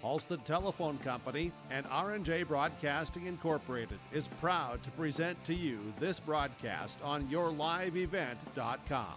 Halstead Telephone Company and R&J Broadcasting Incorporated is proud to present to you this broadcast on yourliveevent.com.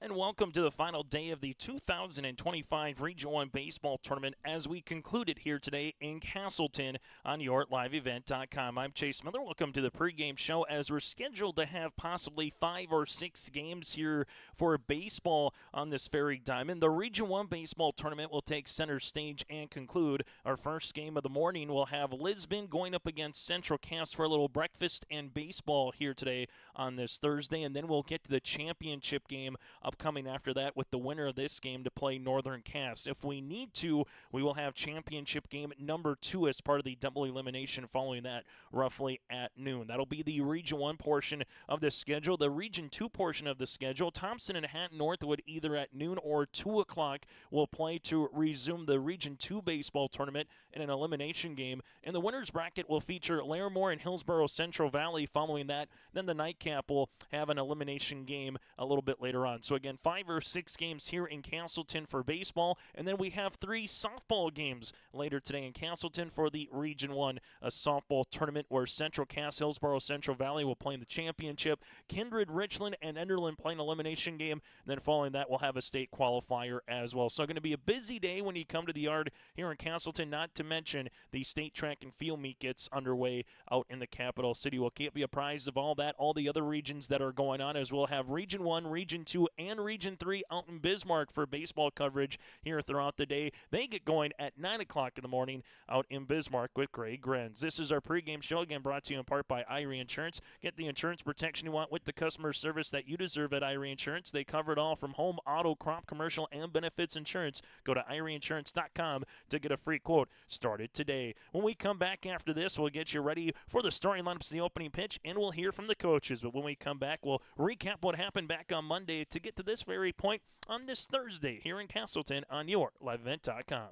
And welcome to the final day of the 2025 Region 1 Baseball Tournament as we concluded here today in Castleton on yourliveevent.com. I'm Chase Miller. Welcome to the pregame show as we're scheduled to have possibly 5 or 6 games here for baseball on this very diamond. The Region 1 Baseball Tournament will take center stage and conclude. Our first game of the morning will have Lisbon going up against Central Cass for a little breakfast and baseball here today on this Thursday, and then we'll get to the championship game upcoming after that with the winner of this game to play Northern Cass. If we need to, we will have championship game number 2 as part of the double elimination following that roughly at noon. That'll be the Region 1 portion of the schedule. The Region 2 portion of the schedule, Thompson and Hatton Northwood either at noon or 2 o'clock will play to resume the Region 2 baseball tournament in an elimination game. And the winner's bracket will feature Larimore and Hillsborough Central Valley following that. Then the nightcap will have an elimination game a little bit later on. So again, 5 or 6 games here in Castleton for baseball, and then we have 3 softball games later today in Castleton for the Region 1 softball tournament where Central Cass, Hillsborough Central Valley will play in the championship, Kindred, Richland, and Enderlin play an elimination game, and then following that we'll have a state qualifier as well. So going to be a busy day when you come to the yard here in Castleton, not to mention the state track and field meet gets underway out in the capital city. We'll keep you apprised of all that, all the other regions that are going on, as we'll have Region 1, Region 2, and Region 3 out in Bismarck for baseball coverage here throughout the day. They get going at 9 o'clock in the morning out in Bismarck with Greg Grenz. This is our pregame show, again brought to you in part by Irie Insurance. Get the insurance protection you want with the customer service that you deserve at Irie Insurance. They cover it all from home, auto, crop, commercial, and benefits insurance. Go to IrieInsurance.com to get a free quote started today. When we come back after this, we'll get you ready for the starting lineups in the opening pitch, and we'll hear from the coaches. But when we come back, we'll recap what happened back on Monday to get to this very point on this Thursday here in Castleton on yourliveevent.com.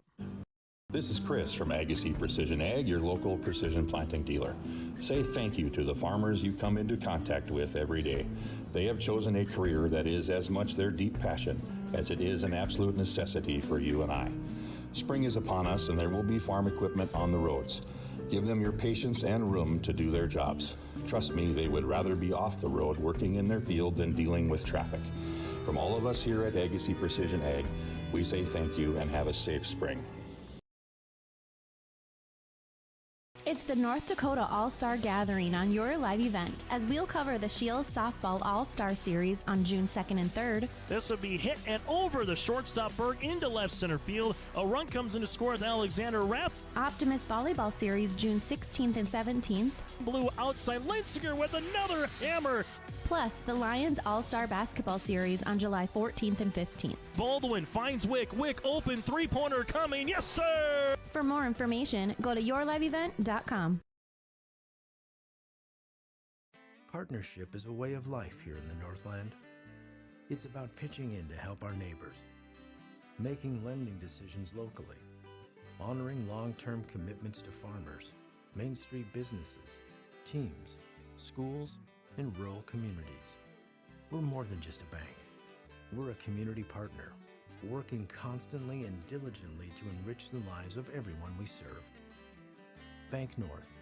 This is Chris from Agassiz Precision Ag, your local precision planting dealer. Say thank you to the farmers you come into contact with every day. They have chosen a career that is as much their deep passion as it is an absolute necessity for you and I. Spring is upon us and there will be farm equipment on the roads. Give them your patience and room to do their jobs. Trust me, they would rather be off the road working in their field than dealing with traffic. From all of us here at Agassiz Precision Ag, we say thank you and have a safe spring. It's the North Dakota All-Star Gathering on your live event, as we'll cover the Shields Softball All-Star Series on June 2nd and 3rd. This will be hit and over the shortstop Berg into left center field. A run comes in to score with Alexander Rath. Optimist Volleyball Series June 16th and 17th. Blue outside Linsinger with another hammer. Plus, the Lions All-Star Basketball Series on July 14th and 15th. Baldwin finds Wick. Wick open, three-pointer coming. Yes, sir! For more information, go to yourliveevent.com. Partnership is a way of life here in the Northland. It's about pitching in to help our neighbors, making lending decisions locally, honoring long-term commitments to farmers, Main Street businesses, teams, schools, and rural communities. We're more than just a bank. We're a community partner, working constantly and diligently to enrich the lives of everyone we serve. Bank North,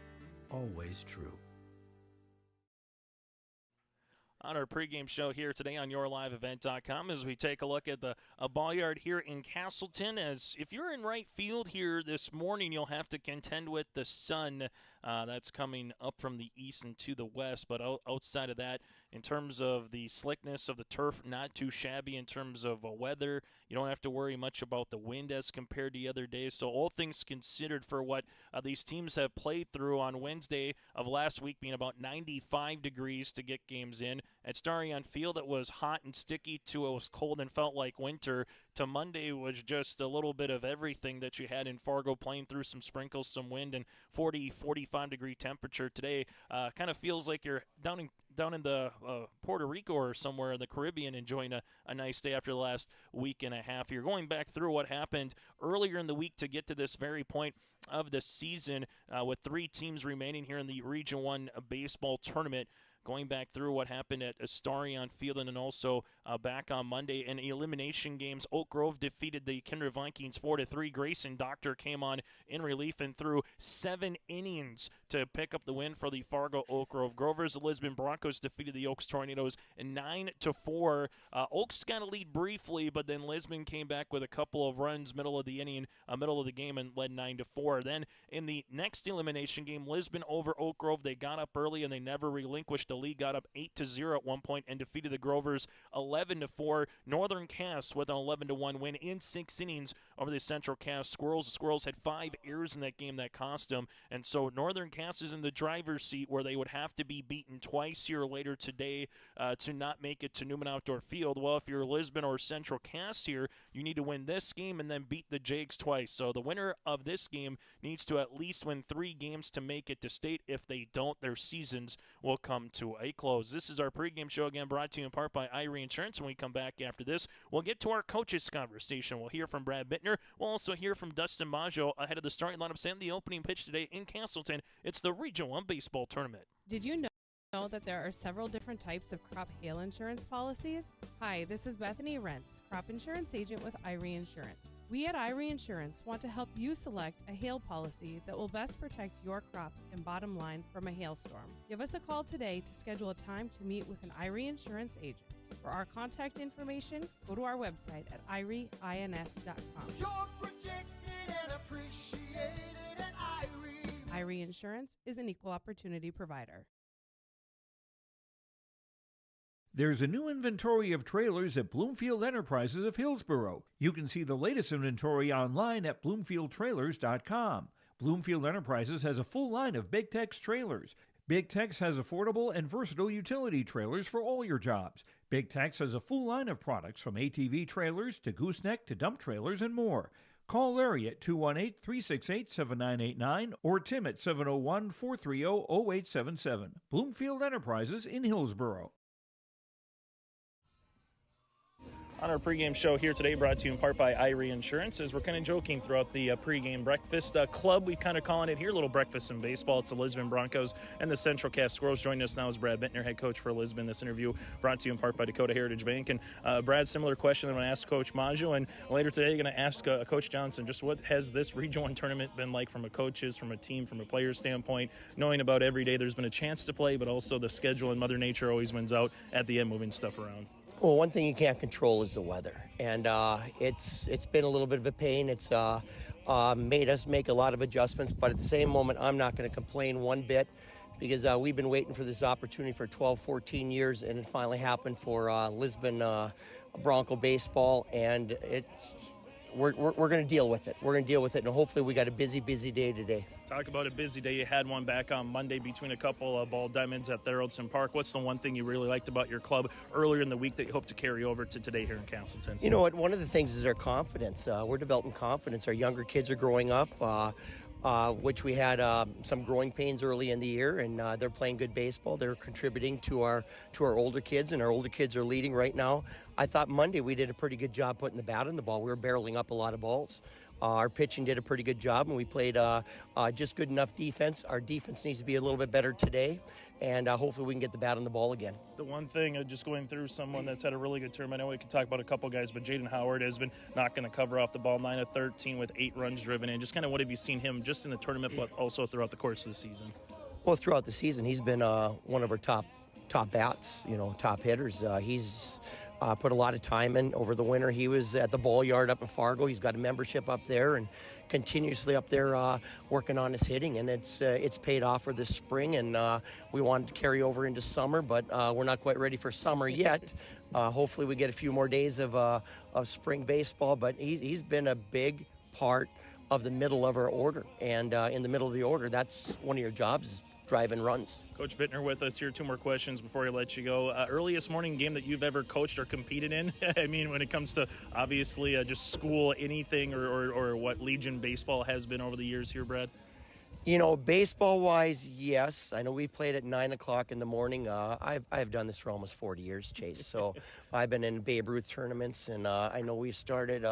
always true. On our pregame show here today on yourliveevent.com as we take a look at the ball yard here in Castleton. As if you're in right field here this morning, you'll have to contend with the sun that's coming up from the east and to the west. But outside of that, in terms of the slickness of the turf, not too shabby in terms of weather. You don't have to worry much about the wind as compared to the other days. So all things considered for what these teams have played through on Wednesday of last week being about 95 degrees to get games in. At Starion Field, it was hot and sticky to it was cold and felt like winter. To Monday was just a little bit of everything that you had in Fargo, playing through some sprinkles, some wind, and 40, 45-degree temperature. Today kind of feels like you're down in the Puerto Rico or somewhere in the Caribbean enjoying a nice day after the last week and a half. You're going back through what happened earlier in the week to get to this very point of the season with 3 teams remaining here in the Region 1 baseball tournament. going back through what happened at Astarion Field and then also back on Monday in elimination games, Oak Grove defeated the Kinder Vikings 4-3. Grayson Doctor came on in relief and threw 7 innings to pick up the win for the Fargo Oak Grove Grovers. The Lisbon Broncos defeated the Oaks Tornadoes 9-4. Oaks got a lead briefly, but then Lisbon came back with a couple of runs middle of the inning, middle of the game, and led 9-4. Then in the next elimination game, Lisbon over Oak Grove. They got up early and they never relinquished the lead. Got up 8-0 at one point and defeated the Grovers 11-4. Northern Cass with an 11-1 win in 6 innings over the Central Cass Squirrels. The Squirrels had 5 errors in that game that cost them, and so Northern Cass is in the driver's seat where they would have to be beaten twice here later today to not make it to Newman Outdoor Field. Well, if you're Lisbon or Central Cass here, you need to win this game and then beat the Jakes twice. So the winner of this game needs to at least win 3 games to make it to state. If they don't, their seasons will come to a close. This is our pregame show, again brought to you in part by Irie Insurance. When we come back after this, we'll get to our coaches conversation. We'll hear from Brad Bentner. We'll also hear from Dustin Majou ahead of the starting lineup and the opening pitch today in Castleton. It's the Region 1 Baseball Tournament. Did you know that there are several different types of crop hail insurance policies? Hi, this is Bethany Rentz, crop insurance agent with Irie Insurance. We at Irie Insurance want to help you select a hail policy that will best protect your crops and bottom line from a hailstorm. Give us a call today to schedule a time to meet with an Irie Insurance agent. For our contact information, go to our website at irieins.com. You're protected and appreciated at Irie. Irie Insurance is an equal opportunity provider. There's a new inventory of trailers at Bloomfield Enterprises of Hillsborough. You can see the latest inventory online at bloomfieldtrailers.com. Bloomfield Enterprises has a full line of Big Tex trailers. Big Tex has affordable and versatile utility trailers for all your jobs. Big Tex has a full line of products from ATV trailers to gooseneck to dump trailers and more. Call Larry at 218-368-7989 or Tim at 701-430-0877. Bloomfield Enterprises in Hillsborough. On our pregame show here today, brought to you in part by Irie Insurance, as we're kind of joking throughout the pregame breakfast club, we kind of calling it here, little breakfast in baseball. It's the Lisbon Broncos and the Central Cass Squirrels. Joining us now is Brad Bentner, head coach for Lisbon. This interview brought to you in part by Dakota Heritage Bank. And Brad, similar question I'm going to ask Coach Majou, and later today you're going to ask Coach Johnson, just what has this Region 1 tournament been like from a coach's, from a team, from a player's standpoint, knowing about every day there's been a chance to play, but also the schedule and Mother Nature always wins out at the end, moving stuff around. Well, one thing you can't control is the weather, and it's been a little bit of a pain. It's made us make a lot of adjustments, but at the same moment, I'm not going to complain one bit because we've been waiting for this opportunity for 12, 14 years, and it finally happened for Lisbon Bronco baseball, and we're going to deal with it. We're going to deal with it, and hopefully we got a busy day today. Talk about a busy day. You had one back on Monday between a couple of ball diamonds at Thoroldson Park. What's the one thing you really liked about your club earlier in the week that you hope to carry over to today here in Castleton? You know what? One of the things is our confidence. We're developing confidence. Our younger kids are growing up, which we had some growing pains early in the year, and they're playing good baseball. They're contributing to our older kids, and our older kids are leading right now. I thought Monday we did a pretty good job putting the bat on the ball. We were barreling up a lot of balls. Our pitching did a pretty good job, and we played just good enough defense. Our defense needs to be a little bit better today, and hopefully we can get the bat on the ball again. The one thing, just going through someone that's had a really good term, I know we could talk about a couple guys, but Jaden Howard has been not going to cover off the ball, 9 of 13 with 8 runs driven in. Just kind of what have you seen him just in the tournament, but also throughout the course of the season? Well, throughout the season, he's been one of our top bats, top hitters. He's put a lot of time in over the winter. He was at the ball yard up in Fargo. He's got a membership up there and continuously up there working on his hitting, and it's paid off for this spring, and we wanted to carry over into summer, but we're not quite ready for summer yet. Hopefully we get a few more days of spring baseball, but he's been a big part of the middle of our order, and in the middle of the order, that's one of your jobs, is driving runs. Coach Bentner with us here. 2 more questions before I let you go. Earliest morning game that you've ever coached or competed in? I mean, when it comes to obviously just school, anything, or what Legion baseball has been over the years here, Brad? Baseball-wise, yes. I know we've played at 9 o'clock in the morning. I've done this for almost 40 years, Chase. So I've been in Babe Ruth tournaments, and I know we've started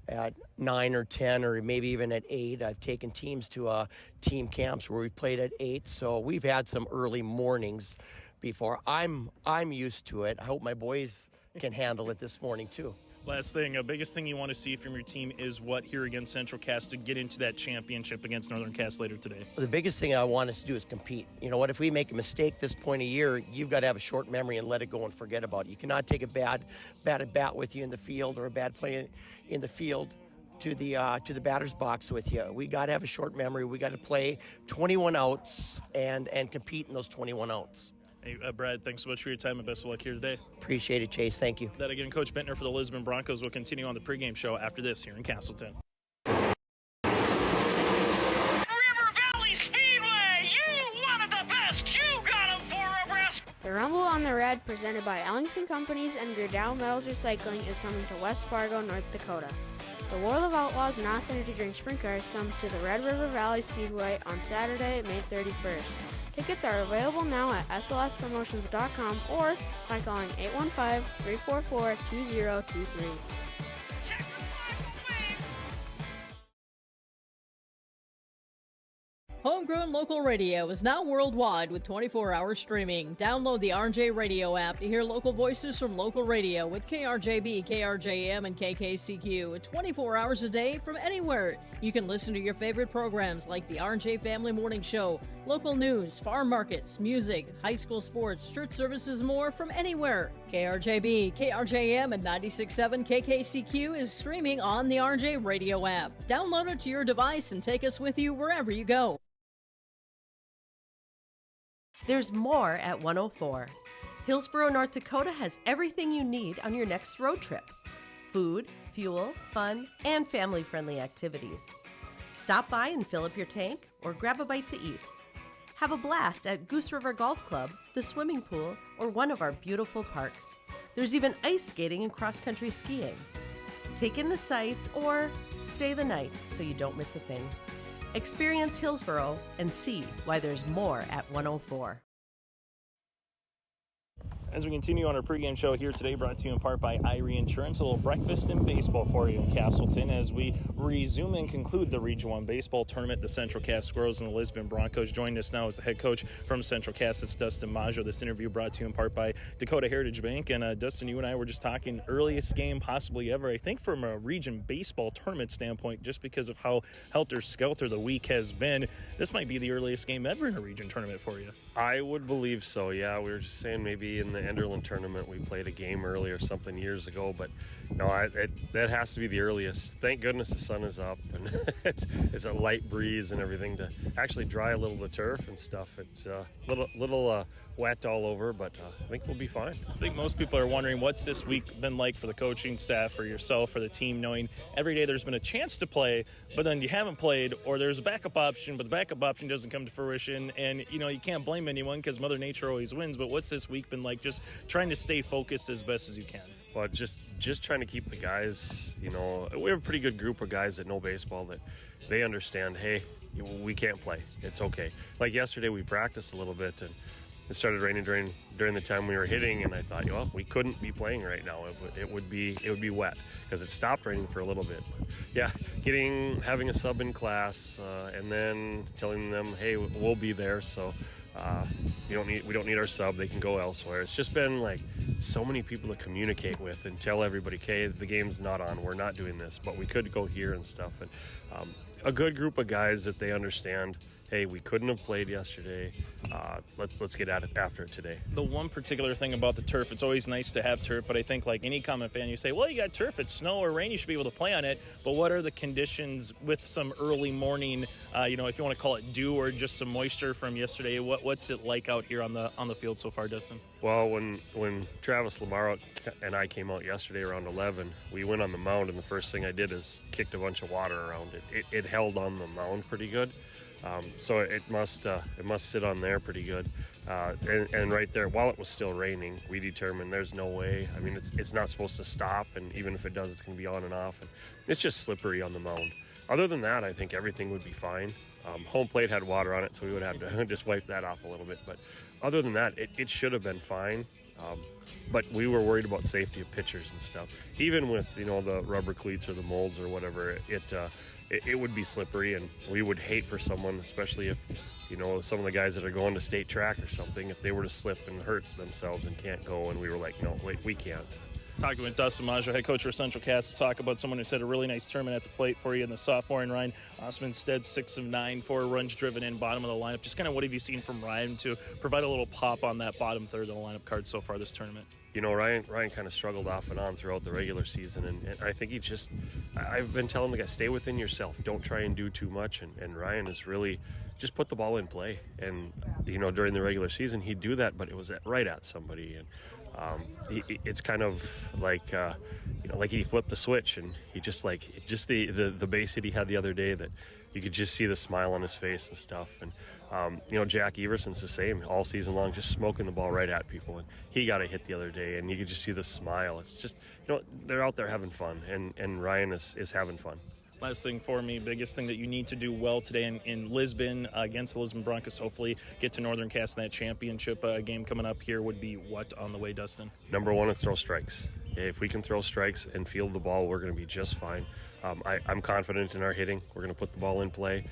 at 9 or 10 or maybe even at 8. I've taken teams to team camps where we played at 8. So we've had some early mornings. before. I'm used to it. I hope my boys can handle it this morning too. Last thing, biggest thing you want to see from your team is what here against Central Cass to get into that championship against Northern Cass later today? The biggest thing I want us to do is compete. You know what, if we make a mistake this point of year, you've got to have a short memory and let it go and forget about it. You cannot take a bad at bat with you in the field or a bad play in the field to the batter's box with you. We got to have a short memory. We got to play 21 outs and compete in those 21 outs. Hey, Brad, thanks so much for your time and best of luck here today. Appreciate it, Chase. Thank you. That again, Coach Bentner for the Lisbon Broncos will continue on the pregame show after this here in Castleton. River Valley Speedway, you one of the best. You got 'em for a rest. The Rumble on the Red, presented by Ellingson Companies and Gerdau Metals Recycling, is coming to West Fargo, North Dakota. The World of Outlaws and Austin to Drink Sprint Cars come to the Red River Valley Speedway on Saturday, May 31st. Tickets are available now at slspromotions.com or by calling 815-344-2023. Homegrown local radio is now worldwide with 24-hour streaming. Download the RJ Radio app to hear local voices from local radio with KRJB, KRJM, and KKCQ. 24 hours a day from anywhere. You can listen to your favorite programs like the RJ Family Morning Show, local news, farm markets, music, high school sports, church services, more from anywhere. KRJB, KRJM, and 96.7 KKCQ is streaming on the RJ Radio app. Download it to your device and take us with you wherever you go. There's more at 104. Hillsborough, North Dakota has everything you need on your next road trip. Food, fuel, fun, and family-friendly activities. Stop by and fill up your tank or grab a bite to eat. Have a blast at Goose River Golf Club, the swimming pool, or one of our beautiful parks. There's even ice skating and cross-country skiing. Take in the sights or stay the night so you don't miss a thing. Experience Hillsborough and see why there's more at 104. As we continue on our pregame show here today, brought to you in part by Irie Insurance, a little breakfast and baseball for you in Castleton as we resume and conclude the Region 1 baseball tournament. The Central Cass Squirrels and the Lisbon Broncos. Joining us now is the head coach from Central Cass. It's Dustin Majou. This interview brought to you in part by Dakota Heritage Bank. And Dustin, you and I were just talking earliest game possibly ever, I think from a region baseball tournament standpoint, just because of how helter-skelter the week has been. This might be the earliest game ever in a region tournament for you. I would believe so, yeah. We were just saying maybe in the Enderlin tournament we played a game early or something years ago, but no, that has to be the earliest. Thank goodness the sun is up and it's a light breeze and everything to actually dry a little the turf and stuff. It's a little wet all over, but I think we'll be fine. I think most people are wondering what's this week been like for the coaching staff, for yourself, for the team, knowing every day there's been a chance to play, but then you haven't played, or there's a backup option, but the backup option doesn't come to fruition, and you can't blame anyone because Mother Nature always wins. But what's this week been like, just trying to stay focused as best as you can? Well, just trying to keep the guys, we have a pretty good group of guys that know baseball, that they understand, hey, we can't play. It's okay. Like yesterday we practiced a little bit and it started raining during the time we were hitting, and I thought, well, we couldn't be playing right now. It would be wet because it stopped raining for a little bit. But yeah, having a sub in class and then telling them, hey, we'll be there, so we don't need our sub. They can go elsewhere. It's just been like so many people to communicate with and tell everybody, okay, the game's not on. We're not doing this, but we could go here and stuff. And a good group of guys that they understand. Hey, we couldn't have played yesterday. Let's get at it after today. The one particular thing about the turf, it's always nice to have turf, but I think like any common fan, you say, well, you got turf, it's snow or rain, you should be able to play on it. But what are the conditions with some early morning, if you want to call it dew or just some moisture from yesterday? What's it like out here on the field so far, Dustin? Well, when Travis Lamar and I came out yesterday around 11, we went on the mound, and the first thing I did is kicked a bunch of water around it. It held on the mound pretty good. So it must sit on there pretty good, and right there, while it was still raining, we determined there's no way. I mean, it's not supposed to stop, and even if it does, it's going to be on and off, and it's just slippery on the mound. Other than that, I think everything would be fine. Home plate had water on it, so we would have to just wipe that off a little bit. But other than that, it should have been fine. But we were worried about safety of pitchers and stuff. Even with the rubber cleats or the molds or whatever, it would be slippery, and we would hate for someone, especially if some of the guys that are going to state track or something, if they were to slip and hurt themselves and can't go, and we were like, no, wait, we can't. Talking with Dustin Majou, head coach for Central Cass, to talk about someone who's had a really nice tournament at the plate for you in the sophomore, and Ryan Osmondstead, 6 of 9, 4 runs driven in, bottom of the lineup. Just kind of what have you seen from Ryan to provide a little pop on that bottom third of the lineup card so far this tournament? Ryan kind of struggled off and on throughout the regular season, and I think I've been telling the guys, stay within yourself, don't try and do too much, and Ryan has really just put the ball in play. And during the regular season he'd do that, but it was right at somebody, and it's kind of like like he flipped a switch, and he just the base hit he had the other day, that you could just see the smile on his face and stuff. And Jack Everson's the same all season long, just smoking the ball right at people, and he got a hit the other day, and you could just see the smile. It's just they're out there having fun, and Ryan is having fun. Last thing for me, biggest thing that you need to do well today in Lisbon against the Lisbon Broncos, hopefully get to Northern Cass in that championship game coming up here, would be what on the way, Dustin? Number one is throw strikes. If we can throw strikes and field the ball, we're going to be just fine. I'm confident in our hitting. We're going to put the ball in play.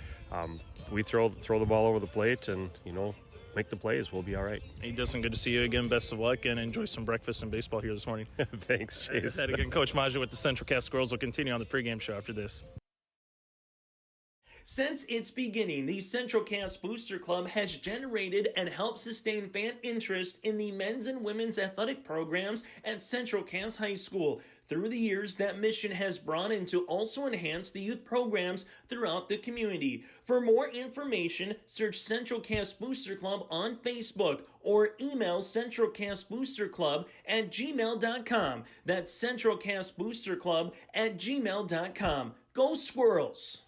We throw the ball over the plate and, make the plays. We'll be all right. Hey, Dustin, good to see you again. Best of luck, and enjoy some breakfast and baseball here this morning. Thanks, Chase. And again, Coach Majou with the Central Cass Squirrels will continue on the pregame show after this. Since its beginning, the Central Cass Booster Club has generated and helped sustain fan interest in the men's and women's athletic programs at Central Cass High School. Through the years, that mission has brought in to also enhance the youth programs throughout the community. For more information, search Central Cass Booster Club on Facebook or email centralcassboosterclub@gmail.com. That's centralcassboosterclub@gmail.com. Go Squirrels!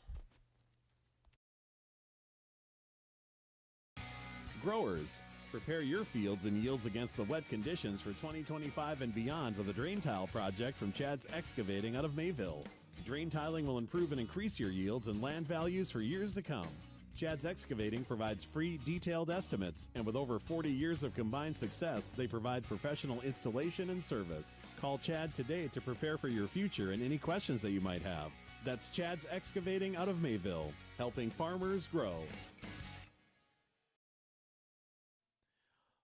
Growers, prepare your fields and yields against the wet conditions for 2025 and beyond with a drain tile project from Chad's Excavating out of Mayville. Drain tiling will improve and increase your yields and land values for years to come. Chad's Excavating provides free, detailed estimates, and with over 40 years of combined success, they provide professional installation and service. Call Chad today to prepare for your future and any questions that you might have. That's Chad's Excavating out of Mayville, helping farmers grow.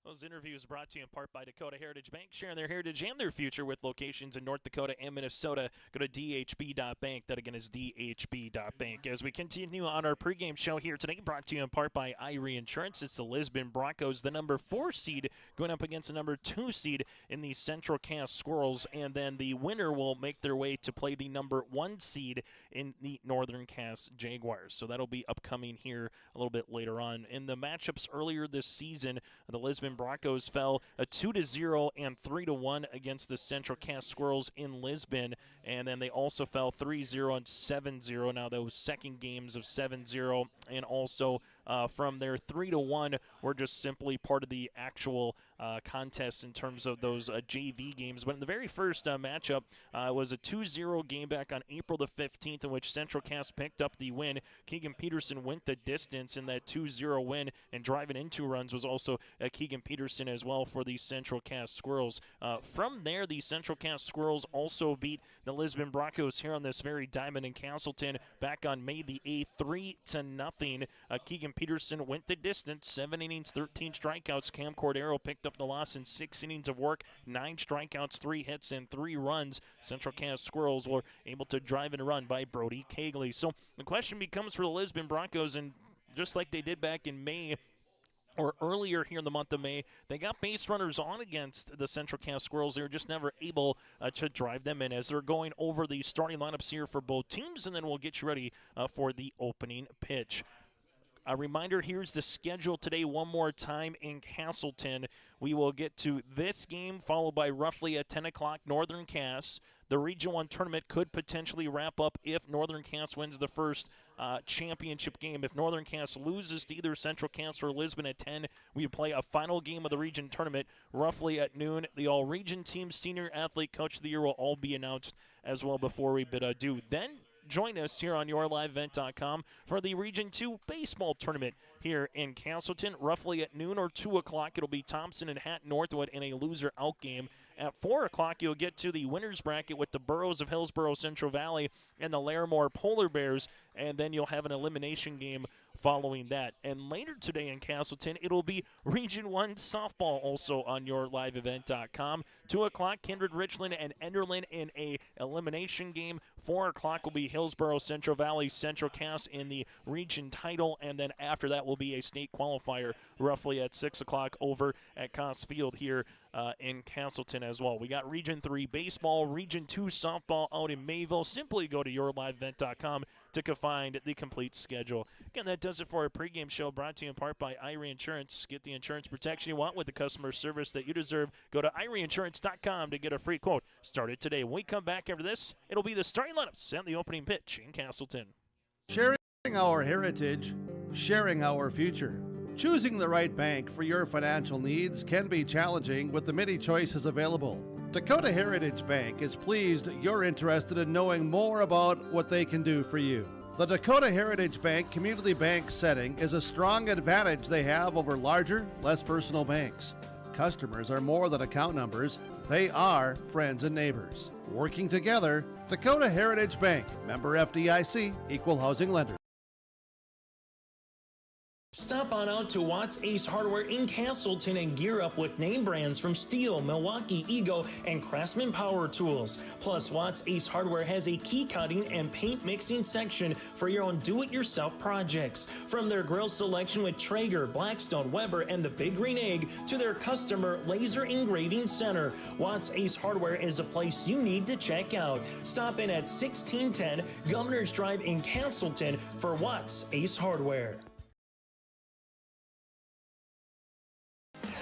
Those interviews brought to you in part by Dakota Heritage Bank, sharing their heritage and their future with locations in North Dakota and Minnesota. Go to dhb.bank. That again is dhb.bank. As we continue on our pregame show here today, brought to you in part by Irie Insurance. It's the Lisbon Broncos, the number 4 seed, going up against the number 2 seed in the Central Cass Squirrels. And then the winner will make their way to play the number 1 seed in the Northern Cass Jaguars. So that'll be upcoming here a little bit later on. In the matchups earlier this season, the Lisbon Broncos fell a 2-0 and 3-1 against the Central Cass Squirrels in Lisbon, and then they also fell 3-0 and 7-0. Now those second games of 7-0 and also from their 3-1 were just simply part of the actual contest in terms of those JV games. But in the very first matchup, it was a 2-0 game back on April the 15th in which Central Cass picked up the win. Keegan Peterson went the distance in that 2-0 win, and driving in 2 runs was also Keegan Peterson as well for the Central Cass Squirrels. From there, the Central Cass Squirrels also beat the Lisbon Broncos here on this very diamond in Castleton back on May the 8th, 3-0. Keegan Peterson went the distance, 7 innings, 13 strikeouts. Cam Cordero picked up the loss in 6 innings of work, 9 strikeouts, 3 hits, and 3 runs. Central Cass Squirrels were able to drive and run by Brody Cagley. So the question becomes for the Lisbon Broncos, and just like they did back in May, or earlier here in the month of May, they got base runners on against the Central Cass Squirrels. They were just never able to drive them in, as they're going over the starting lineups here for both teams, and then we'll get you ready for the opening pitch. A reminder, here's the schedule today one more time in Castleton. We will get to this game, followed by roughly at 10 o'clock Northern Cass. The Region 1 tournament could potentially wrap up if Northern Cass wins the first championship game. If Northern Cass loses to either Central Cass or Lisbon at 10, we play a final game of the region tournament roughly at noon. The all-region team senior athlete coach of the year will all be announced as well before we bid adieu. Then join us here on yourliveevent.com for the Region 2 baseball tournament here in Castleton, roughly at noon or 2 o'clock. It'll be Thompson and Hatton Northwood in a loser-out game. At 4 o'clock, you'll get to the winner's bracket with the Burros of Hillsborough Central Valley and the Larimore Polar Bears, and then you'll have an elimination game following that. And later today in Castleton, it'll be Region 1 softball also on yourliveevent.com. 2 o'clock, Kindred Richland and Enderlin in a elimination game. 4 o'clock will be Hillsborough Central Valley Central Cass in the region title, and then after that will be a state qualifier roughly at 6 o'clock over at Coss Field here in Castleton as well. We got Region 3 baseball, Region 2 softball out in Mayville. Simply go to yourliveevent.com to find the complete schedule. Again, that does it for our pregame show, brought to you in part by Irie Insurance. Get the insurance protection you want with the customer service that you deserve. Go to IrieInsurance.com to get a free quote. Start it today. When we come back after this, it'll be the starting lineups and the opening pitch in Castleton. Sharing our heritage, sharing our future. Choosing the right bank for your financial needs can be challenging with the many choices available. Dakota Heritage Bank is pleased you're interested in knowing more about what they can do for you. The Dakota Heritage Bank community bank setting is a strong advantage they have over larger, less personal banks. Customers are more than account numbers, they are friends and neighbors. Working together, Dakota Heritage Bank, member FDIC, equal housing lender. Stop on out to Watts Ace Hardware in Castleton and gear up with name brands from Steel, Milwaukee, Ego, and Craftsman Power Tools. Plus, Watts Ace Hardware has a key cutting and paint mixing section for your own do-it-yourself projects. From their grill selection with Traeger, Blackstone, Weber, and the Big Green Egg to their customer laser engraving center, Watts Ace Hardware is a place you need to check out. Stop in at 1610 Governor's Drive in Castleton for Watts Ace Hardware.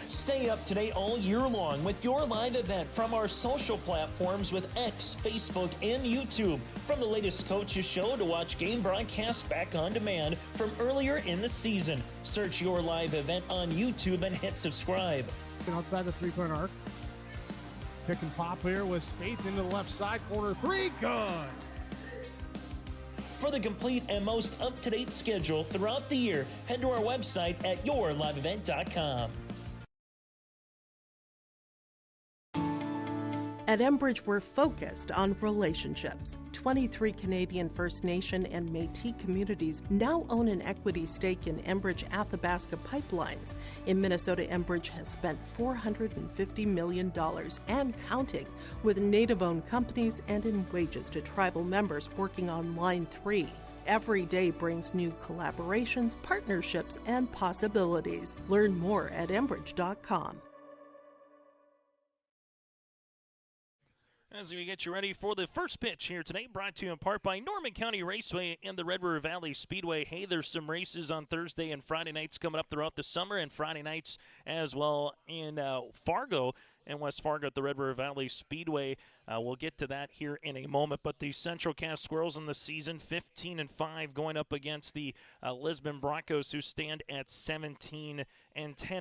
Stay up to date all year long with your live event from our social platforms with X, Facebook, and YouTube. From the latest coaches show to watch game broadcasts back on demand from earlier in the season. Search your live event on YouTube and hit subscribe. Outside the three-point arc. Pick and pop here with Spaeth into the left side corner. Three, good. For the complete and most up-to-date schedule throughout the year, head to our website at yourliveevent.com. At Enbridge, we're focused on relationships. 23 Canadian First Nation and Métis communities now own an equity stake in Enbridge Athabasca Pipelines. In Minnesota, Enbridge has spent $450 million and counting, with Native-owned companies and in wages to tribal members working on Line 3. Every day brings new collaborations, partnerships, and possibilities. Learn more at Enbridge.com. As we get you ready for the first pitch here today, brought to you in part by Norman County Raceway and the Red River Valley Speedway. Hey, there's some races on Thursday and Friday nights coming up throughout the summer, and Friday nights as well in Fargo and West Fargo at the Red River Valley Speedway. We'll get to that here in a moment. But the Central Cass Squirrels in the season, 15-5, going up against the Lisbon Broncos, who stand at 17-10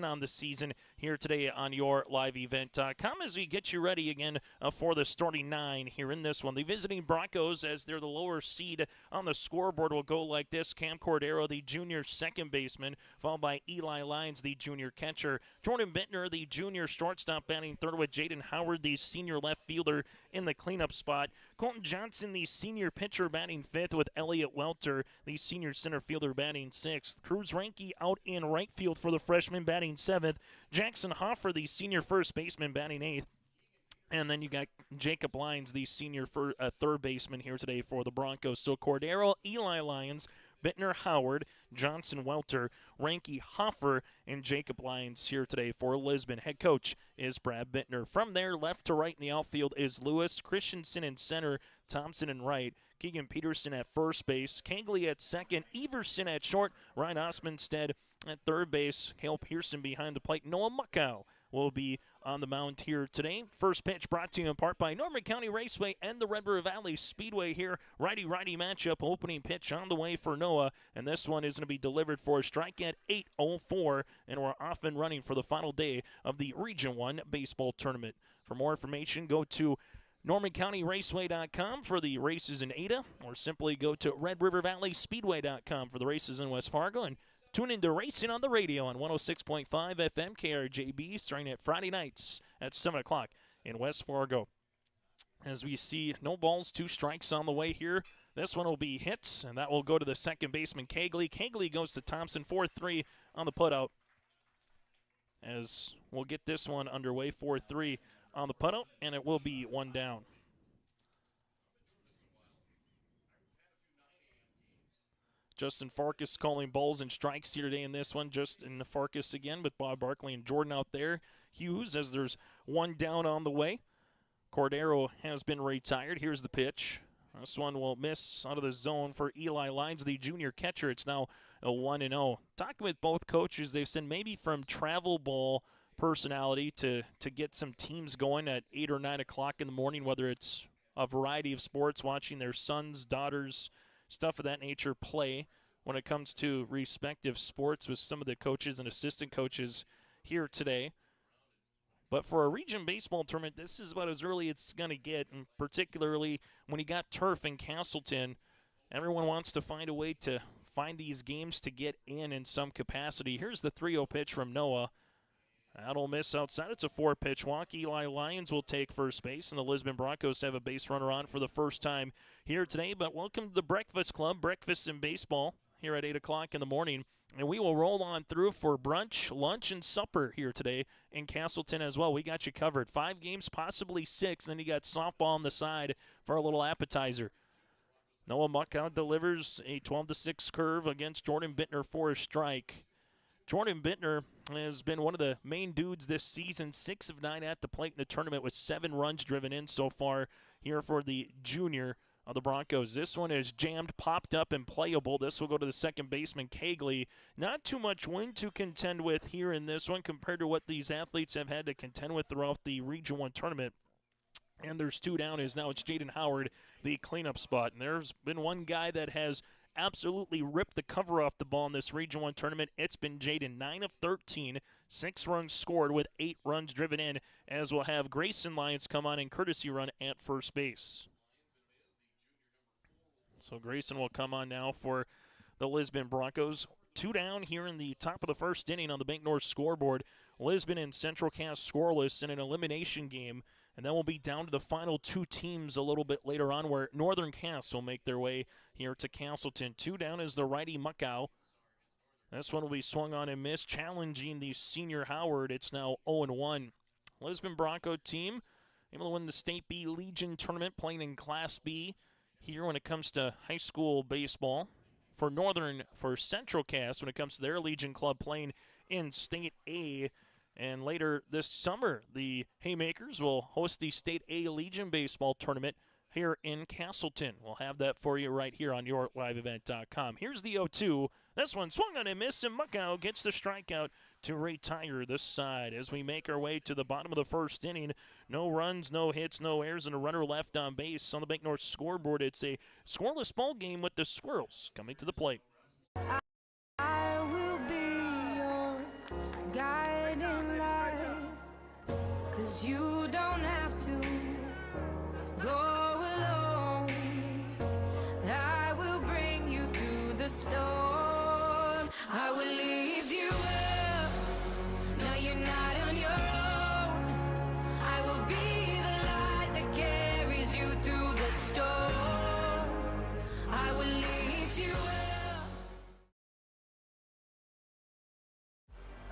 on the season here today on yourliveevent.com as we get you ready again for the starting 9 here in this one. The visiting Broncos, as they're the lower seed on the scoreboard, will go like this. Cam Cordero, the junior second baseman, followed by Eli Lyons, the junior catcher. Jordan Bentner, the junior shortstop, batting third with Jaden Howard, the senior left fielder, in the cleanup spot. Colton Johnson, the senior pitcher, batting fifth with Elliot Welter, the senior center fielder, batting sixth. Cruz Ranke out in right field for the freshman, batting seventh. Jackson Hoffer, the senior first baseman, batting eighth. And then you got Jacob Lyons, the senior third baseman here today for the Broncos. So Cordero, Eli Lyons, Bittner, Howard, Johnson, Welter, Ranke, Hoffer, and Jacob Lyons here today for Lisbon. Head coach is Brad Bentner. From there, left to right in the outfield is Lewis, Christensen in center, Thompson in right, Keegan Peterson at first base, Kangley at second, Everson at short, Ryan Osmondstead at third base, Hale Pearson behind the plate, Noah Muckow will be on the mound here today. First pitch brought to you in part by Norman County Raceway and the Red River Valley Speedway here. Righty-righty matchup, opening pitch on the way for Noah, and this one is going to be delivered for a strike at 8:04, and we're off and running for the final day of the Region 1 baseball tournament. For more information, go to NormanCountyRaceway.com for the races in Ada, or simply go to RedRiverValleySpeedway.com for the races in West Fargo, and tune into Racing on the Radio on 106.5 FM KRJB, starting at Friday nights at 7 o'clock in West Fargo. As we see, no balls, 2 strikes on the way here This one will be hit, and that will go to the second baseman, Kegley. Kegley goes to Thompson, 4-3 on the putout. As we'll get this one underway, 4-3 on the putout, and it will be one down. Justin Farkas calling balls and strikes here today in this one. Justin Farkas again with Bob Barkley and Jordan out there. Hughes, as there's one down on the way. Cordero has been retired. Here's the pitch. This one will miss out of the zone for Eli Lyons, the junior catcher. It's now a 1-0. Talking with both coaches, they've said maybe from travel ball personality to get some teams going at 8 or 9 o'clock in the morning, whether it's a variety of sports, watching their sons, daughters, stuff of that nature play when it comes to respective sports with some of the coaches and assistant coaches here today. But for a region baseball tournament, this is about as early as it's going to get, and particularly when you got turf in Castleton, everyone wants to find a way to find these games to get in some capacity. Here's the 3-0 pitch from Noah. That'll miss outside. It's a 4-pitch walk. Eli Lyons will take first base, and the Lisbon Broncos have a base runner on for the first time here today. But welcome to the Breakfast Club, Breakfast in Baseball, here at 8 o'clock in the morning. And we will roll on through for brunch, lunch, and supper here today in Castleton as well. We got you covered. 5 games, possibly 6. Then you got softball on the side for a little appetizer. Noah Muckout delivers a 12-6 curve against Jordan Bentner for a strike. Jordan Bentner has been one of the main dudes this season, 6 of 9 at the plate in the tournament with 7 runs driven in so far here for the junior of the Broncos. This one is jammed, popped up, and playable. This will go to the second baseman, Kegley. Not too much wind to contend with here in this one compared to what these athletes have had to contend with throughout the Region 1 tournament. And there's 2 down as now it's Jaden Howard, the cleanup spot. And there's been one guy that has absolutely ripped the cover off the ball in this Region 1 tournament. It's been Jaden, 9 of 13, 6 runs scored with 8 runs driven in, as we'll have Grayson Lyons come on in courtesy run at first base. So Grayson will come on now for the Lisbon Broncos. 2 down here in the top of the first inning on the Bank North scoreboard. Lisbon and Central Cass scoreless in an elimination game. And then we'll be down to the final 2 teams a little bit later on, where Northern Cass will make their way here to Castleton. 2 down is the righty Muckow. This one will be swung on and missed, challenging the senior Howard. It's now 0-1. Lisbon Bronco team able to win the State B Legion tournament, playing in Class B here when it comes to high school baseball. For Central Cass, when it comes to their Legion club, playing in State A. And later this summer, the Haymakers will host the State A Legion baseball tournament here in Castleton. We'll have that for you right here on YourLiveEvent.com. Here's the 0-2. This one swung on and missed, and Muckow gets the strikeout to retire this side as we make our way to the bottom of the first inning. No runs, no hits, no errors, and a runner left on base. On the Bank North scoreboard, it's a scoreless ball game with the Squirrels coming to the plate. I will be your guiding light, 'cause you don't have to go alone. I will bring you through the storm. I will lift you up. No, you're not on your own. I will be the light that carries you through the storm. I will lift you up.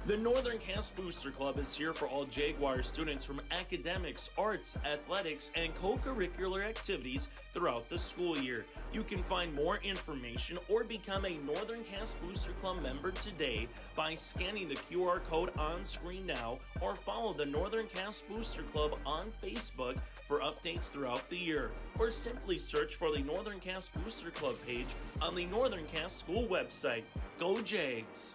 The Northern Cass Booster Club is here for all Jaguar students from academics, arts, athletics, and co-curricular activities throughout the school year. You can find more information or become a Northern Cass Booster Club member today by scanning the QR code on screen now, or follow the Northern Cass Booster Club on Facebook for updates throughout the year, or simply search for the Northern Cass Booster Club page on the Northern Cass School website. Go Jags!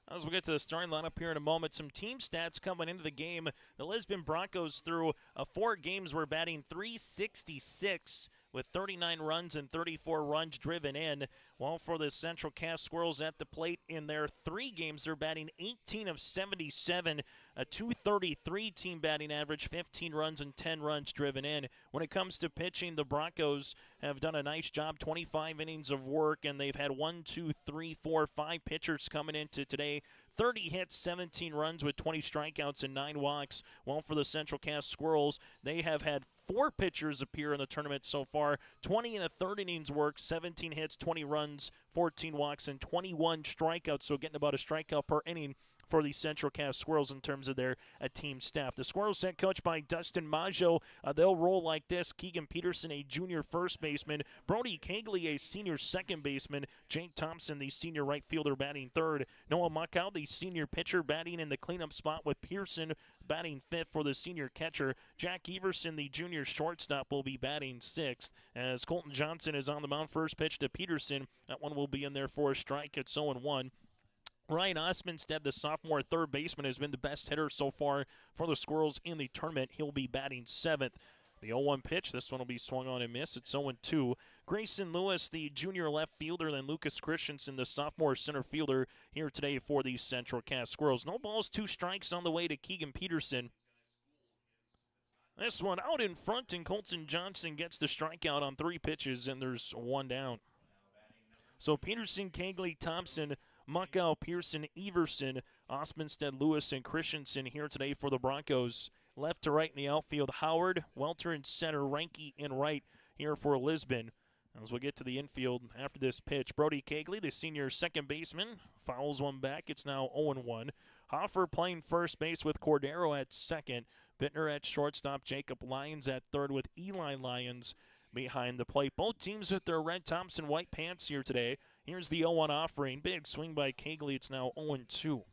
As we get to the starting lineup here in a moment, some team stats coming into the game. The Lisbon Broncos, through 4 games, were batting .366 with 39 runs and 34 runs driven in. While for the Central Cass Squirrels at the plate, in their 3 games, they're batting 18 of 77, a .233 team batting average, 15 runs and 10 runs driven in. When it comes to pitching, the Broncos have done a nice job, 25 innings of work, and they've had 5 pitchers coming into today. 30 hits, 17 runs with 20 strikeouts and 9 walks. Well, for the Central Cass Squirrels, they have had 4 pitchers appear in the tournament so far. 20 and a third innings work, 17 hits, 20 runs, 14 walks, and 21 strikeouts. So getting about a strikeout per inning for the Central Cass Squirrels in terms of their team staff. The Squirrels, head coached by Dustin Majou, they'll roll like this. Keegan Peterson, a junior first baseman. Brody Cagley, a senior second baseman. Jake Thompson, the senior right fielder, batting third. Noah Muckow, the senior pitcher, batting in the cleanup spot with Pearson batting fifth for the senior catcher. Jack Everson, the junior shortstop, will be batting sixth. As Colton Johnson is on the mound, first pitch to Peterson. That one will be in there for a strike. It's 0-1. Ryan Osmondstead, the sophomore third baseman, has been the best hitter so far for the Squirrels in the tournament. He'll be batting seventh. The 0-1 pitch, this one will be swung on and missed. It's 0-2. Grayson Lewis, the junior left fielder, then Lucas Christensen, the sophomore center fielder, here today for the Central Cass Squirrels. No balls, 2 strikes on the way to Keegan Peterson. This one out in front, and Colton Johnson gets the strikeout on 3 pitches, and there's 1 down. So Peterson, Cagley, Thompson, Muckow, Pearson, Everson, Osmondstead, Lewis, and Christensen here today for the Broncos. Left to right in the outfield, Howard, Welter in center, Reinke in right here for Lisbon. As we'll get to the infield after this pitch, Brody Cagley, the senior second baseman, fouls one back. It's now 0-1. Hoffer playing first base with Cordero at second. Bentner at shortstop, Jacob Lyons at third with Eli Lyons behind the plate. Both teams with their red tops and white pants here today. Here's the 0-1 offering. Big swing by Cagley. It's now 0-2.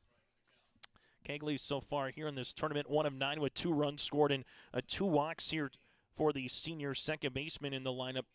Cagley so far here in this tournament, 1 of 9 with 2 runs scored and 2 walks here for the senior second baseman in the lineup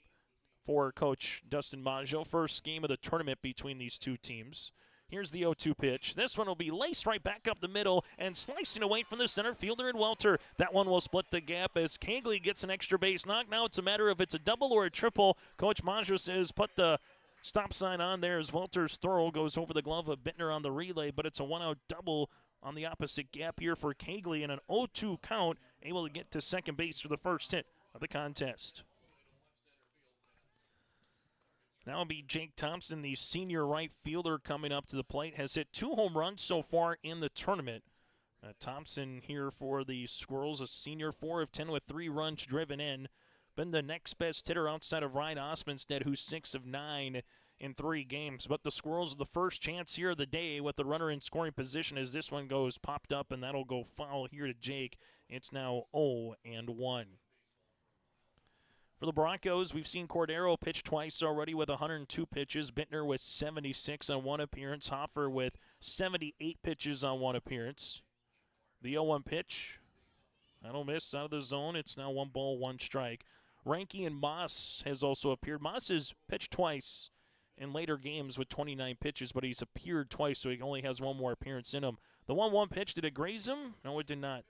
for Coach Dustin Majou. First game of the tournament between these two teams. Here's the 0-2 pitch. This one will be laced right back up the middle and slicing away from the center fielder in Welter. That one will split the gap as Cagley gets an extra base knock. Now it's a matter of it's a double or a triple. Coach Majou says put the stop sign on there as Welter's throw goes over the glove of Bentner on the relay, but it's a 1-out double on the opposite gap here for Cagley and an 0-2 count, able to get to second base for the first hit of the contest. Now it'll be Jake Thompson, the senior right fielder, coming up to the plate. Has hit 2 home runs so far in the tournament. Thompson here for the Squirrels, a senior, 4 of 10 with 3 runs driven in. Been the next best hitter outside of Ryan Osmondstead, who's 6 of 9 in 3 games. But the Squirrels are the first chance here of the day with the runner in scoring position as this one goes popped up, and that'll go foul here to Jake. It's now 0-1. For the Broncos, we've seen Cordero pitch twice already with 102 pitches. Bentner with 76 on 1 appearance. Hoffer with 78 pitches on 1 appearance. The 0-1 pitch, that'll miss out of the zone. It's now 1 ball, 1 strike. Reinke and Moss has also appeared. Moss has pitched twice in later games with 29 pitches, but he's appeared twice, so he only has 1 more appearance in him. The 1-1 pitch, did it graze him? No, it did not.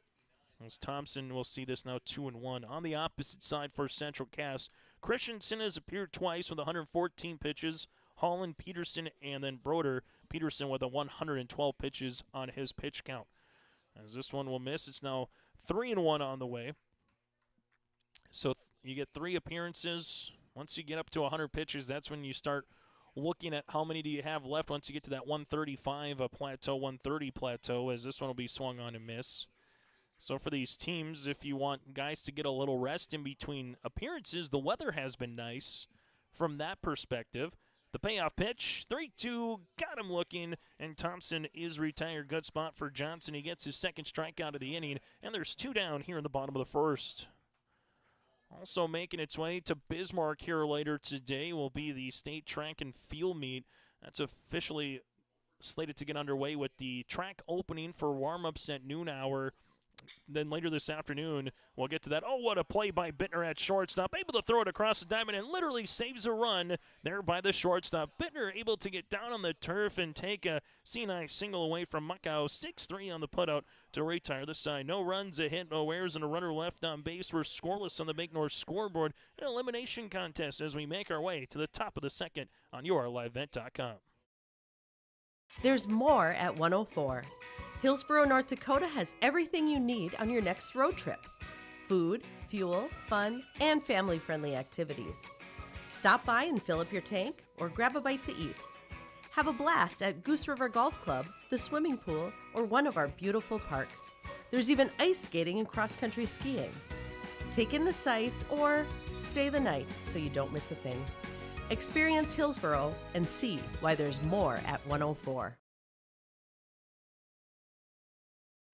As Thompson will see this now 2-1. On the opposite side for Central Cass, Christensen has appeared twice with 114 pitches. Holland, Peterson, and then Broder. Peterson with 112 pitches on his pitch count. As this one will miss, it's now 3-1 on the way. So you get 3 appearances. Once you get up to 100 pitches, that's when you start looking at how many do you have left once you get to that 135 plateau, 130 plateau, as this one will be swung on and miss. So for these teams, if you want guys to get a little rest in between appearances, the weather has been nice from that perspective. The payoff pitch, 3-2, got him looking, and Thompson is retired. Good spot for Johnson. He gets his second strikeout of the inning, and there's 2 down here in the bottom of the first. Also making its way to Bismarck here later today will be the state track and field meet. That's officially slated to get underway with the track opening for warm-ups at noon hour. Then later this afternoon, we'll get to that. Oh, what a play by Bentner at shortstop. Able to throw it across the diamond and literally saves a run there by the shortstop. Bentner able to get down on the turf and take a C9 single away from Muckow. 6-3 on the putout to retire the side. No runs, a hit, no errors, and a runner left on base. We're scoreless on the Big North scoreboard. An elimination contest as we make our way to the top of the second on YourLiveVent.com. There's more at 104. Hillsborough, North Dakota has everything you need on your next road trip. Food, fuel, fun, and family-friendly activities. Stop by and fill up your tank or grab a bite to eat. Have a blast at Goose River Golf Club, the swimming pool, or one of our beautiful parks. There's even ice skating and cross-country skiing. Take in the sights or stay the night so you don't miss a thing. Experience Hillsboro and see why there's more at 104.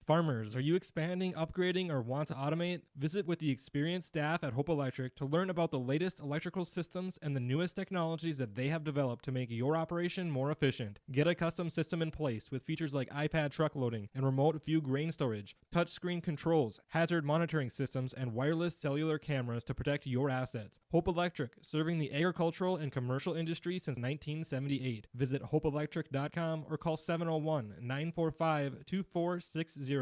Farmers, are you expanding, upgrading, or want to automate? Visit with the experienced staff at Hope Electric to learn about the latest electrical systems and the newest technologies that they have developed to make your operation more efficient. Get a custom system in place with features like iPad truck loading and remote view grain storage, touchscreen controls, hazard monitoring systems, and wireless cellular cameras to protect your assets. Hope Electric, serving the agricultural and commercial industry since 1978. Visit hopeelectric.com or call 701-945-2460.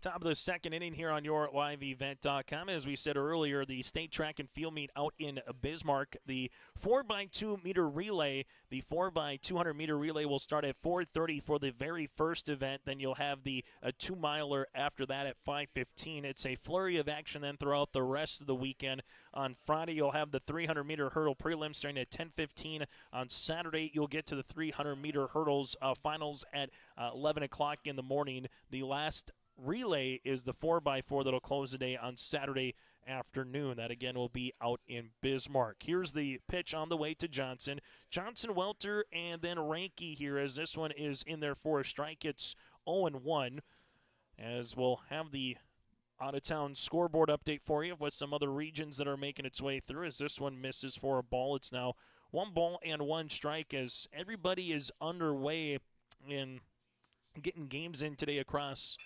Top of the second inning here on YourLiveEvent.com. As we said earlier, the state track and field meet out in Bismarck. The 4x2 meter relay, the 4x200 meter relay will start at 4:30 for the very first event. Then you'll have the 2-miler after that at 5:15. It's a flurry of action then throughout the rest of the weekend. On Friday, you'll have the 300 meter hurdle prelim starting at 10:15. On Saturday, you'll get to the 300 meter hurdles finals at 11 o'clock in the morning. The last relay is the 4x4 that'll close the day on Saturday afternoon. That again will be out in Bismarck. Here's the pitch on the way to Johnson. Johnson, Welter, and then Ranke here as this one is in there for a strike. It's 0-1 as we'll have the out-of-town scoreboard update for you with some other regions that are making its way through as this one misses for a ball. It's now 1 ball and 1 strike as everybody is underway in getting games in today across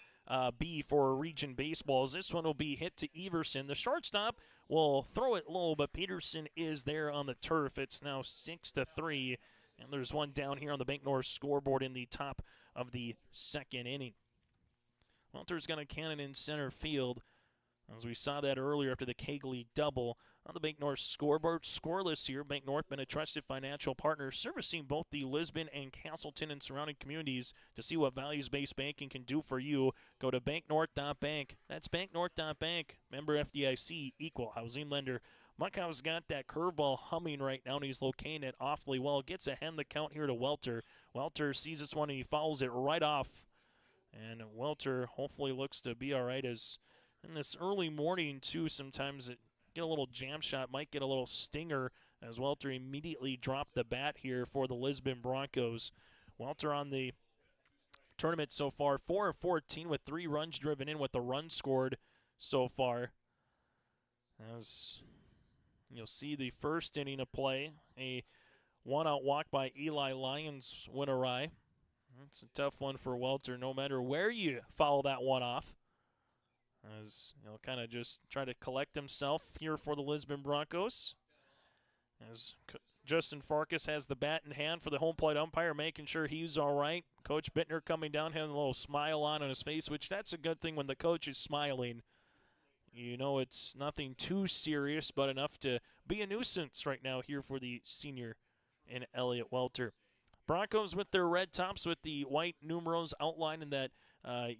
B for region baseballs. This one will be hit to Everson. The shortstop will throw it low, but Peterson is there on the turf. It's now 6-3, and there's one down here on the Bank North scoreboard in the top of the second inning. Welter's got a cannon in center field, as we saw that earlier after the Kegley double. On the Bank North scoreboard, scoreless here. Bank North been a trusted financial partner servicing both the Lisbon and Castleton and surrounding communities. To see what values-based banking can do for you, go to banknorth.bank. That's banknorth.bank. Member FDIC, equal housing lender. Muckow's got that curveball humming right now, and he's locating it awfully well. Gets ahead in the count here to Welter. Welter sees this one, and he fouls it right off. And Welter hopefully looks to be all right as in this early morning, too, sometimes it get a little jam shot, might get a little stinger as Welter immediately dropped the bat here for the Lisbon Broncos. Welter on the tournament so far, 4 of 14 with 3 runs driven in with the run scored so far. As you'll see the first inning of play, a 1-out walk by Eli Lyons went awry. That's a tough one for Welter no matter where you foul that one off. As kind of just try to collect himself here for the Lisbon Broncos. As Justin Farkas has the bat in hand for the home plate umpire, making sure he's all right. Coach Bentner coming down, having a little smile on his face, which that's a good thing when the coach is smiling. You know it's nothing too serious, but enough to be a nuisance right now here for the senior in Elliott Welter. Broncos with their red tops with the white numerals outlined in that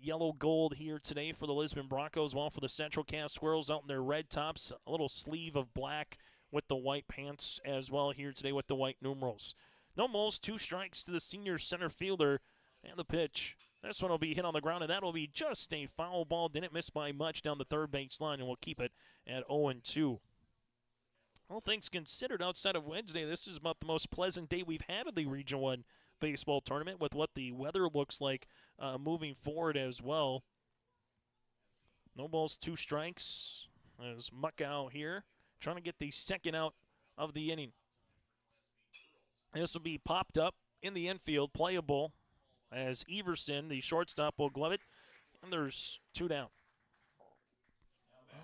yellow gold here today for the Lisbon Broncos, while for the Central Cast Squirrels out in their red tops, a little sleeve of black with the white pants as well here today with the white numerals. No moles, 2 strikes to the senior center fielder, and the pitch. This one will be hit on the ground, and that will be just a foul ball. Didn't miss by much down the third base line, and we'll keep it at 0-2. All things considered, outside of Wednesday, this is about the most pleasant day we've had of the Region 1 baseball tournament with what the weather looks like moving forward as well. No balls, 2 strikes. There's Muckow here trying to get the second out of the inning. This will be popped up in the infield, playable, as Everson, the shortstop, will glove it, and there's 2 down.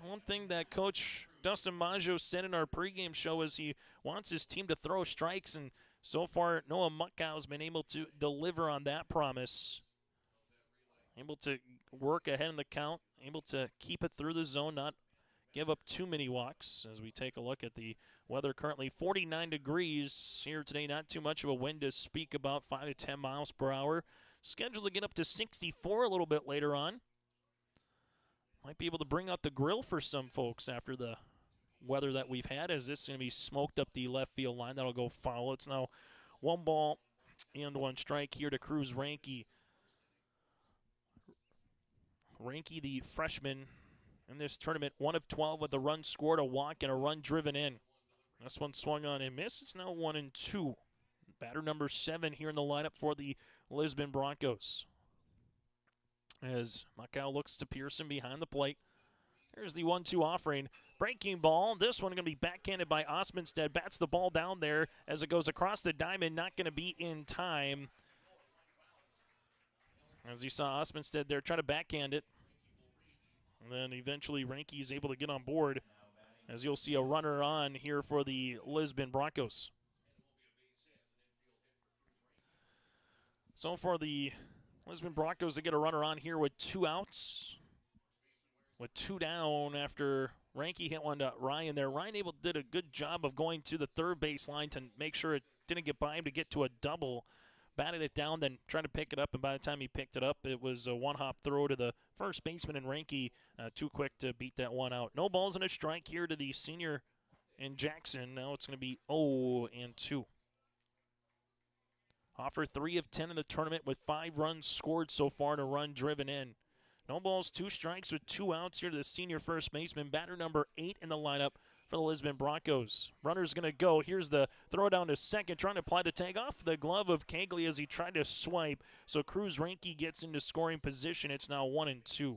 One thing that Coach Dustin Majou said in our pregame show is he wants his team to throw strikes, and so far Noah Muckow has been able to deliver on that promise. Able to work ahead in the count, able to keep it through the zone, not give up too many walks. As we take a look at the weather, currently 49 degrees here today, not too much of a wind to speak about, 5 to 10 miles per hour. Scheduled to get up to 64 a little bit later on. Might be able to bring out the grill for some folks after the weather that we've had, as this is going to be smoked up the left field line. That'll go foul. It's now 1 ball and 1 strike here to Cruz Ranke. Ranke, the freshman in this tournament, 1 of 12 with a run scored, a walk, and a run driven in. This one swung on and missed. It's now 1-2. Batter number 7 here in the lineup for the Lisbon Broncos. As Macau looks to Pearson behind the plate. There's the 1-2 offering. Breaking ball. This one going to be backhanded by Osmondstead. Bats the ball down there as it goes across the diamond. Not going to be in time. As you saw Osmondstead there try to backhand it. And then eventually Ranke is able to get on board. As you'll see a runner on here for the Lisbon Broncos. So for the Lisbon Broncos, they get a runner on here with 2 outs. With 2 down after Ranke hit one to Ryan there. Ryan did a good job of going to the third base line to make sure it didn't get by him to get to a double. Batted it down, then tried to pick it up, and by the time he picked it up, it was a 1-hop throw to the first baseman, and Ranke too quick to beat that one out. No balls and a strike here to the senior in Jackson. Now it's going to be 0-2. Offer 3 of 10 in the tournament with 5 runs scored so far and a run driven in. No balls, 2 strikes with 2 outs here to the senior first baseman. Batter number 8 in the lineup for the Lisbon Broncos. Runner's going to go. Here's the throw down to second, trying to apply the tag off the glove of Cagley as he tried to swipe. So Cruz Ranke gets into scoring position. It's now 1-2.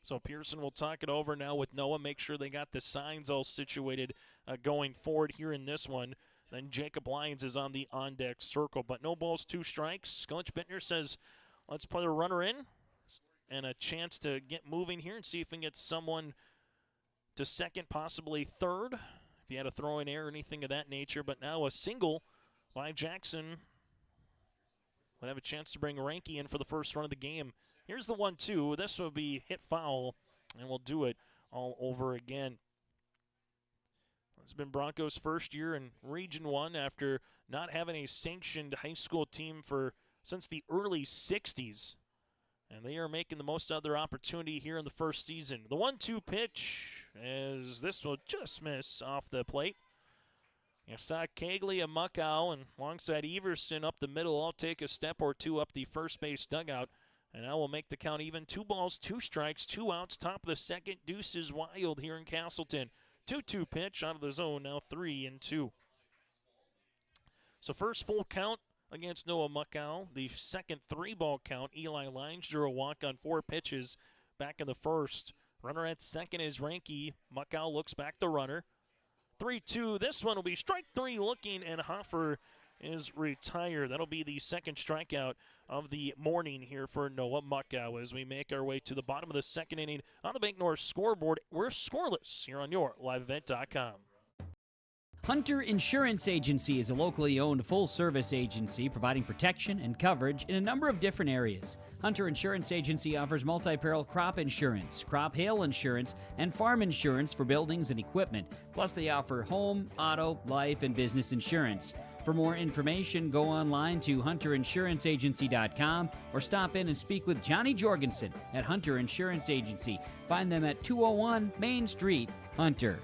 So Pearson will talk it over now with Noah, make sure they got the signs all situated going forward here in this one. Then Jacob Lyons is on the on-deck circle, but no balls, 2 strikes. Coach Bentner says, let's put a runner in and a chance to get moving here and see if we can get someone to second, possibly third, if you had a throwing error or anything of that nature. But now a single by Jackson would have a chance to bring Ranke in for the first run of the game. Here's the 1-2. This will be hit foul, and we'll do it all over again. It's been Broncos' first year in Region 1 after not having a sanctioned high school team since the early 60s. And they are making the most of their opportunity here in the first season. The 1-2 pitch, as this will just miss off the plate. You saw Cagley and Muckow, and alongside Everson up the middle. I'll take a step or 2 up the first base dugout. And now we'll make the count even. 2 balls, 2 strikes, 2 outs, top of the second. Deuce is wild here in Castleton. 2-2 pitch out of the zone, now 3-2. So first full count against Noah Muckow. The second 3-ball count, Eli Lyons drew a walk on 4 pitches back in the first. Runner at second is Ranke. Muckow looks back the runner. 3-2, this one will be strike 3 looking, and Hoffer is retired. That'll be the second strikeout of the morning here for Noah Muckow as we make our way to the bottom of the second inning on the Bank North scoreboard. We're scoreless here on your liveevent.com. Hunter Insurance Agency is a locally owned full-service agency providing protection and coverage in a number of different areas. Hunter Insurance Agency offers multi-peril crop insurance, crop hail insurance, and farm insurance for buildings and equipment. Plus, they offer home, auto, life, and business insurance. For more information, go online to hunterinsuranceagency.com or stop in and speak with Johnny Jorgensen at Hunter Insurance Agency. Find them at 201 Main Street, Hunter.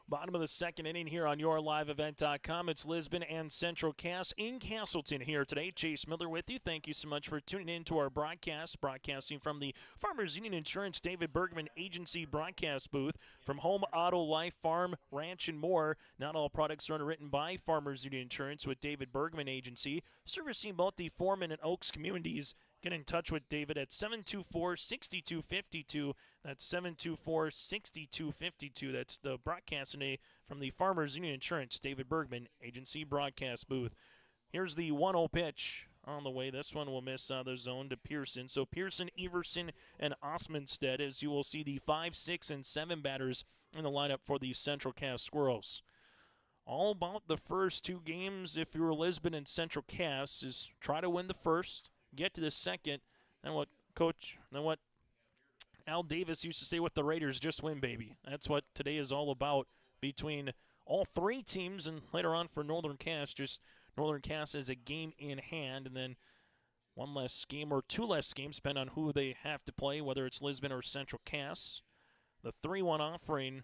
Bottom of the second inning here on yourliveevent.com. It's Lisbon and Central Cass in Castleton here today. Chase Miller with you. Thank you so much for tuning in to our broadcast. Broadcasting from the Farmers Union Insurance David Bergman Agency broadcast booth. From home, auto, life, farm, ranch, and more. Not all products are underwritten by Farmers Union Insurance with David Bergman Agency. Servicing both the Foreman and Oaks communities. Get in touch with David at 724-6252. That's 724-6252. That's the broadcast today from the Farmers Union Insurance David Bergman Agency broadcast booth. Here's the 1-0 pitch. on the way. This one will miss the zone to Pearson. So Pearson, Everson, and Osmondstead, as you will see the 5, 6, and 7 batters in the lineup for the Central Cass Squirrels. All about the first 2 games, if you're Lisbon and Central Cass, is try to win the first, get to the second, and what Al Davis used to say with the Raiders, just win, baby. That's what today is all about between all 3 teams, and later on for Northern Cass, just Northern Cass has a game in hand, and then 1 less game or 2 less games, depending on who they have to play, whether it's Lisbon or Central Cass. The 3-1 offering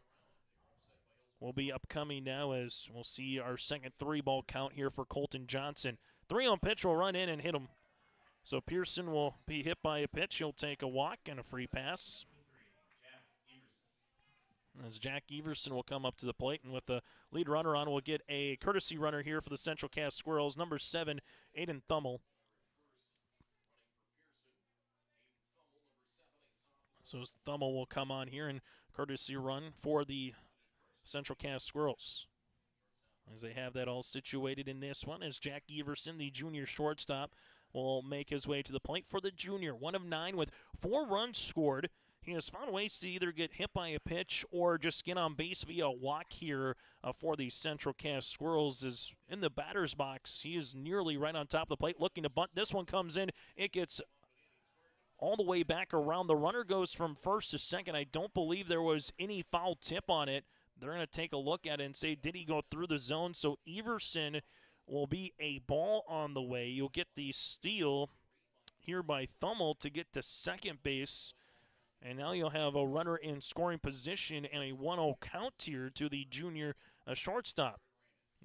will be upcoming now, as we'll see our second 3-ball count here for Colton Johnson. 3-0 pitch will run in and hit him. So Pearson will be hit by a pitch. He'll take a walk and a free pass. As Jack Everson will come up to the plate, and with the lead runner on, we'll get a courtesy runner here for the Central Cass Squirrels, number 7, Aiden Thummel. So Thummel will come on here and courtesy run for the Central Cass Squirrels, as they have that all situated in this one, as Jack Everson, the junior shortstop, will make his way to the plate for the junior. 1 of 9 with 4 runs scored. He has found ways to either get hit by a pitch or just get on base via a walk here for the Central Cass Squirrels. Is in the batter's box. He is nearly right on top of the plate looking to bunt. This one comes in. It gets all the way back around. The runner goes from first to second. I don't believe there was any foul tip on it. They're going to take a look at it and say, did he go through the zone? So Everson will be a ball on the way. You'll get the steal here by Thummel to get to second base. And now you'll have a runner in scoring position and a 1-0 count here to the junior shortstop.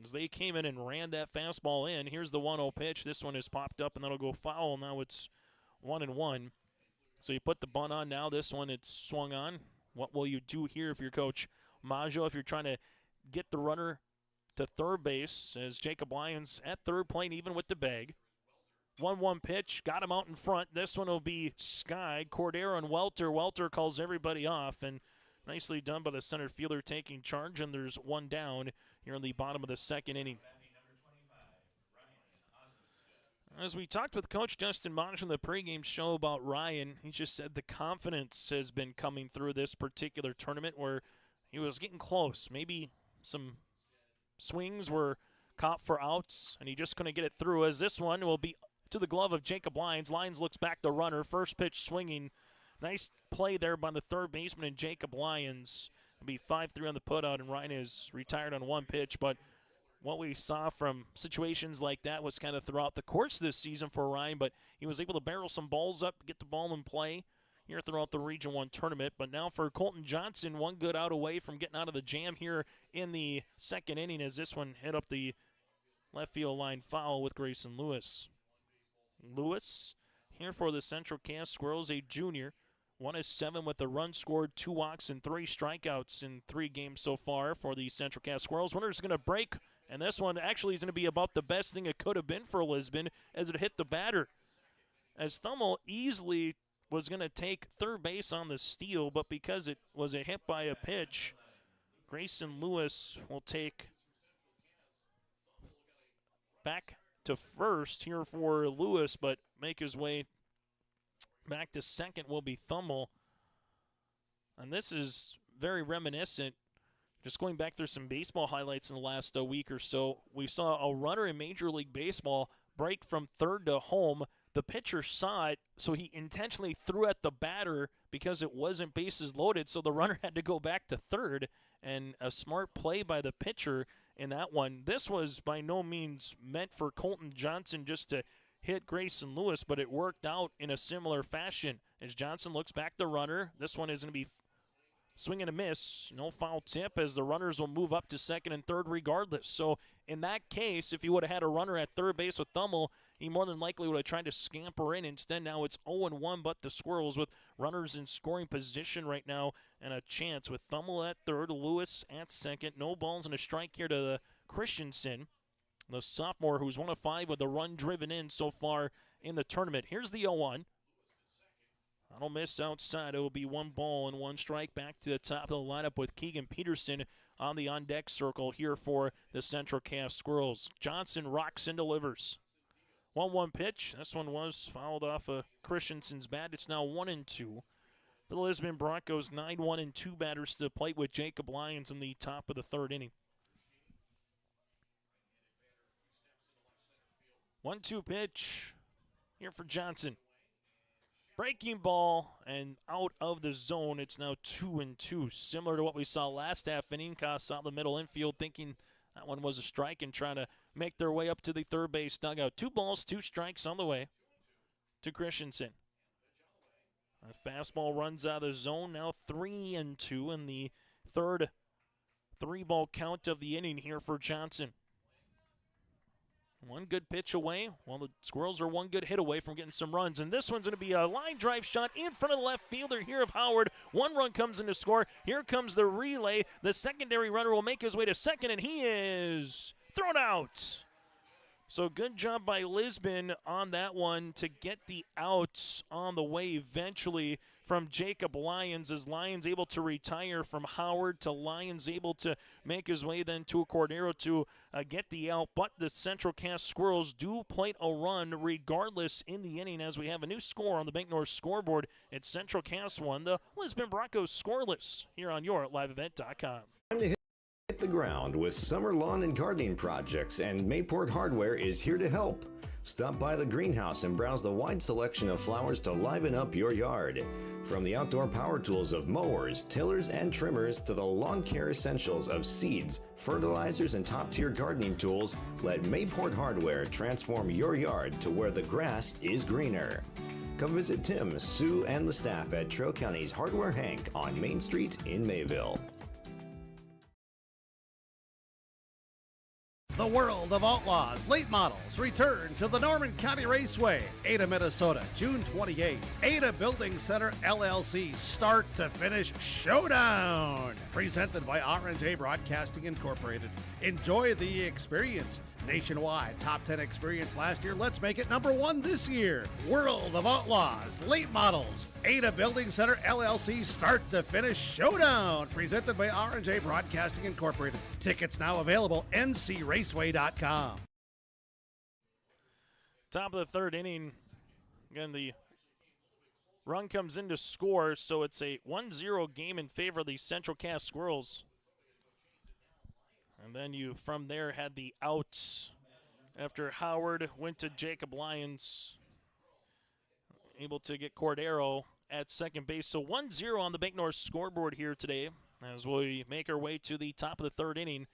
As they came in and ran that fastball in. Here's the 1-0 pitch. This one is popped up, and that'll go foul. Now it's 1-1. So you put the bunt on now. This one, it's swung on. What will you do here if you're Coach Majou, if you're trying to get the runner to third base, as Jacob Lyons at third, playing even with the bag. 1-1 pitch, got him out in front. This one will be skied. Cordero and Welter. Welter calls everybody off, and nicely done by the center fielder taking charge, and there's 1 down here in the bottom of the second inning. As we talked with Coach Dustin Majou in the pregame show about Ryan, he just said the confidence has been coming through this particular tournament, where he was getting close. Maybe some swings were caught for outs, and he just couldn't get it through, as this one will be to the glove of Jacob Lyons. Lyons looks back the runner. First pitch swinging. Nice play there by the third baseman and Jacob Lyons. It'll be 5-3 on the putout, and Ryan is retired on 1 pitch. But what we saw from situations like that was kind of throughout the course this season for Ryan, but he was able to barrel some balls up, get the ball in play here throughout the Region 1 tournament. But now for Colton Johnson, 1 good out away from getting out of the jam here in the second inning, as this one hit up the left field line foul with Grayson Lewis. Lewis here for the Central Cass Squirrels, a junior. 1 of 7 with a run scored, 2 walks, and 3 strikeouts in 3 games so far for the Central Cass Squirrels. Runner's going to break, and this one actually is going to be about the best thing it could have been for Lisbon, as it hit the batter. As Thummel easily was going to take third base on the steal, but because it was a hit by a pitch, Grayson Lewis will take back to first here for Lewis, but make his way back to second will be Thummel. And this is very reminiscent. Just going back through some baseball highlights in the last week or so, we saw a runner in Major League Baseball break from third to home. The pitcher saw it, so he intentionally threw at the batter because it wasn't bases loaded, so the runner had to go back to third, and a smart play by the pitcher in that one. This was by no means meant for Colton Johnson just to hit Grayson Lewis, but it worked out in a similar fashion. As Johnson looks back the runner, this one is going to be swing and a miss. No foul tip, as the runners will move up to second and third regardless. So in that case, if you would have had a runner at third base with Thummel, he more than likely would have tried to scamper in. Instead, now it's 0-1, but the Squirrels with runners in scoring position right now, and a chance with Thummel at third, Lewis at second. No balls and a strike here to the Christensen, the sophomore, who's 1 of 5 with a run driven in so far in the tournament. Here's the 0-1. That'll miss outside. It will be 1 ball and 1 strike. Back to the top of the lineup with Keegan Peterson on the on-deck circle here for the Central Cass Squirrels. Johnson rocks and delivers. 1-1 pitch. This one was fouled off of Christensen's bat. It's now 1-2. For the Lisbon Broncos, 9-1 and 2 batters to the plate with Jacob Lyons in the top of the third inning. 1-2 pitch here for Johnson. Breaking ball and out of the zone. It's now 2-2. Similar to what we saw last half inning. Koss out the middle infield thinking that one was a strike and trying to make their way up to the third base dugout. 2 balls, 2 strikes on the way to Christensen. A fastball runs out of the zone. Now 3-2 in the third 3-ball count of the inning here for Johnson. One good pitch away. Well, the Squirrels are one good hit away from getting some runs. And this one's going to be a line drive shot in front of the left fielder here of Howard. 1 run comes in to score. Here comes the relay. The secondary runner will make his way to second, and he is thrown out. So good job by Lisbon on that one to get the outs on the way eventually from Jacob Lyons, as Lyons able to retire from Howard to Lyons able to make his way then to a Cordero to get the out. But the Central Cass Squirrels do plate a run regardless in the inning, as we have a new score on the Bank North scoreboard. It's Central Cass 1, the Lisbon Broncos scoreless here on your liveevent.com. Time to hit the ground with summer lawn and gardening projects, and Mayport Hardware is here to help. Stop by the greenhouse and browse the wide selection of flowers to liven up your yard. From the outdoor power tools of mowers, tillers, and trimmers to the lawn care essentials of seeds, fertilizers, and top-tier gardening tools, let Mayport Hardware transform your yard to where the grass is greener. Come visit Tim, Sue, and the staff at Trail County's Hardware Hank on Main Street in Mayville. The World of Outlaws late models return to the Norman County Raceway, Ada, Minnesota, June 28th. Ada Building Center LLC start to finish showdown. Presented by R&J Broadcasting Incorporated. Enjoy the experience. Nationwide top 10 experience last year. Let's make it number 1 this year. World of Outlaws late models. Ada Building Center LLC start to finish showdown. Presented by R&J Broadcasting Incorporated. Tickets now available. ncraceway.com. Top of the third inning. Again, the run comes in to score, so it's a 1-0 game in favor of the Central Cass Squirrels. And then you, from there, had the outs after Howard went to Jacob Lyons, able to get Cordero at second base. So 1-0 on the Bank North scoreboard here today as we make our way to the top of the third inning.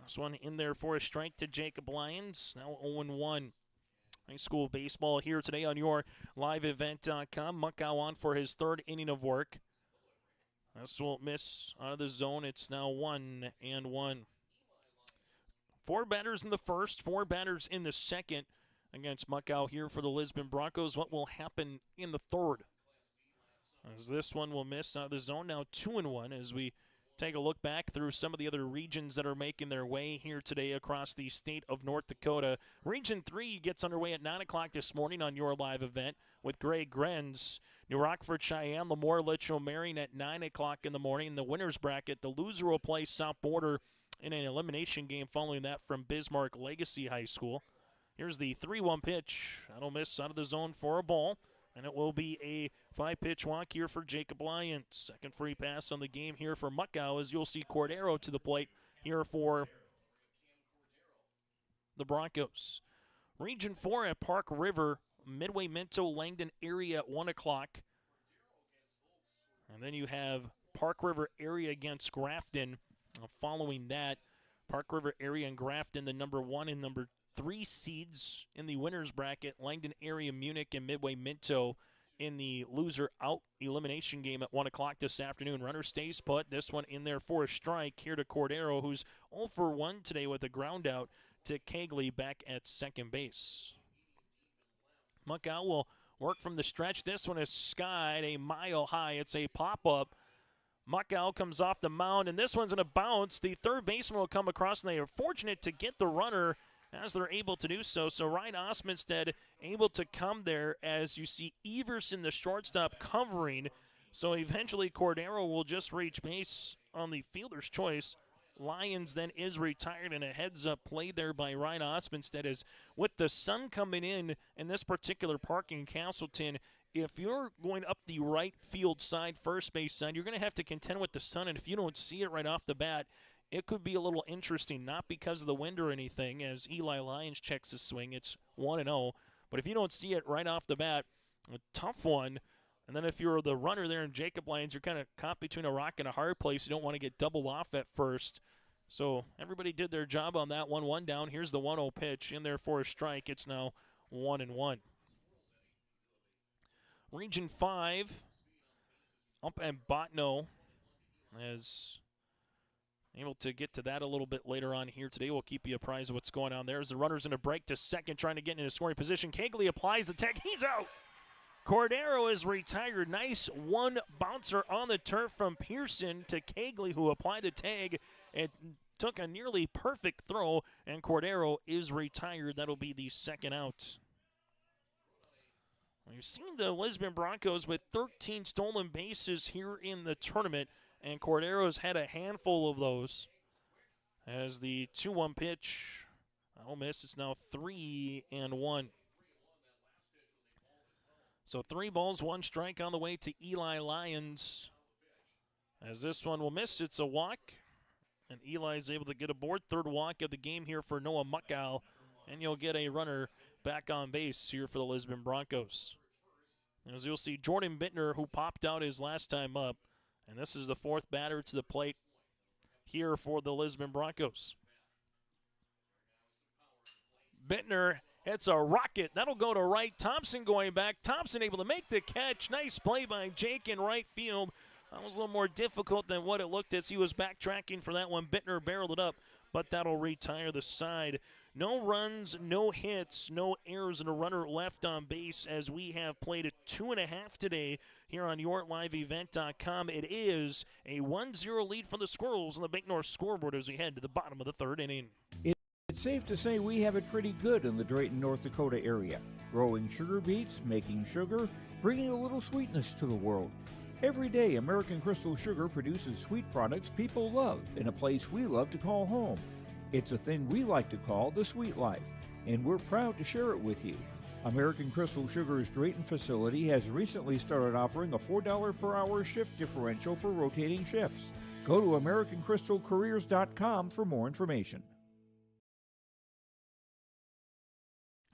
This one in there for a strike to Jacob Lyons, now 0-1. High school baseball here today on your liveevent.com. Muckow on for his third inning of work. This will miss out of the zone. It's now 1-1. 4 batters in the first, 4 batters in the second against Muckow here for the Lisbon Broncos. What will happen in the third? As this one will miss out of the zone, now 2-1 as we take a look back through some of the other regions that are making their way here today across the state of North Dakota. Region 3 gets underway at 9 o'clock this morning on your live event with Greg Grenz. New Rockford, Cheyenne, Lemoore, Litchfield, Marion at 9 o'clock in the morning. In the winner's bracket, the loser will play South Border in an elimination game following that from Bismarck Legacy High School. Here's the 3-1 pitch. That'll miss out of the zone for a ball, and it will be a 5-pitch walk here for Jacob Lyons. Second free pass on the game here for Muckow, as you'll see Cordero to the plate here for the Broncos. Region 4 at Park River, Midway, Minto, Langdon area at 1 o'clock. And then you have Park River area against Grafton. Following that, Park River area and Grafton, the number 1 and number 3 seeds in the winner's bracket. Langdon area, Munich, and Midway, Minto in the loser out elimination game at 1 o'clock this afternoon. Runner stays put. This one in there for a strike here to Cordero, who's 0 for 1 today with a ground out to Kegley back at second base. Muckow will work from the stretch. This one is skied a mile high. It's a pop-up. Muckow comes off the mound, and this one's going to bounce. The third baseman will come across, and they are fortunate to get the runner as they're able to do so. So Ryan Osmonstead able to come there as you see Everson, the shortstop, covering. So eventually Cordero will just reach base on the fielder's choice Lions then is retired, and a heads-up play there by Ryan Osmondstead is with the sun coming in this particular park in Castleton, if you're going up the right field side, first base side, you're going to have to contend with the sun, and if you don't see it right off the bat, it could be a little interesting, not because of the wind or anything, as Eli Lyons checks his swing. It's 1-0, but if you don't see it right off the bat, a tough one. And then if you're the runner there in Jacob Lyons, you're kind of caught between a rock and a hard place. You don't want to get doubled off at first. So everybody did their job on that one. One down. Here's the 1-0 pitch in there for a strike. It's now 1-1. Region 5 up at Botno is able to get to that a little bit later on here today. We'll keep you apprised of what's going on there. As the runner's in a break to second, trying to get into scoring position. Kegley applies the tag. He's out. Cordero is retired. Nice one bouncer on the turf from Pearson to Kegley, who applied the tag and took a nearly perfect throw, and Cordero is retired. That'll be the second out. We've seen the Lisbon Broncos with 13 stolen bases here in the tournament, and Cordero's had a handful of those. As the 2-1 pitch, I'll miss. It's now 3-1. So 3 balls, 1 strike on the way to Eli Lyons. As this one will miss, it's a walk. And Eli's able to get aboard. Third walk of the game here for Noah Muckow. And you'll get a runner back on base here for the Lisbon Broncos. As you'll see, Jordan Bentner, who popped out his last time up. And this is the 4th batter to the plate here for the Lisbon Broncos. Bentner hits a rocket. That'll go to right. Thompson going back. Thompson able to make the catch. Nice play by Jake in right field. That was a little more difficult than what it looked as he was backtracking for that one. Bentner barreled it up, but that'll retire the side. No runs, no hits, no errors, and a runner left on base as we have played at 2.5 today here on YourLiveEvent.com. It is a 1-0 lead for the Squirrels on the Bank North scoreboard as we head to the bottom of the 3rd inning. It's safe to say we have it pretty good in the Drayton, North Dakota area. Growing sugar beets, making sugar, bringing a little sweetness to the world. Every day, American Crystal Sugar produces sweet products people love in a place we love to call home. It's a thing we like to call the sweet life, and we're proud to share it with you. American Crystal Sugar's Drayton facility has recently started offering a $4 per hour shift differential for rotating shifts. Go to AmericanCrystalCareers.com for more information.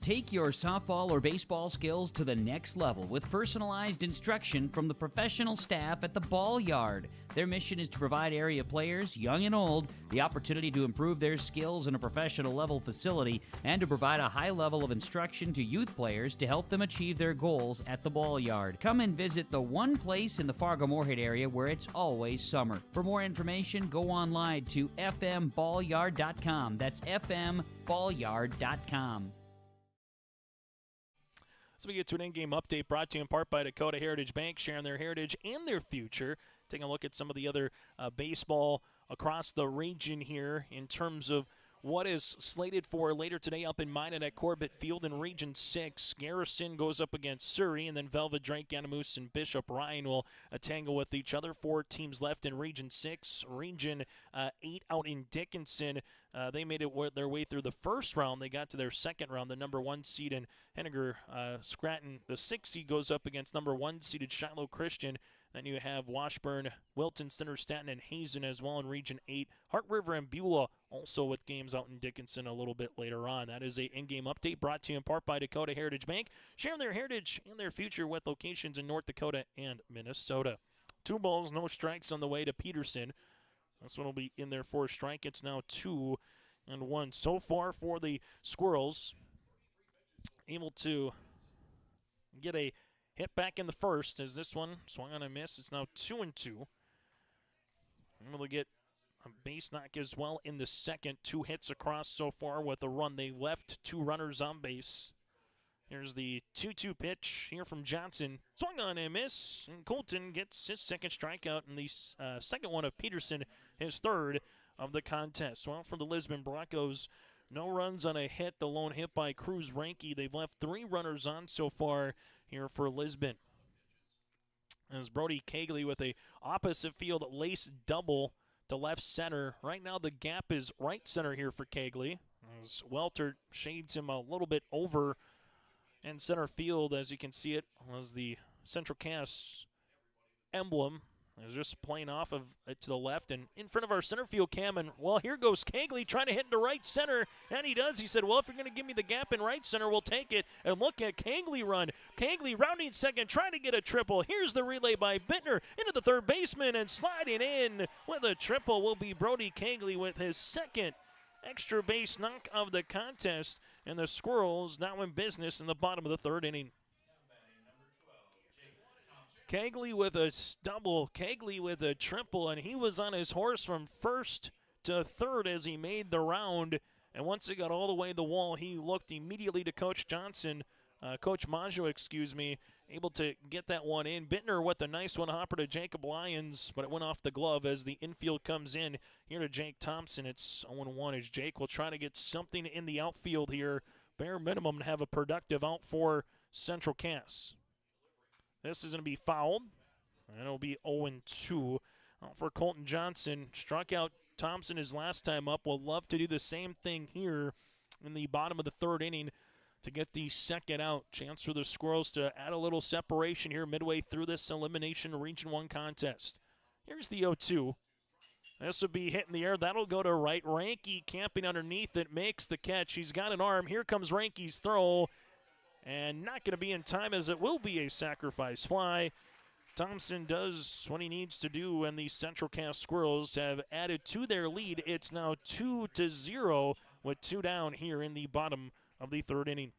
Take your softball or baseball skills to the next level with personalized instruction from the professional staff at the Ball Yard. Their mission is to provide area players, young and old, the opportunity to improve their skills in a professional level facility and to provide a high level of instruction to youth players to help them achieve their goals at the Ball Yard. Come and visit the one place in the Fargo-Moorhead area where it's always summer. For more information, go online to fmballyard.com. That's fmballyard.com. So we get to an in-game update brought to you in part by Dakota Heritage Bank, sharing their heritage and their future. Taking a look at some of the other baseball across the region here in terms of what is slated for later today up in Minot at Corbett Field in Region 6. Garrison goes up against Surrey, and then Velva, Drake, Ganamoose, and Bishop Ryan will tangle with each other. 4 teams left in Region 6. Region 8 out in Dickinson. They made it their way through the first round. They got to their second round. The number 1 seed in Henniger Scranton. The 6th seed goes up against number 1 seeded Shiloh Christian. Then you have Washburn, Wilton, Center, Staten, and Hazen as well in Region 8. Hart River and Beulah also with games out in Dickinson a little bit later on. That is a in-game update brought to you in part by Dakota Heritage Bank, sharing their heritage and their future with locations in North Dakota and Minnesota. 2 balls, no strikes on the way to Peterson. This one will be in there for a strike. It's now 2-1 so far for the Squirrels. Able to get a hit back in the first as this one swung on a miss. It's now 2-2. Able to get a base knock as well in the second. 2 hits across so far with a run. They left 2 runners on base. Here's the 2-2 pitch here from Johnson. Swung on a miss, and Colton gets his second strikeout in the second one of Peterson, his third of the contest. Well, for the Lisbon Broncos, no runs on a hit. The lone hit by Cruz Ranke. They've left 3 runners on so far here for Lisbon. As Brody Kegley with a opposite field lace double to left center. Right now the gap is right center here for Kegley, as Welter shades him a little bit over in center field. As you can see, it was the Central Cass emblem. It was just playing off of it to the left and in front of our center field cam. And, well, here goes Kegley trying to hit into right center. And he does. He said, well, if you're going to give me the gap in right center, we'll take it. And look at Kegley run. Kegley rounding second, trying to get a triple. Here's the relay by Bentner into the third baseman, and sliding in with a triple will be Brody Kegley with his second extra base knock of the contest. And the Squirrels now in business in the bottom of the third inning. Kegley with a double, Kegley with a triple, and he was on his horse from first to third as he made the round. And once he got all the way to the wall, he looked immediately to Coach Majou, able to get that one in. Bentner with a nice one hopper to Jacob Lyons, but it went off the glove as the infield comes in here to Jake Thompson. It's 0-1 as Jake will try to get something in the outfield here, bare minimum, to have a productive out for Central Cass. This is going to be fouled, and it'll be 0-2 for Colton Johnson. Struck out Thompson his last time up. Will love to do the same thing here in the bottom of the third inning to get the second out. Chance for the Squirrels to add a little separation here midway through this elimination Region 1 contest. Here's the 0-2. This will be hit in the air. That'll go to right. Ranke camping underneath it, makes the catch. He's got an arm. Here comes Ranke's throw. And not going to be in time, as it will be a sacrifice fly. Thompson does what he needs to do, and the Central Cass Squirrels have added to their lead. It's now 2-0 with 2 down here in the bottom of the third inning.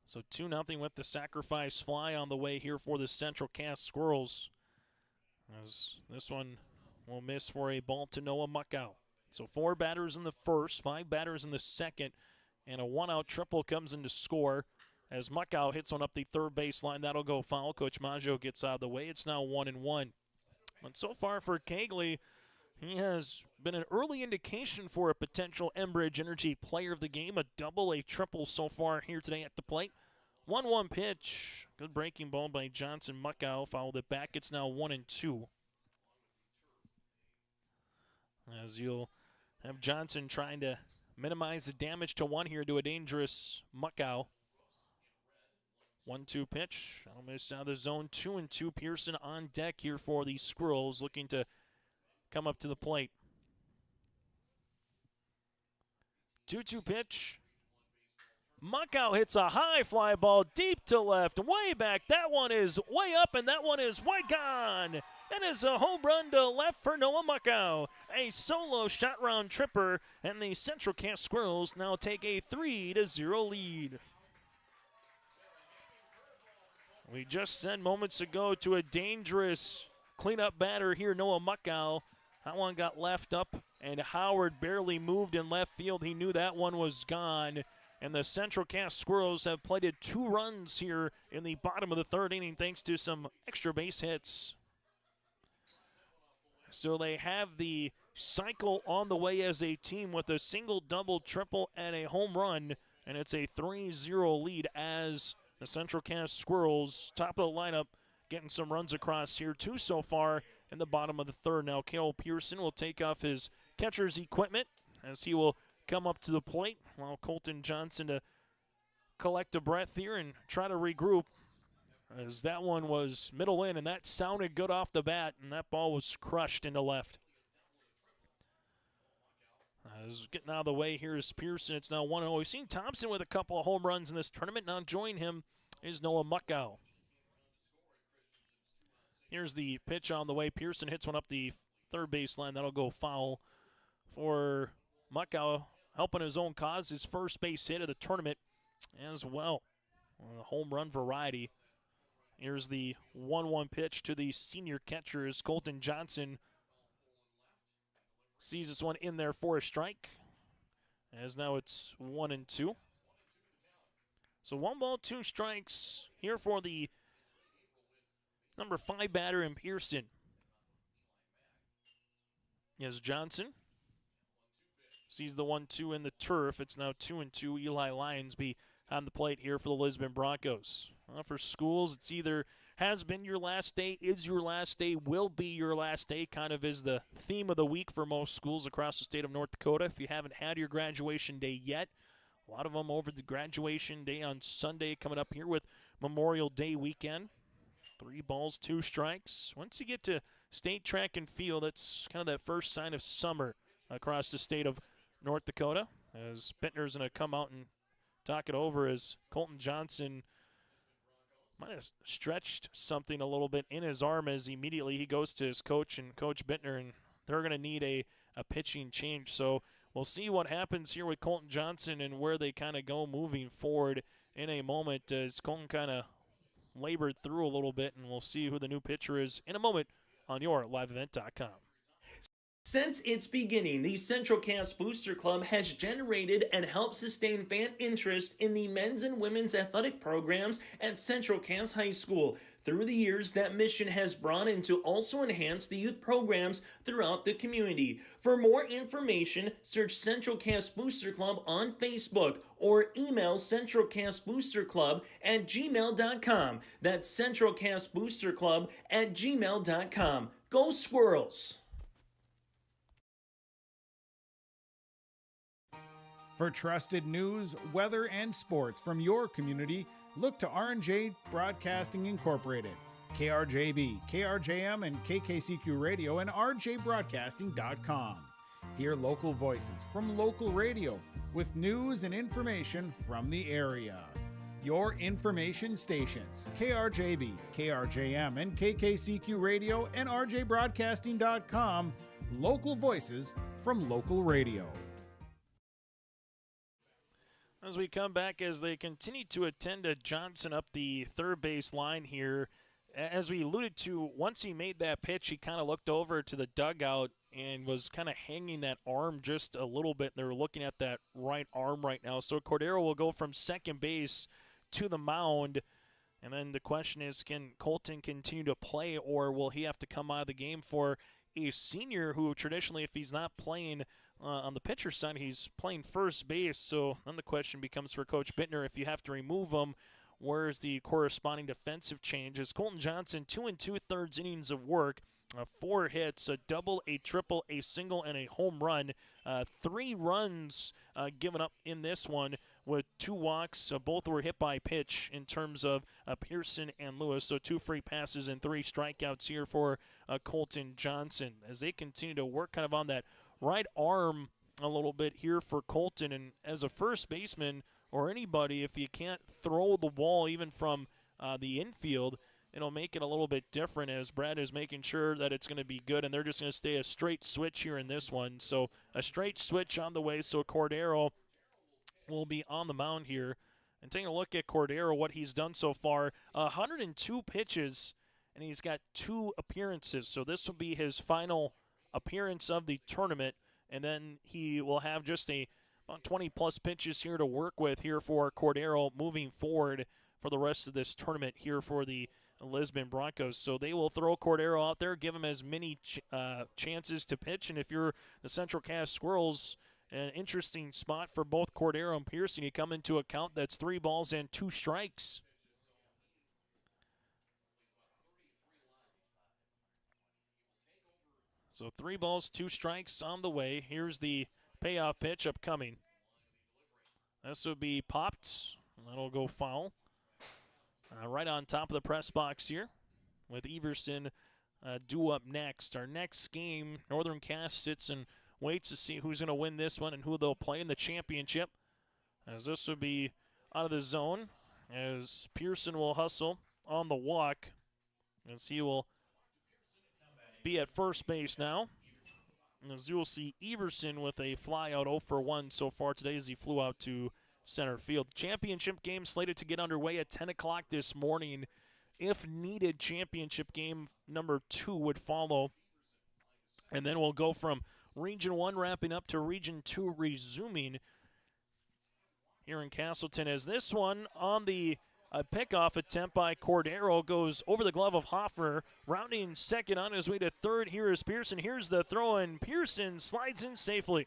So 2-0 with the sacrifice fly on the way here for the Central Cass Squirrels, as this one will miss for a ball to Noah Muckow. So 4 batters in the first, 5 batters in the second, and a 1-out triple comes in to score as Muckow hits one up the third baseline. That'll go foul. Coach Majou gets out of the way. It's now 1-1. But so far for Kegley, he has been an early indication for a potential Enbridge Energy player of the game. A double, a triple so far here today at the plate. 1-1 pitch. Good breaking ball by Johnson. Muckow fouled it back. It's now 1-2. As you'll have Johnson trying to minimize the damage to one here to a dangerous Muckow. 1-2 pitch. That'll miss out of the zone. 2-2. Pearson on deck here for the Squirrels, looking to come up to the plate. 2-2 pitch. Muckow hits a high fly ball deep to left, way back. That one is way up, and that one is way gone. It is a home run to left for Noah Muckow. A solo shot round tripper, and the Central Cass Squirrels now take a 3-0 lead. We just said moments ago to a dangerous cleanup batter here, Noah Muckow. That one got left up, and Howard barely moved in left field. He knew that one was gone. And the Central Cass Squirrels have plated 2 runs here in the bottom of the third inning thanks to some extra base hits. So they have the cycle on the way as a team with a single, double, triple, and a home run. And it's a 3-0 lead as the Central Cass Squirrels, top of the lineup, getting some runs across here. 2 so far in the bottom of the third. Now Cale Pearson will take off his catcher's equipment as he will come up to the plate, while Colton Johnson to collect a breath here and try to regroup, as that one was middle in, and that sounded good off the bat, and that ball was crushed into left. As getting out of the way here is Pearson. It's now 1-0. We've seen Thompson with a couple of home runs in this tournament. Now joining him is Noah Muckow. Here's the pitch on the way. Pearson hits one up the third baseline. That'll go foul for Muckow, helping his own cause, his first base hit of the tournament as well. A home run variety. Here's the 1-1 pitch to the senior catcher as Colton Johnson sees this one in there for a strike. As now it's 1-2. So 1 ball, 2 strikes here for the number 5 batter in Pearson. As Johnson sees the 1-2 in the turf. It's now 2-2. Eli Lyons be on the plate here for the Lisbon Broncos. Well, for Schools, it's either has been your last day, is your last day, will be your last day, kind of is the theme of the week for most schools across the state of North Dakota. If you haven't had your graduation day yet, a lot of them over the graduation day on Sunday coming up here with Memorial Day weekend. 3 balls, 2 strikes. Once you get to state track and field, that's kind of that first sign of summer across the state of North Dakota. As Bentner's going to come out and talk it over as Colton Johnson might have stretched something a little bit in his arm as immediately he goes to his coach and Coach Bentner, and they're going to need a pitching change. So we'll see what happens here with Colton Johnson and where they kind of go moving forward in a moment as Colton kind of labored through a little bit, and we'll see who the new pitcher is in a moment on your liveevent.com. Since its beginning, the Central Cass Booster Club has generated and helped sustain fan interest in the men's and women's athletic programs at Central Cass High School. Through the years, that mission has broadened to also enhance the youth programs throughout the community. For more information, search Central Cass Booster Club on Facebook or email centralcassboosterclub@gmail.com. That's centralcassboosterclub@gmail.com. Go Squirrels! For trusted news, weather, and sports from your community, look to R&J Broadcasting Incorporated, KRJB, KRJM, and KKCQ Radio, and rjbroadcasting.com. Hear local voices from local radio with news and information from the area. Your information stations, KRJB, KRJM, and KKCQ Radio, and rjbroadcasting.com. Local voices from local radio. As we come back, as they continue to attend to Johnson up the third base line here, as we alluded to, once he made that pitch, he kind of looked over to the dugout and was kind of hanging that arm just a little bit. They're looking at that right arm right now. So Cordero will go from second base to the mound. And then the question is, can Colton continue to play, or will he have to come out of the game for a senior who traditionally, if he's not playing on the pitcher side, he's playing first base? So then the question becomes for Coach Bentner, if you have to remove him, where's the corresponding defensive change? As Colton Johnson, 2 2/3 innings of work, 4 hits, a double, a triple, a single, and a home run. 3 runs given up in this one with 2 walks. Both were hit by pitch in terms of Pearson and Lewis. So 2 free passes and 3 strikeouts here for Colton Johnson as they continue to work kind of on that right arm a little bit here for Colton. And as a first baseman or anybody, if you can't throw the ball even from the infield, it'll make it a little bit different as Brad is making sure that it's going to be good, and they're just going to stay a straight switch here in this one. So a straight switch on the way, so Cordero will be on the mound here. And taking a look at Cordero, what he's done so far, 102 pitches, and he's got 2 appearances. So this will be his final appearance of the tournament, and then he will have just about 20-plus pitches here to work with here for Cordero moving forward for the rest of this tournament here for the Lisbon Broncos. So they will throw Cordero out there, give him as many chances to pitch, and if you're the Central Cass Squirrels, an interesting spot for both Cordero and Pearson. You come into account that's 3 balls and 2 strikes. So 3 balls, 2 strikes on the way. Here's the payoff pitch upcoming. This will be popped. That'll go foul. Right on top of the press box here with Everson due up next. Our next game, Northern Cass sits and waits to see who's going to win this one and who they'll play in the championship. As this will be out of the zone as Pearson will hustle on the walk as he will be at first base now. And as you will see, Everson with a fly out 0 for 1 so far today as he flew out to center field. Championship game slated to get underway at 10 o'clock this morning. If needed, championship game number 2 would follow. And then we'll go from Region 1 wrapping up to Region 2 resuming here in Castleton, as this one on the pickoff attempt by Cordero goes over the glove of Hoffner. Rounding second on his way to third, here is Pearson. Here's the throw, and Pearson slides in safely.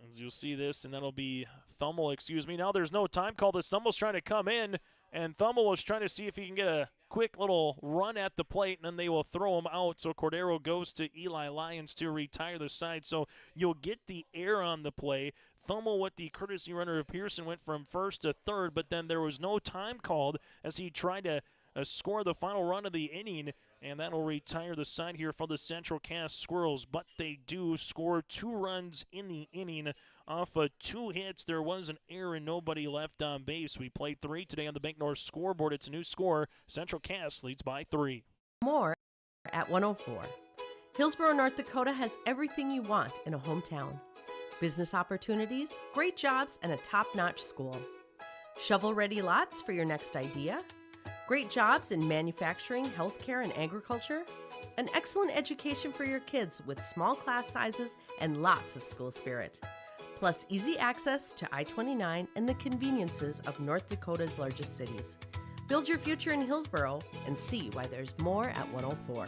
As you'll see this, and that'll be Thummel, excuse me. Now there's no time call. The Thummel's trying to come in, and Thummel was trying to see if he can get a quick little run at the plate, and then they will throw him out. So Cordero goes to Eli Lyons to retire the side. So you'll get the air on the play. Thummel with the courtesy runner of Pearson went from first to third, but then there was no time called as he tried to score the final run of the inning, and that'll retire the side here for the Central Cass Squirrels. But they do score 2 runs in the inning off of 2 hits. There was an error and nobody left on base. We played 3 today on the Bank North scoreboard. It's a new score. Central Cass leads by 3. More at 104. Hillsborough, North Dakota has everything you want in a hometown. Business opportunities, great jobs, and a top-notch school. Shovel-ready lots for your next idea. Great jobs in manufacturing, healthcare, and agriculture. An excellent education for your kids with small class sizes and lots of school spirit. Plus easy access to I-29 and the conveniences of North Dakota's largest cities. Build your future in Hillsborough and see why there's more at 104.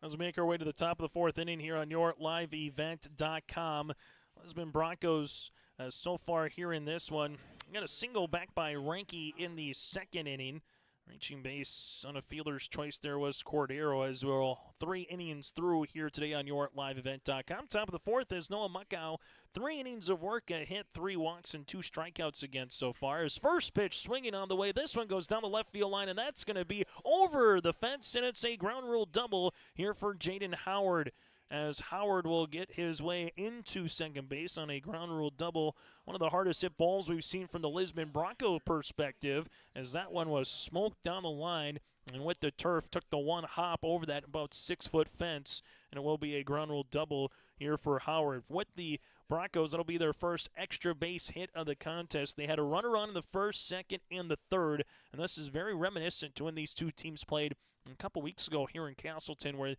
As we make our way to the top of the 4th inning here on YourLiveEvent.com. Lisbon Broncos so far here in this one. We got a single back by Ranke in the 2nd inning. Reaching base on a fielder's choice there was Cordero, as well. 3 innings through here today on YourLiveEvent.com. Top of the 4th is Noah Muckow. 3 innings of work, a hit, 3 walks, and 2 strikeouts against so far. His first pitch swinging on the way. This one goes down the left field line, and that's going to be over the fence, and it's a ground rule double here for Jaden Howard, as Howard will get his way into second base on a ground rule double. One of the hardest hit balls we've seen from the Lisbon Bronco perspective, as that one was smoked down the line, and with the turf took the one hop over that about 6-foot fence, and it will be a ground rule double here for Howard. With the Broncos, that'll be their first extra base hit of the contest. They had a runner on in the 1st, 2nd, and the 3rd, and this is very reminiscent to when these two teams played a couple weeks ago here in Castleton, where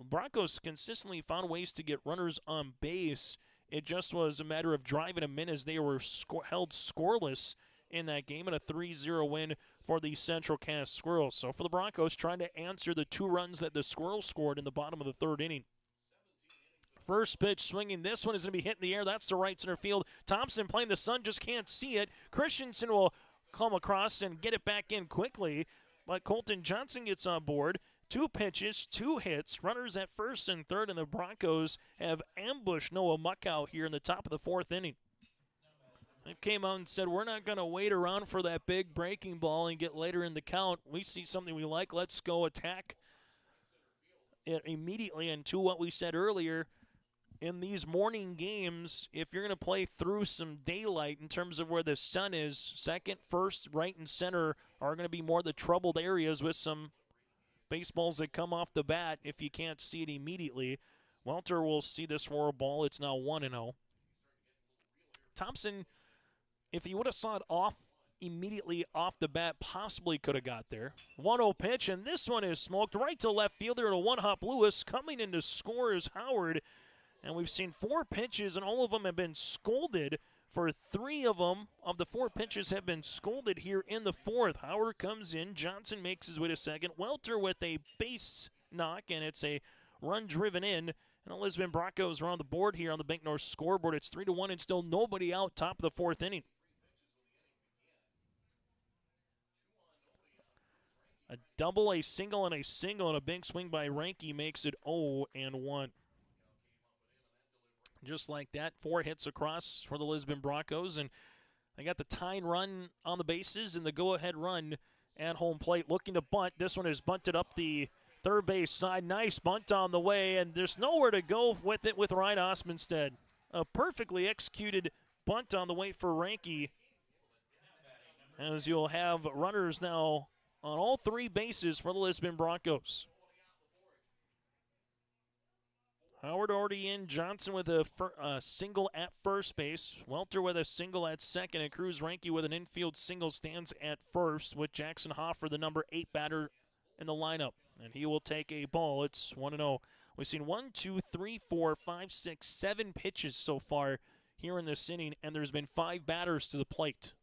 Broncos consistently found ways to get runners on base. It just was a matter of driving them in as they were held scoreless in that game, and a 3-0 win for the Central Cass Squirrels. So for the Broncos, trying to answer the 2 runs that the Squirrels scored in the bottom of the 3rd inning. First pitch swinging. This one is going to be hit in the air. That's the right center field. Thompson playing the sun, just can't see it. Christensen will come across and get it back in quickly, but Colton Johnson gets on board. 2 pitches, 2 hits, runners at 1st and 3rd, and the Broncos have ambushed Noah Muckow here in the top of the 4th inning. They came out and said, we're not going to wait around for that big breaking ball and get later in the count. We see something we like. Let's go attack it immediately. And to what we said earlier, in these morning games, if you're going to play through some daylight in terms of where the sun is, 2nd, 1st, right, and center are going to be more the troubled areas with some baseballs that come off the bat if you can't see it immediately. Welter will see this for a ball. It's now 1-0. Thompson, if he would have saw it off immediately off the bat, possibly could have got there. 1-0 pitch, and this one is smoked right to left fielder and a one-hop Lewis. Coming in to score is Howard, and we've seen 4 pitches, and all of them have been scolded. For 3 of them, of the 4 pitches, have been scolded here in the 4th. Howard comes in. Johnson makes his way to second. Welter with a base knock, and it's a run driven in. And the Lisbon Broncos are on the board here on the Bank North scoreboard. It's 3-1 and still nobody out, top of the 4th inning. A double, a single, and a big swing by Ranke makes it 0-1. Just like that, 4 hits across for the Lisbon Broncos, and they got the tying run on the bases and the go-ahead run at home plate. Looking to bunt. This one is bunted up the 3rd base side. Nice bunt on the way, and there's nowhere to go with it with Ryan Osmonstead. A perfectly executed bunt on the way for Ranke, as you'll have runners now on all 3 bases for the Lisbon Broncos. Howard already in. Johnson with a single at first base. Welter with a single at second. And Cruz Ranke with an infield single stands at first with Jackson Hoffer, the number 8 batter in the lineup. And he will take a ball. It's 1-0. We've seen 1, 2, 3, 4, 5, 6, 7 pitches so far here in this inning, and there's been 5 batters to the plate.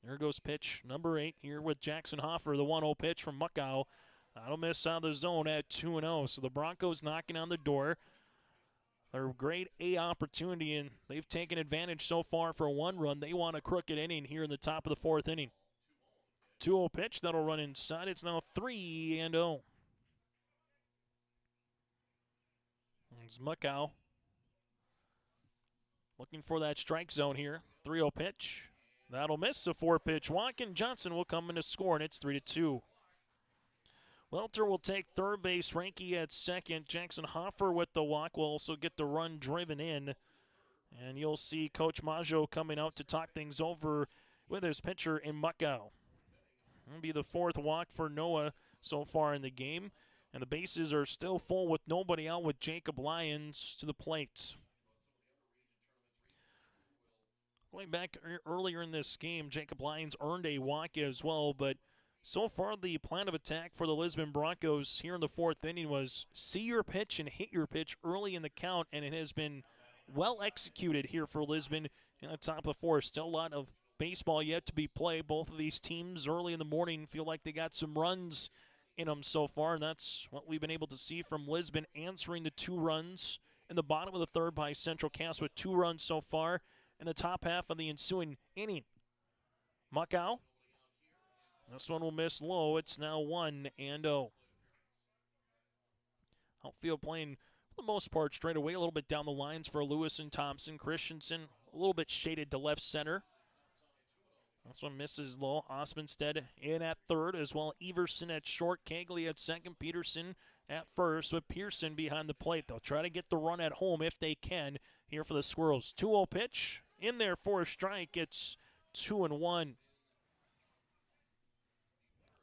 There goes pitch number 8 here with Jackson Hoffer, the 1-0 pitch from Muckow. That'll miss out of the zone at 2-0. So the Broncos knocking on the door. Their grade A opportunity, and they've taken advantage so far for a 1 run. They want a crooked inning here in the top of the 4th inning. 2-0 pitch, that'll run inside. It's now 3-0. There's Muckow looking for that strike zone here. 3-0 pitch. That'll miss a 4-pitch walk, and Johnson will come in to score, and it's 3-2. Welter will take third base. Ranke at second. Jackson Hoffer with the walk will also get the run driven in. And you'll see Coach Majou coming out to talk things over with his pitcher in Muckow. It'll be the 4th walk for Noah so far in the game. And the bases are still full with nobody out with Jacob Lyons to the plate. Going back earlier in this game, Jacob Lyons earned a walk as well, but so far, the plan of attack for the Lisbon Broncos here in the 4th inning was see your pitch and hit your pitch early in the count, and it has been well executed here for Lisbon in the top of the 4th. Still a lot of baseball yet to be played. Both of these teams early in the morning feel like they got some runs in them so far, and that's what we've been able to see from Lisbon, answering the 2 runs in the bottom of the 3rd by Central Cass with 2 runs so far in the top half of the ensuing inning. Muckow. This one will miss low. It's now 1-0. Outfield playing, for the most part, straight away. A little bit down the lines for Lewis and Thompson. Christensen a little bit shaded to left center. This one misses low. Osmonstead in at third, as well Everson at short. Cagley at second. Peterson at first, with Pearson behind the plate. They'll try to get the run at home if they can here for the Squirrels. 2-0 pitch in there for a strike. It's 2-1.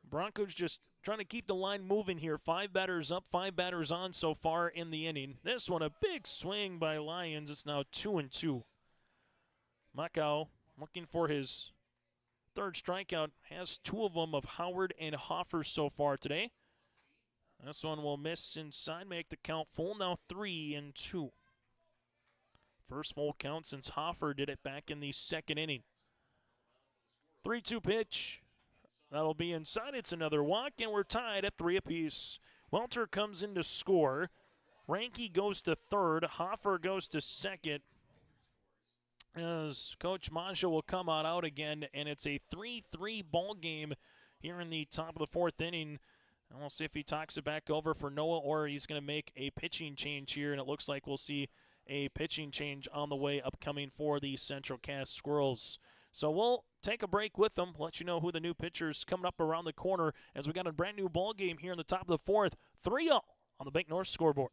Broncos just trying to keep the line moving here. 5 batters up, 5 batters on so far in the inning. This one, a big swing by Lyons. It's now 2-2. Muckow looking for his 3rd strikeout. Has 2 of them of Howard and Hoffer so far today. This one will miss inside, make the count full. Now 3-2. First full count since Hoffer did it back in the 2nd inning. 3-2 pitch. That'll be inside. It's another walk, and we're tied at 3 apiece. Welter comes in to score. Ranke goes to 3rd. Hoffer goes to 2nd. As Coach Majou will come out again, and it's a 3-3 ball game here in the top of the 4th inning. And we'll see if he talks it back over for Noah, or he's going to make a pitching change here, and it looks like we'll see a pitching change on the way upcoming for the Central Cass Squirrels. So we'll take a break with them, let you know who the new pitcher's coming up around the corner as we got a brand new ball game here in the top of the 4th. 3-0 on the Bank North scoreboard.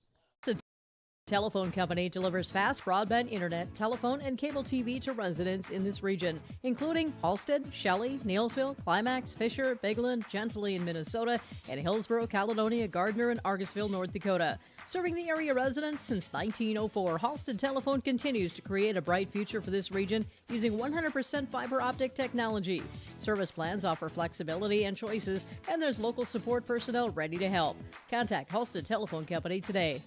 Telephone company delivers fast broadband internet, telephone, and cable TV to residents in this region, including Halstead, Shelley, Neilsville, Climax, Fisher, Bigland, Gentilly in Minnesota, and Hillsborough, Caledonia, Gardner, and Argosville, North Dakota. Serving the area residents since 1904, Halstead Telephone continues to create a bright future for this region using 100% fiber optic technology. Service plans offer flexibility and choices, and there's local support personnel ready to help. Contact Halstead Telephone Company today.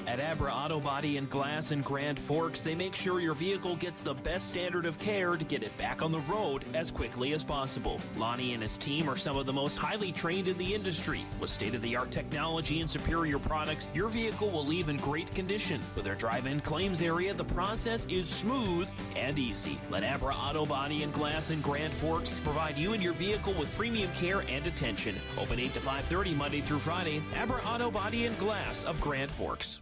At Abra Auto Body and Glass in Grand Forks, they make sure your vehicle gets the best standard of care to get it back on the road as quickly as possible. Lonnie and his team are some of the most highly trained in the industry. With state-of-the-art technology and superior products, your vehicle will leave in great condition. With their drive-in claims area, the process is smooth and easy. Let Abra Auto Body and Glass in Grand Forks provide you and your vehicle with premium care and attention. Open 8 to 5:30 Monday through Friday. Abra Auto Body and Glass of Grand Forks.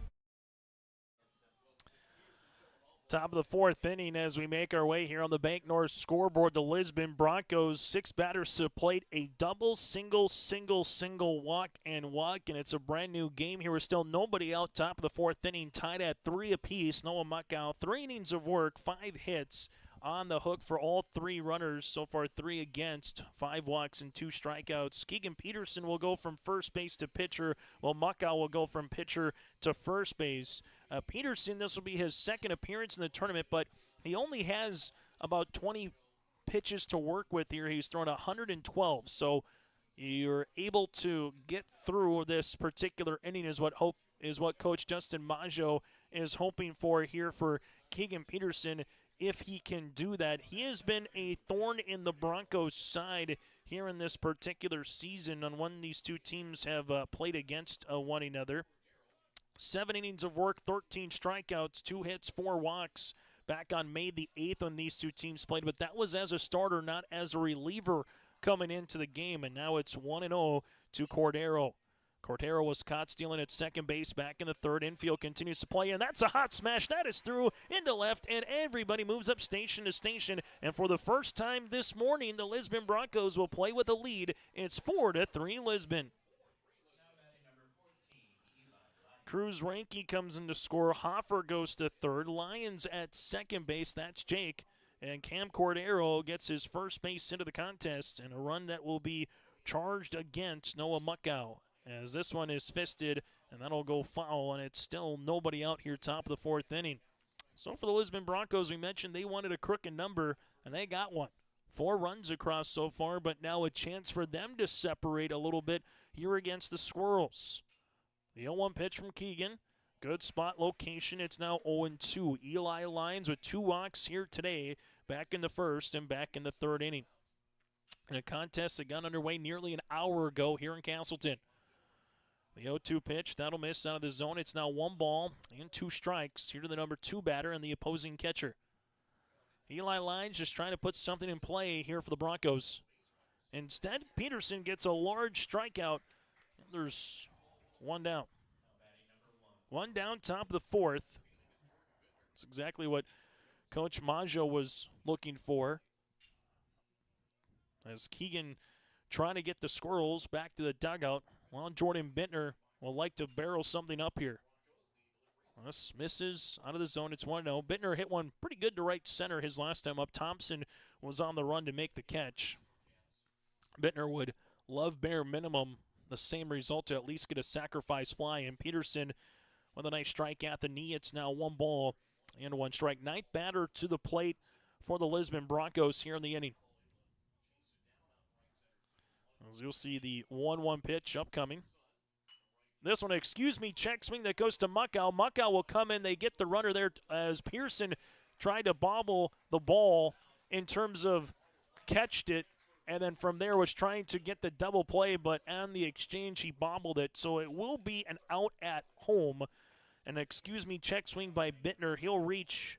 Top of the 4th inning as we make our way here on the Bank North scoreboard. The Lisbon Broncos, 6 batters to the plate, a double, single, walk, and it's a brand new game here. We're still nobody out. Top of the 4th inning, tied at 3 apiece. Noah Muckow, 3 innings of work, 5 hits, on the hook for all 3 runners. So far 3 against, 5 walks and 2 strikeouts. Keegan Peterson will go from first base to pitcher, while Muckow will go from pitcher to first base. Peterson, this will be his second appearance in the tournament, but he only has about 20 pitches to work with here. He's thrown 112, so you're able to get through this particular inning is what Coach Dustin Majou is hoping for here for Keegan Peterson. If he can do that, he has been a thorn in the Broncos' side here in this particular season on when these two teams have played against one another. 7 innings of work, 13 strikeouts, 2 hits, 4 walks back on May the 8th when these two teams played, but that was as a starter, not as a reliever coming into the game, and now it's 1-0 to Cordero. Cordero was caught stealing at second base back in the third. Infield continues to play, and that's a hot smash. That is through into left, and everybody moves up station to station. And for the first time this morning, the Lisbon Broncos will play with a lead. It's 4-3 Lisbon. Cruz Ranke comes in to score. Hoffer goes to third. Lions at second base. That's Jake. And Cam Cordero gets his first base into the contest, and a run that will be charged against Noah Muckow, as this one is fisted, and that'll go foul, and it's still nobody out here top of the 4th inning. So for the Lisbon Broncos, we mentioned they wanted a crooked number, and they got one. 4 runs across so far, but now a chance for them to separate a little bit here against the Squirrels. The 0-1 pitch from Keegan. Good spot location. It's now 0-2. Eli Lyons with 2 walks here today, back in the first and back in the 3rd inning. In a contest that got underway nearly an hour ago here in Castleton. The 0-2 pitch, that'll miss out of the zone. It's now 1 ball and 2 strikes. Here to the number 2 batter and the opposing catcher. Eli Lyons just trying to put something in play here for the Broncos. Instead, Peterson gets a large strikeout. There's 1 down. 1 down, top of the 4th. That's exactly what Coach Majou was looking for. As Keegan trying to get the Squirrels back to the dugout. Well, Jordan Bentner will like to barrel something up here. This misses out of the zone. It's 1-0. Bentner hit one pretty good to right center his last time up. Thompson was on the run to make the catch. Bentner would love bare minimum the same result to at least get a sacrifice fly. And Peterson with a nice strike at the knee. It's now 1 ball and 1 strike. 9th batter to the plate for the Lisbon Broncos here in the inning. As you'll see the 1-1 pitch upcoming. This one, check swing that goes to Muckow. Muckow will come in. They get the runner there as Pearson tried to bobble the ball in terms of catched it, and then from there was trying to get the double play, but on the exchange he bobbled it. So it will be an out at home. An check swing by Bentner. He'll reach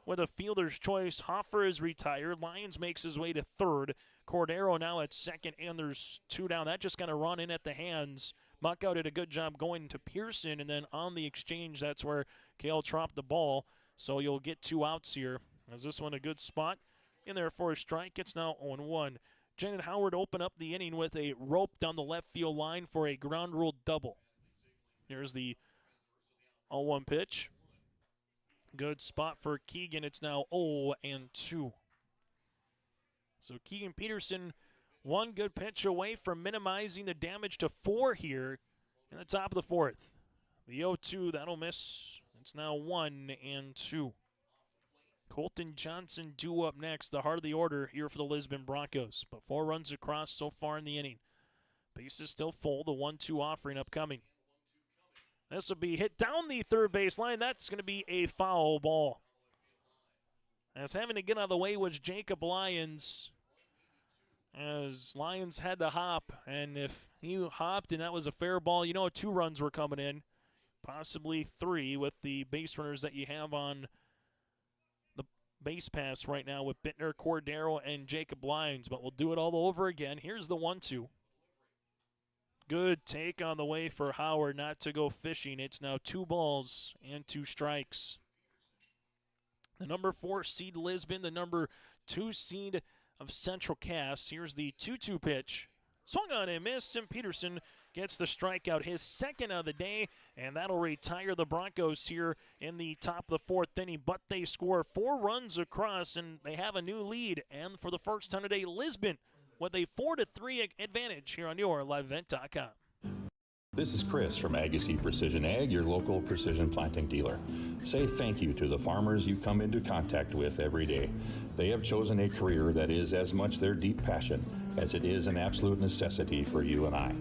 with a fielder's choice. Hoffer is retired. Lyons makes his way to third. Cordero now at second, and there's 2 down. That just kind of run in at the hands. Muckow did a good job going to Pearson, and then on the exchange, that's where Kale dropped the ball. So you'll get 2 outs here. As this one a good spot in there for a strike. It's now 0-1. Jaden Howard open up the inning with a rope down the left field line for a ground rule double. Here's the 0-1 pitch. Good spot for Keegan. It's now 0-2. So Keegan Peterson, 1 good pitch away from minimizing the damage to 4 here in the top of the 4th. The 0-2, that'll miss. It's now 1-2. Colton Johnson due up next, the heart of the order here for the Lisbon Broncos. But 4 runs across so far in the inning. Base is still full, the 1-2 offering upcoming. This will be hit down the third base line. That's going to be a foul ball. As having to get out of the way was Jacob Lyons. As Lyons had to hop, and if he hopped and that was a fair ball, 2 runs were coming in. Possibly 3 with the base runners that you have on the base pass right now with Bentner, Cordero, and Jacob Lyons. But we'll do it all over again. Here's the 1-2. Good take on the way for Howard not to go fishing. It's now 2 balls and 2 strikes. The number 4 seed Lisbon, the number 2 seed of Central Cass. Here's the 2-2 pitch. Swung on and missed, and Peterson gets the strikeout, his second of the day, and that'll retire the Broncos here in the top of the fourth inning. But they score 4 runs across, and they have a new lead. And for the first time today, Lisbon with a 4-3 advantage here on your liveevent.com. This is Chris from Agassiz Precision Ag, your local precision planting dealer. Say thank you to the farmers you come into contact with every day. They have chosen a career that is as much their deep passion as it is an absolute necessity for you and I.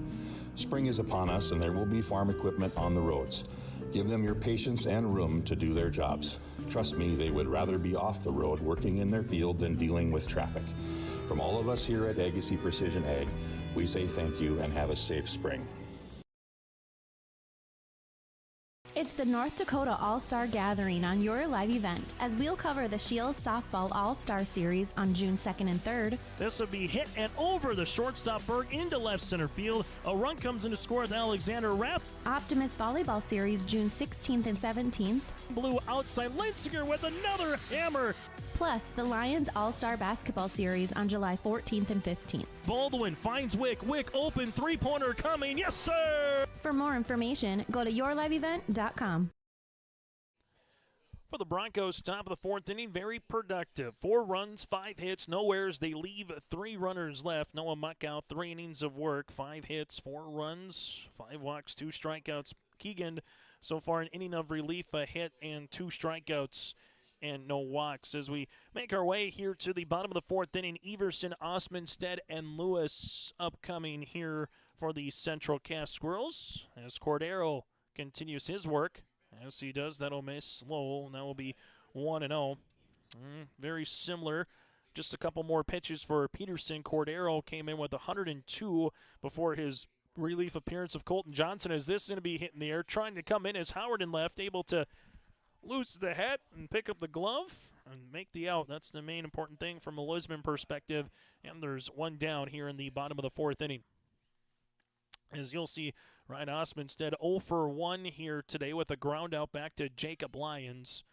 Spring is upon us and there will be farm equipment on the roads. Give them your patience and room to do their jobs. Trust me, they would rather be off the road working in their field than dealing with traffic. From all of us here at Agassiz Precision Ag, we say thank you and have a safe spring. It's the North Dakota All-Star Gathering on your live event as we'll cover the Shields Softball All-Star Series on June 2nd and 3rd. This will be hit and over the shortstop Berg into left center field. A run comes in to score with Alexander Rath. Optimist Volleyball Series June 16th and 17th. Blue outside Linsinger with another hammer. Plus, the Lions All-Star Basketball Series on July 14th and 15th. Baldwin finds Wick. Wick open, three-pointer coming. Yes, sir! For more information, go to yourliveevent.com. For the Broncos, top of the fourth inning, very productive. 4 runs, 5 hits, no errors. They leave 3 runners left. Noah Muckout, 3 innings of work, 5 hits, 4 runs, 5 walks, 2 strikeouts. Keegan, so far an inning of relief, a hit, and 2 strikeouts and no walks. As we make our way here to the bottom of the fourth inning, Everson, Osmondstead, and Lewis upcoming here for the Central Cass Squirrels. As Cordero continues his work. As he does, that'll miss low, and that will be 1-0. Very similar. Just a couple more pitches for Peterson. Cordero came in with 102 before his relief appearance of Colton Johnson. As this is going to be hit in the air, trying to come in as Howard in left, able to lose the hat and pick up the glove and make the out. That's the main important thing from a Lisbon perspective. And there's 1 down here in the bottom of the fourth inning. As you'll see, Ryan Osmondstead 0 for 1 here today with a ground out back to Jacob Lyons.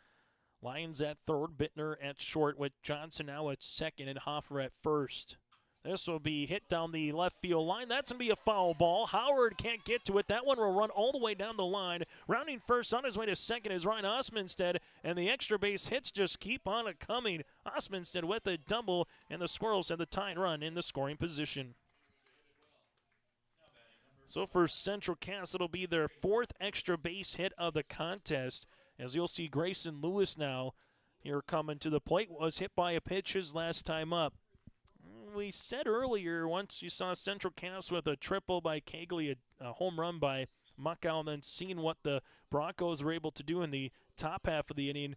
Lyons at third, Bentner at short with Johnson now at second and Hoffer at first. This will be hit down the left field line. That's going to be a foul ball. Howard can't get to it. That one will run all the way down the line. Rounding first on his way to second is Ryan Osmondstead, and the extra base hits just keep on coming. Osmondstead with a double, and the Squirrels have the tying run in the scoring position. So for Central Cass, it'll be their 4th extra base hit of the contest. As you'll see, Grayson Lewis now here coming to the plate. Was hit by a pitch his last time up. We said earlier, once you saw Central Cass with a triple by Cagley, a home run by Muckow, and then seeing what the Broncos were able to do in the top half of the inning,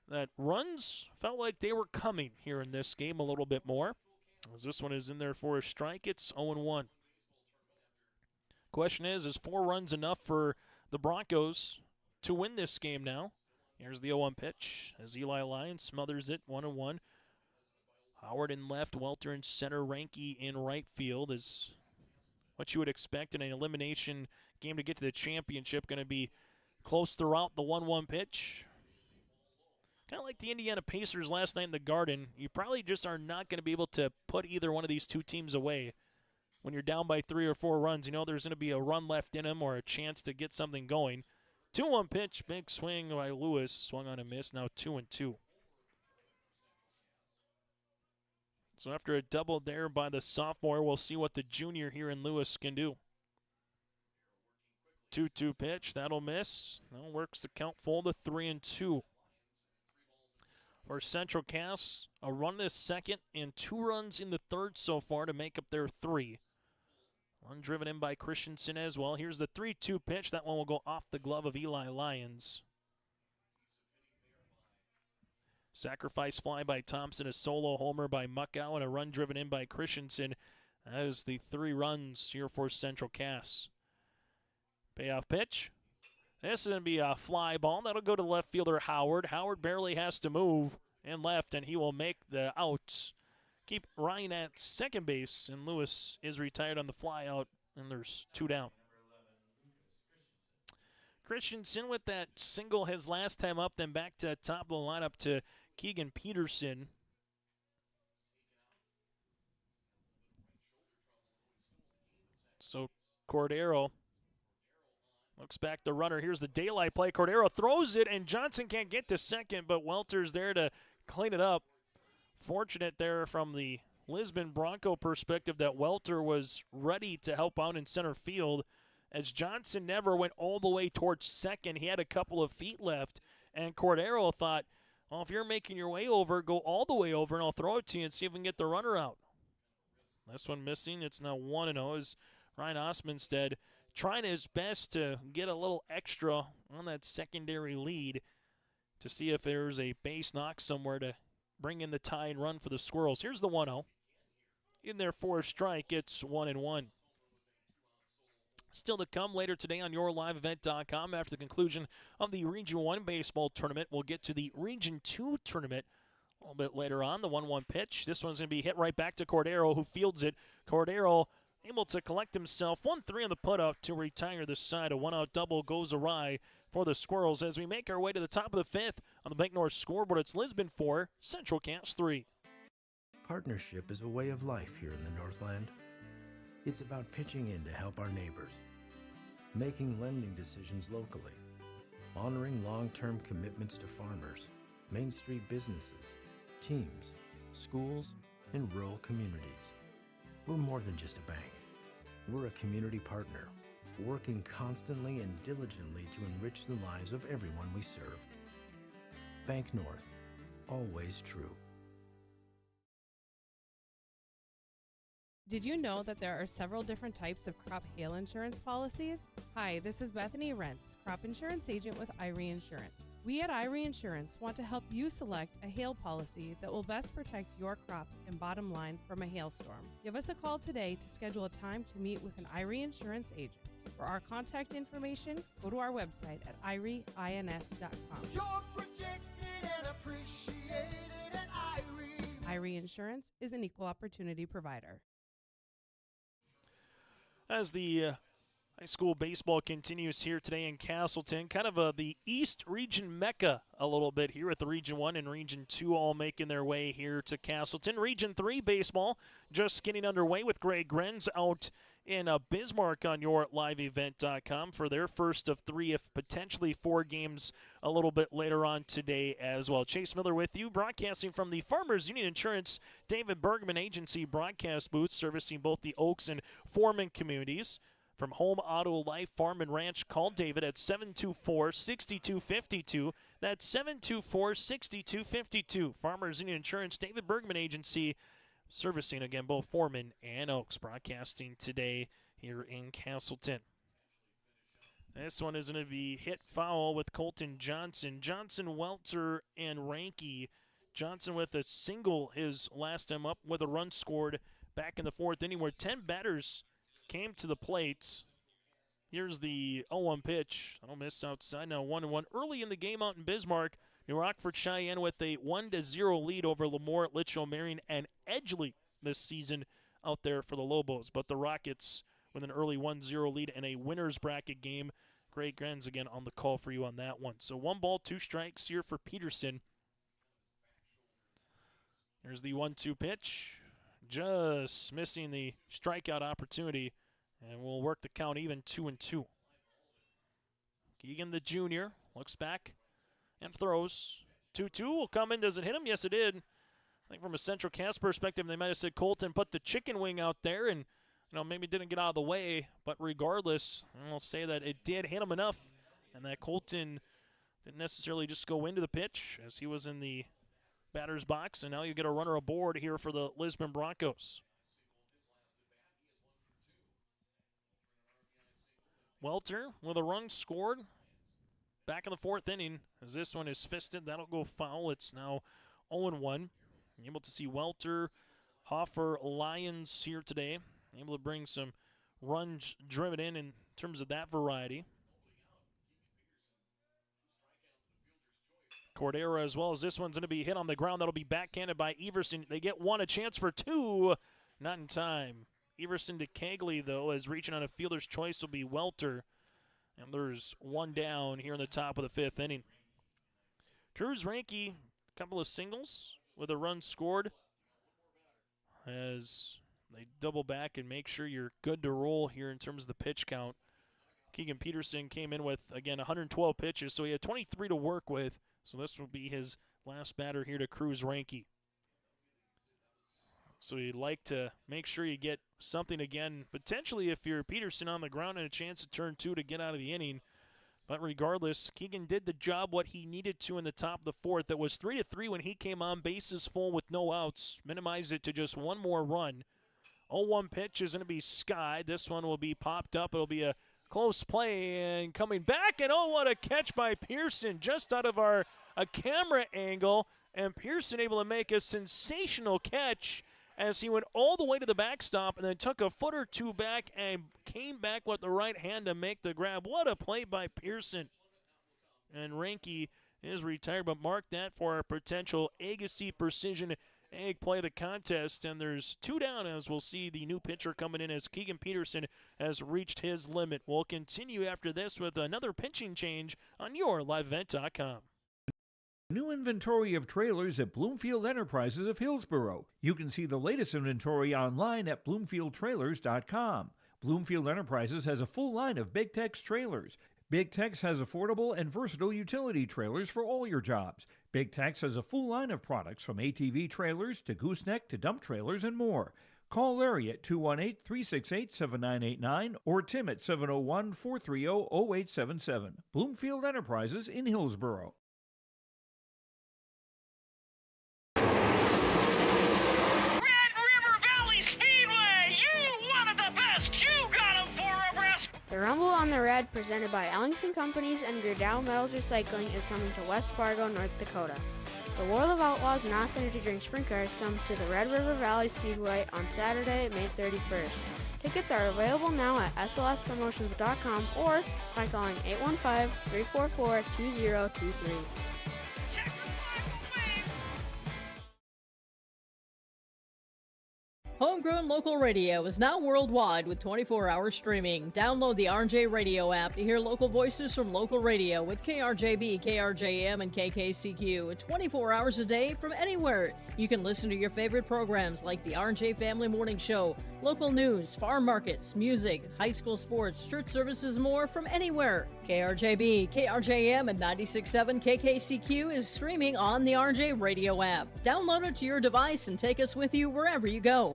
that runs felt like they were coming here in this game a little bit more. As this one is in there for a strike, it's 0-1. Question is 4 runs enough for the Broncos to win this game now? Here's the 0-1 pitch as Eli Lyons smothers it, 1-1. Howard in left, Welter in center, Ranke in right field is what you would expect in an elimination game to get to the championship. Going to be close throughout the 1-1 pitch. Kind of like the Indiana Pacers last night in the Garden. You probably just are not going to be able to put either one of these two teams away. When you're down by 3 or 4 runs, you know there's going to be a run left in them or a chance to get something going. 2-1 pitch, big swing by Lewis, swung on a miss, now 2-2. So after a double there by the sophomore, we'll see what the junior here in Lewis can do. 2-2 pitch, that'll miss. Now works the count full to 3-2. For Central Cass, a run this second and 2 runs in the third so far to make up their 3. One driven in by Christensen as well. Here's the 3-2 pitch. That one will go off the glove of Eli Lyons. Sacrifice fly by Thompson, a solo homer by Muckow, and a run driven in by Christensen. That is the 3 runs here for Central Cass. Payoff pitch. This is going to be a fly ball. That'll go to left fielder Howard. Howard barely has to move and left, and he will make the outs. Keep Ryan at second base, and Lewis is retired on the fly out, and there's 2 down. Christensen with that single his last time up, then back to top of the lineup to Keegan Peterson. So Cordero looks back the runner. Here's the daylight play. Cordero throws it, and Johnson can't get to second, but Welter's there to clean it up. Fortunate there from the Lisbon Bronco perspective that Welter was ready to help out in center field, as Johnson never went all the way towards second. He had a couple of feet left, and Cordero thought, well, if you're making your way over, go all the way over, and I'll throw it to you and see if we can get the runner out. This one missing. It's now 1-0 as Ryan Osmonstead trying his best to get a little extra on that secondary lead to see if there's a base knock somewhere to bring in the tie and run for the Squirrels. Here's the 1-0. In there for a strike, it's 1-1. Still to come later today on YourLiveEvent.com after the conclusion of the Region 1 baseball tournament. We'll get to the Region 2 tournament a little bit later on. The 1-1 pitch. This one's going to be hit right back to Cordero, who fields it. Cordero able to collect himself. 1-3 on the put-up to retire the side. A one-out double goes awry for the Squirrels as we make our way to the top of the fifth on the Bank North scoreboard. It's Lisbon 4, Central Cass 3. Partnership is a way of life here in the Northland. It's about pitching in to help our neighbors, making lending decisions locally, honoring long-term commitments to farmers, Main Street businesses, teams, schools, and rural communities. We're more than just a bank. We're a community partner, working constantly and diligently to enrich the lives of everyone we serve. Bank North, always true. Did you know that there are several different types of crop hail insurance policies? Hi, this is Bethany Rentz, crop insurance agent with Irie Insurance. We at Irie Insurance want to help you select a hail policy that will best protect your crops and bottom line from a hailstorm. Give us a call today to schedule a time to meet with an Irie Insurance agent. For our contact information, go to our website at irieins.com. You're protected and appreciated at Irie. Irie Insurance is an equal opportunity provider. As the high school baseball continues here today in Castleton, kind of the East Region Mecca a little bit here with the Region 1 and Region 2 all making their way here to Castleton. Region 3 baseball just getting underway with Greg Grenz out in Bismarck on YourLiveEvent.com for their first of 3, if potentially 4 games a little bit later on today as well. Chase Miller with you, broadcasting from the Farmers Union Insurance David Bergman Agency broadcast booth, servicing both the Oaks and Foreman communities. From Home Auto Life Farm and Ranch, call David at 724-6252. That's 724-6252. Farmers Union Insurance David Bergman Agency, servicing again both Foreman and Oaks, broadcasting today here in Castleton. This one is going to be hit foul with Colton Johnson. Johnson, Welter, and Ranke. Johnson with a single his last time up with a run scored back in the 4th inning where 10 batters came to the plate. Here's the 0-1 pitch. I don't miss outside now. 1-1 early in the game out in Bismarck. New Rockford Cheyenne with a 1-0 lead over Lemoore, Litchfield, Marion, and Edgeley this season out there for the Lobos. But the Rockets with an early 1-0 lead in a winner's bracket game. Greg Grenz again on the call for you on that one. So 1 ball, 2 strikes here for Peterson. Here's the 1-2 pitch. Just missing the strikeout opportunity. And we'll work the count even, 2-2. Keegan the junior looks back and throws. 2-2 will come in. Does it hit him? Yes, it did. I think from a Central Cass perspective, they might have said Colton put the chicken wing out there and maybe didn't get out of the way. But regardless, I'll say that it did hit him enough and that Colton didn't necessarily just go into the pitch as he was in the batter's box. And now you get a runner aboard here for the Lisbon Broncos. Welter with a run scored back in the 4th inning as this one is fisted. That'll go foul. It's now 0-1. Able to see Welter, Hoffer, Lions here today. Able to bring some runs driven in terms of that variety. Cordero as well as this one's going to be hit on the ground. That'll be backhanded by Everson. They get 1, a chance for 2. Not in time. Everson to Kegley, though, as reaching on a fielder's choice will be Welter. And there's 1 down here in the top of the 5th inning. Cruz Ranke, a couple of singles with a run scored. As They double back and make sure you're good to roll here in terms of the pitch count. Keegan Peterson came in with, again, 112 pitches, so he had 23 to work with. So this will be his last batter here to Cruz Ranke. So you'd like to make sure you get something again, potentially if you're Peterson on the ground and a chance to turn 2 to get out of the inning. But regardless, Keegan did the job what he needed to in the top of the fourth. It was 3-3 when he came on, bases full with no outs. Minimized it to just one more run. 0-1 pitch is going to be skied. This one will be popped up. It'll be a close play and coming back. And oh, what a catch by Pearson just out of a camera angle. And Pearson able to make a sensational catch as he went all the way to the backstop and then took a foot or two back and came back with the right hand to make the grab. What a play by Pearson. And Ranke is retired, but mark that for our potential Agassi Precision Egg play of the contest. And there's 2 down as we'll see the new pitcher coming in as Keegan Peterson has reached his limit. We'll continue after this with another pitching change on your LiveEvent.com. New inventory of trailers at Bloomfield Enterprises of Hillsborough. You can see the latest inventory online at bloomfieldtrailers.com. Bloomfield Enterprises has a full line of Big Tex trailers. Big Tex has affordable and versatile utility trailers for all your jobs. Big Tex has a full line of products from ATV trailers to gooseneck to dump trailers and more. Call Larry at 218-368-7989 or Tim at 701-430-0877. Bloomfield Enterprises in Hillsborough. The Rumble on the Red, presented by Ellingson Companies and Gerdau Metals Recycling, is coming to West Fargo, North Dakota. The World of Outlaws NOS Energy Drink Sprint Cars come to the Red River Valley Speedway on Saturday, May 31st. Tickets are available now at slspromotions.com or by calling 815-344-2023. Homegrown local radio is now worldwide with 24-hour streaming. Download the RJ Radio app to hear local voices from local radio with KRJB, KRJM, and KKCQ 24 hours a day from anywhere. You can listen to your favorite programs like the RJ Family Morning Show, local news, farm markets, music, high school sports, church services, more from anywhere. KRJB, KRJM, and 96.7 KKCQ is streaming on the RJ Radio app. Download it to your device and take us with you wherever you go.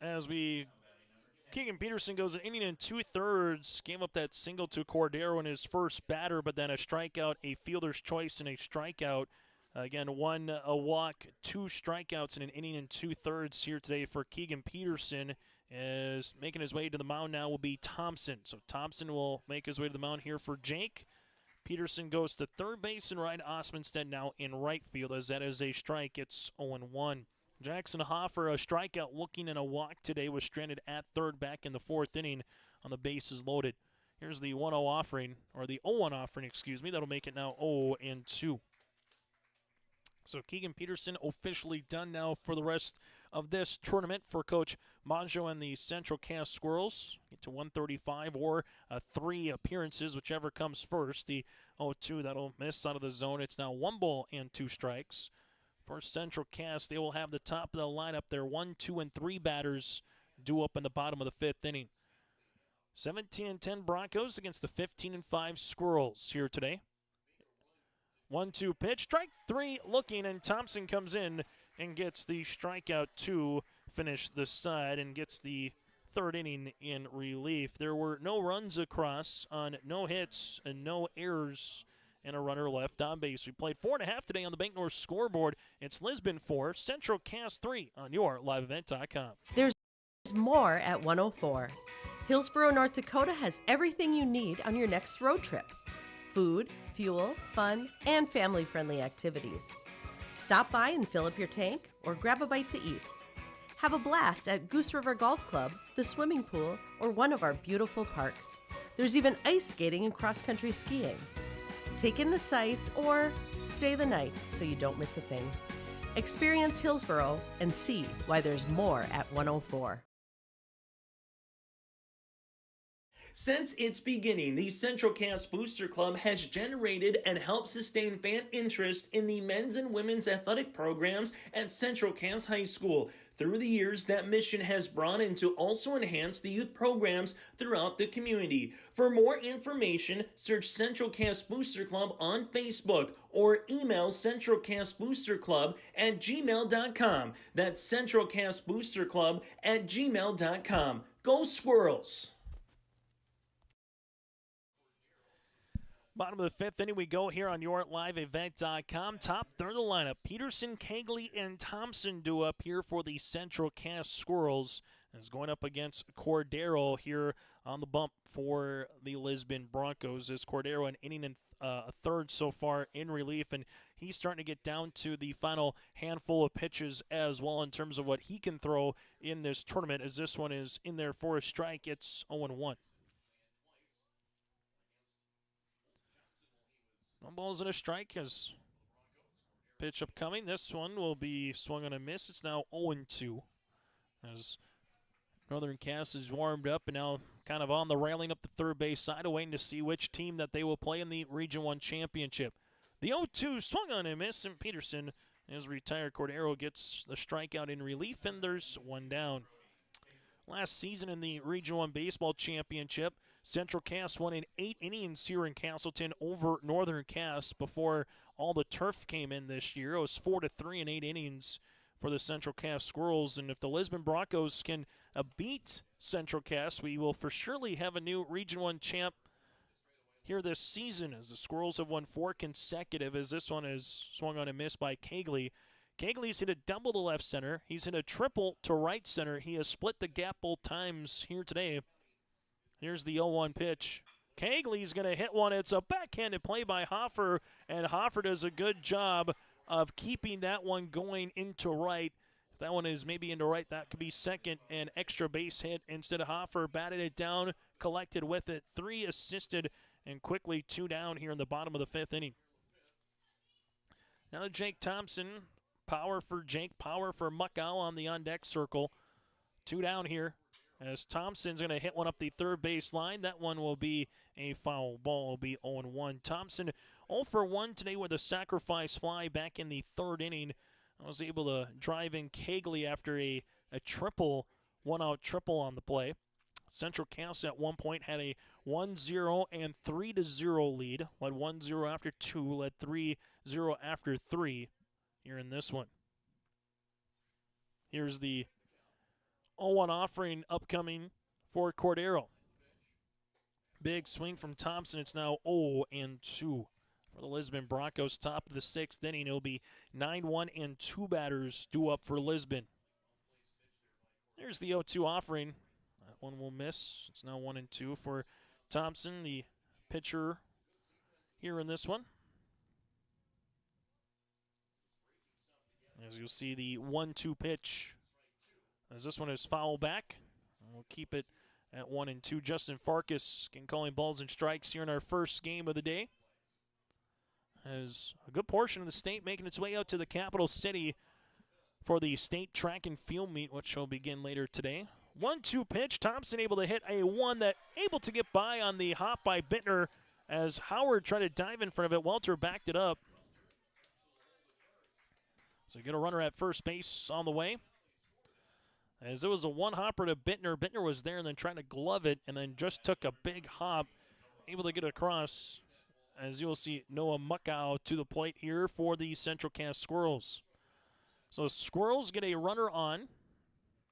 As Keegan Peterson goes an inning and 2/3, gave up that single to Cordero in his first batter, but then a strikeout, a fielder's choice, and a strikeout. Again, a walk, 2 strikeouts in an inning and 2/3 here today for Keegan Peterson. Is making his way to the mound now will be Thompson. So Thompson will make his way to the mound here for Jake. Peterson goes to third base and Ryan Osmondstead now in right field as that is a strike. It's 0-1. Jackson Hoffer, a strikeout looking in a walk today, was stranded at third back in the 4th inning on the bases loaded. Here's the 1-0 offering, or the 0-1 offering, excuse me. That'll make it now 0-2. So Keegan Peterson officially done now for the rest of this tournament for Coach Majou and the Central Cass Squirrels. Get to 135 or 3 appearances, whichever comes first. The 0-2, that'll miss out of the zone. It's now 1 ball and 2 strikes. For Central Cass, they will have the top of the lineup. Their 1, 2, and 3 batters due up in the bottom of the 5th inning. 17-10 Broncos against the 15-5 Squirrels here today. 1-2 pitch, strike 3 looking, and Thompson comes in and gets the strikeout to finish the side and gets the 3rd inning in relief. There were no runs across on no hits and no errors and a runner left on base. We played 4.5 today on the Bank North scoreboard. It's Lisbon 4, Central Cass 3 on your LiveEvent.com. There's more at 104. Hillsborough, North Dakota has everything you need on your next road trip. Food, fuel, fun, and family-friendly activities. Stop by and fill up your tank or grab a bite to eat. Have a blast at Goose River Golf Club, the swimming pool, or one of our beautiful parks. There's even ice skating and cross-country skiing. Take in the sights or stay the night so you don't miss a thing. Experience Hillsborough and see why there's more at 104. Since its beginning, the Central Cass Booster Club has generated and helped sustain fan interest in the men's and women's athletic programs at Central Cass High School. Through the years, that mission has brought in to also enhance the youth programs throughout the community. For more information, search Central Cass Booster Club on Facebook or email centralcassboosterclub@gmail.com. That's centralcassboosterclub@gmail.com. Go Squirrels! Bottom of the fifth inning we go here on YourLiveEvent.com. Top third of the lineup. Peterson, Kegley, and Thompson do up here for the Central Cass Squirrels. Is going up against Cordero here on the bump for the Lisbon Broncos. As Cordero an inning and a third so far in relief, and he's starting to get down to the final handful of pitches as well in terms of what he can throw in this tournament, as this one is in there for a strike. It's 0-1. No balls and a strike as pitch upcoming. This one will be swung on a miss. It's now 0-2 as Northern Cass is warmed up and now kind of on the railing up the third base side, waiting to see which team that they will play in the Region 1 championship. The 0-2 swung on a miss, and Peterson, as retired Cordero, gets the strikeout in relief, and there's one down. Last season in the Region 1 baseball championship, Central Cass won in 8 innings here in Castleton over Northern Cass before all the turf came in this year. It was 4-3 in 8 innings for the Central Cass Squirrels. And if the Lisbon Broncos can beat Central Cass, we will for surely have a new Region 1 champ here this season, as the Squirrels have won 4 consecutive, as this one is swung on a miss by Kegley. Kegley's hit a double to left center. He's hit a triple to right center. He has split the gap both times here today. Here's the 0-1 pitch. Kegley's going to hit one. It's a backhanded play by Hoffer, and Hoffer does a good job of keeping that one going into right. If that one is maybe into right, that could be second and extra base hit. Instead, Hoffer batted it down, collected with it, 3 assisted, and quickly 2 down here in the bottom of the 5th inning. Now Jake Thompson, power for Jake, power for Muckow on the on-deck circle. 2 down here, as Thompson's going to hit one up the third base line. That one will be a foul ball. Will be 0-1. Thompson 0 for 1 today with a sacrifice fly back in the 3rd inning. I was able to drive in Kegley after a triple, 1-out triple on the play. Central Cass at one point had a 1-0 and 3-0 lead. Led 1-0 after 2, led 3-0 after 3 here in this one. Here's the 0-1 offering upcoming for Cordero. Big swing from Thompson. It's now 0-2 for the Lisbon Broncos. Top of the 6th inning. It'll be 9-1 and 2 batters due up for Lisbon. There's the 0-2 offering. That one will miss. It's now 1-2 for Thompson, the pitcher here in this one. As you'll see, the 1-2 pitch, as this one is foul back. We'll keep it at 1-2. Justin Farkas can call in balls and strikes here in our first game of the day, as a good portion of the state making its way out to the capital city for the state track and field meet, which will begin later today. 1-2 pitch. Thompson able to hit a one that able to get by on the hop by Bentner, as Howard tried to dive in front of it. Welter backed it up. So you get a runner at first base on the way, as it was a one-hopper to Bentner. Bentner was there and then trying to glove it, and then just took a big hop, able to get across, as you'll see Noah Muckow to the plate here for the Central Cass Squirrels. So Squirrels get a runner on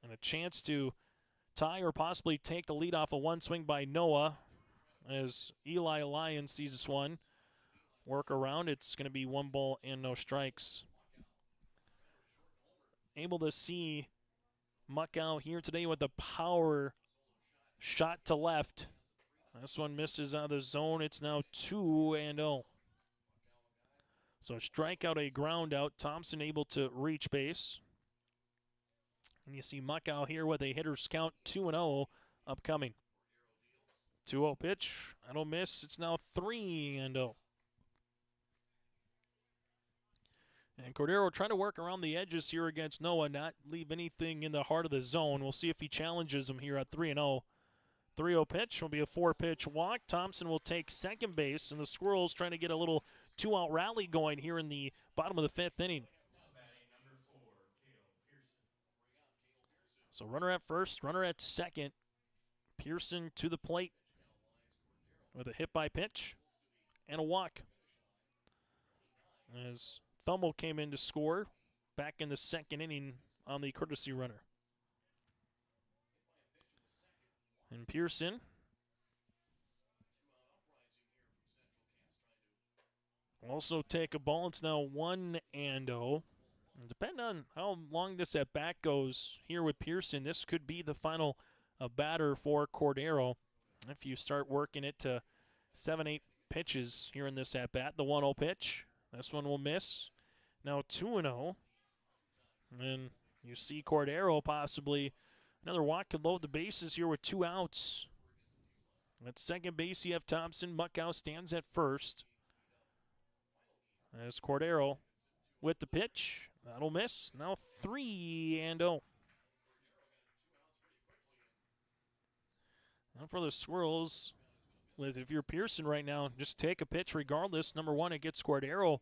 and a chance to tie or possibly take the lead off a one swing by Noah, as Eli Lyons sees this one work around. It's going to be 1 ball and no strikes. Able to see Muckow here today with a power shot to left. This one misses out of the zone. It's now 2-0. So strikeout, a ground out. Thompson able to reach base. And you see Muckow here with a hitter's count, 2-0 upcoming. 2-0 pitch. I don't miss. It's now 3-0. And Cordero trying to work around the edges here against Noah, not leave anything in the heart of the zone. We'll see if he challenges him here at 3-0. 3-0 pitch will be a 4-pitch walk. Thompson will take second base, and the Squirrels trying to get a little 2-out rally going here in the bottom of the 5th inning. So runner at first, runner at second. Pearson to the plate with a hit by pitch and a walk. As Thummel came in to score back in the 2nd inning on the courtesy runner. And Pearson will also take a ball. It's now 1-0. Depending on how long this at bat goes here with Pearson, this could be the final batter for Cordero. If you start working it to 7-8 pitches here in this at bat, the 1-0 pitch, this one will miss. Now 2-0. And you see Cordero possibly another walk could load the bases here with 2 outs. At second base, you have Thompson. Muckow stands at first. As Cordero with the pitch. That'll miss. Now 3-0. Now for the Squirrels, if you're Pearson right now, just take a pitch regardless. Number one, it gets Cordero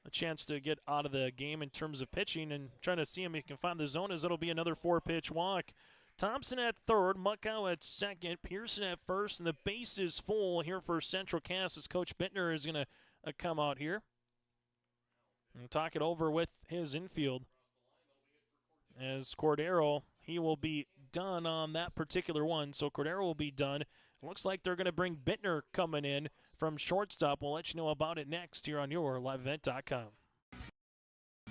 a chance to get out of the game in terms of pitching and trying to see him if he can find the zone, as it'll be another 4-pitch walk. Thompson at third, Muckow at second, Pearson at first, and the base is full here for Central Cass as Coach Bentner is going to come out here and talk it over with his infield. As Cordero, he will be done on that particular one, so Cordero will be done. Looks like they're going to bring Bentner coming in from shortstop. We'll let you know about it next here on your liveevent.com.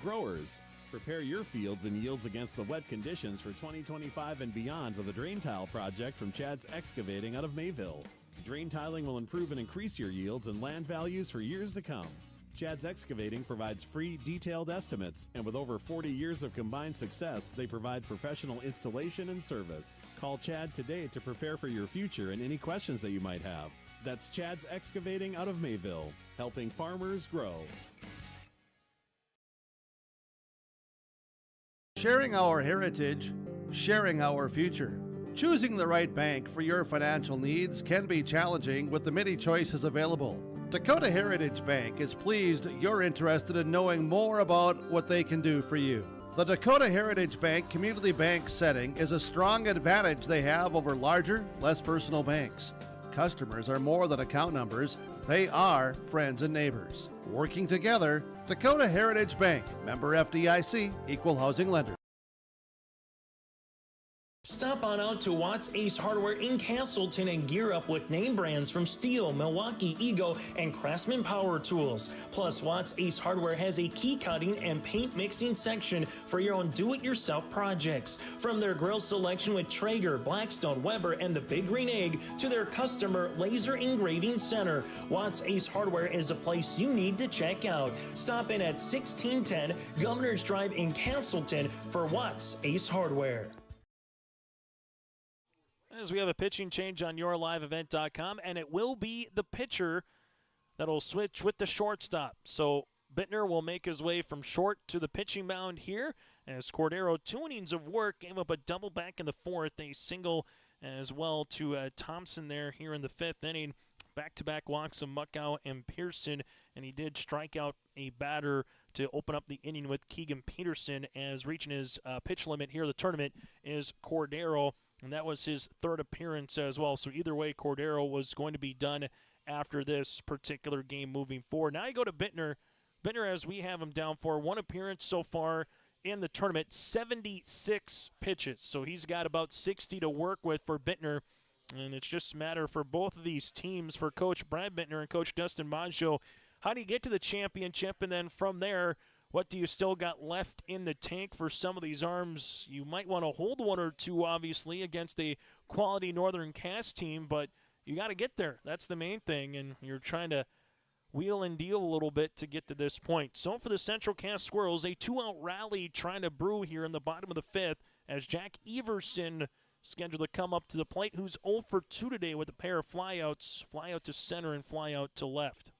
Growers, prepare your fields and yields against the wet conditions for 2025 and beyond with a drain tile project from Chad's Excavating out of Mayville. Drain tiling will improve and increase your yields and land values for years to come. Chad's Excavating provides free, detailed estimates, and with over 40 years of combined success, they provide professional installation and service. Call Chad today to prepare for your future and any questions that you might have. That's Chad's Excavating out of Mayville, helping farmers grow. Sharing our heritage, sharing our future. Choosing the right bank for your financial needs can be challenging with the many choices available. Dakota Heritage Bank is pleased you're interested in knowing more about what they can do for you. The Dakota Heritage Bank community bank setting is a strong advantage they have over larger, less personal banks. Customers are more than account numbers, they are friends and neighbors. Working together, Dakota Heritage Bank, member FDIC, equal housing lender. Stop on out to Watts Ace Hardware in Castleton and gear up with name brands from Steel, Milwaukee, Ego, and Craftsman Power Tools. Plus, Watts Ace Hardware has a key cutting and paint mixing section for your own do-it-yourself projects. From their grill selection with Traeger, Blackstone, Weber, and the Big Green Egg to their customer laser engraving center, Watts Ace Hardware is a place you need to check out. Stop in at 1610 Governor's Drive in Castleton for Watts Ace Hardware. As we have a pitching change on yourliveevent.com, and it will be the pitcher that'll switch with the shortstop. So Bentner will make his way from short to the pitching mound here as Cordero, 2 innings of work, gave up a double back in the 4th, a single as well to Thompson there here in the 5th inning. Back-to-back walks of Muckow and Pearson, and he did strike out a batter to open up the inning with Keegan Peterson, as reaching his pitch limit here of the tournament is Cordero. And that was his 3rd appearance as well. So either way, Cordero was going to be done after this particular game moving forward. Now you go to Bentner. Bentner, as we have him down for 1 appearance so far in the tournament, 76 pitches. So he's got about 60 to work with for Bentner. And it's just a matter for both of these teams, for Coach Brad Bentner and Coach Dustin Majou. How do you get to the championship? And then from there, what do you still got left in the tank for some of these arms? You might want to hold 1 or 2, obviously, against a quality Northern Cass team, but you got to get there. That's the main thing, and you're trying to wheel and deal a little bit to get to this point. So for the Central Cass Squirrels, a 2-out rally trying to brew here in the bottom of the 5th as Jack Everson scheduled to come up to the plate, who's 0 for 2 today with a pair of flyouts, fly out to center and fly out to left.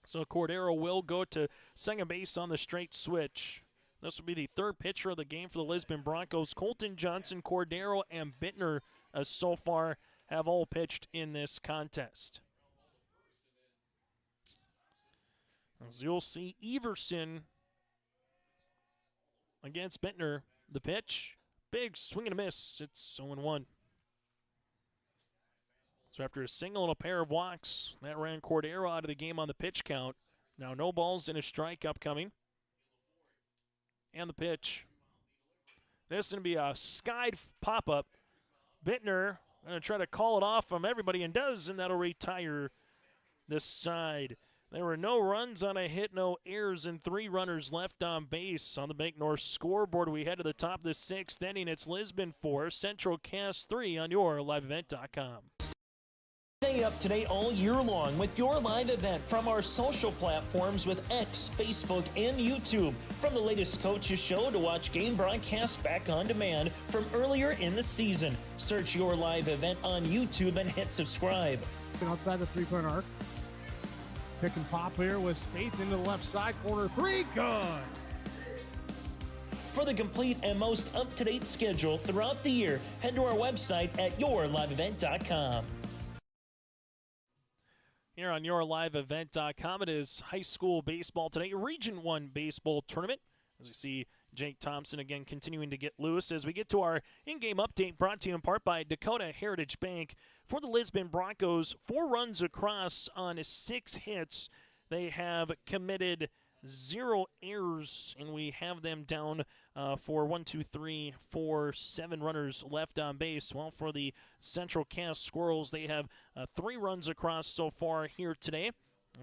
So Cordero will go to second base on the straight switch. This will be the 3rd pitcher of the game for the Lisbon Broncos. Colton Johnson, Cordero, and Bentner so far have all pitched in this contest. As you'll see, Everson against Bentner. The pitch, big swing and a miss. It's 0-1. So after a single and a pair of walks, that ran Cordero out of the game on the pitch count. Now no balls and a strike upcoming. And the pitch. This is going to be a skied pop-up. Bentner going to try to call it off from everybody and does, and that'll retire this side. There were no runs on a hit, no errors, and 3 runners left on base. On the Bank North scoreboard, we head to the top of the 6th inning. It's Lisbon 4, Central Cass 3 on your liveevent.com. Stay up to date all year long with your live event from our social platforms with X, Facebook, and YouTube. From the latest coaches show to watch game broadcasts back on demand from earlier in the season. Search your live event on YouTube and hit subscribe. Outside the three-point arc. Pick and pop here with Spaeth into the left side corner. 3, good. For the complete and most up-to-date schedule throughout the year, head to our website at yourliveevent.com. Here on yourliveevent.com, it is high school baseball today, Region 1 baseball tournament. As we see Jake Thompson again continuing to get loose as we get to our in-game update brought to you in part by Dakota Heritage Bank. For the Lisbon Broncos, 4 runs across on 6 hits. They have committed 0 errors, and we have them down for 7 runners left on base. Well, for the Central Cass Squirrels, they have 3 runs across so far here today.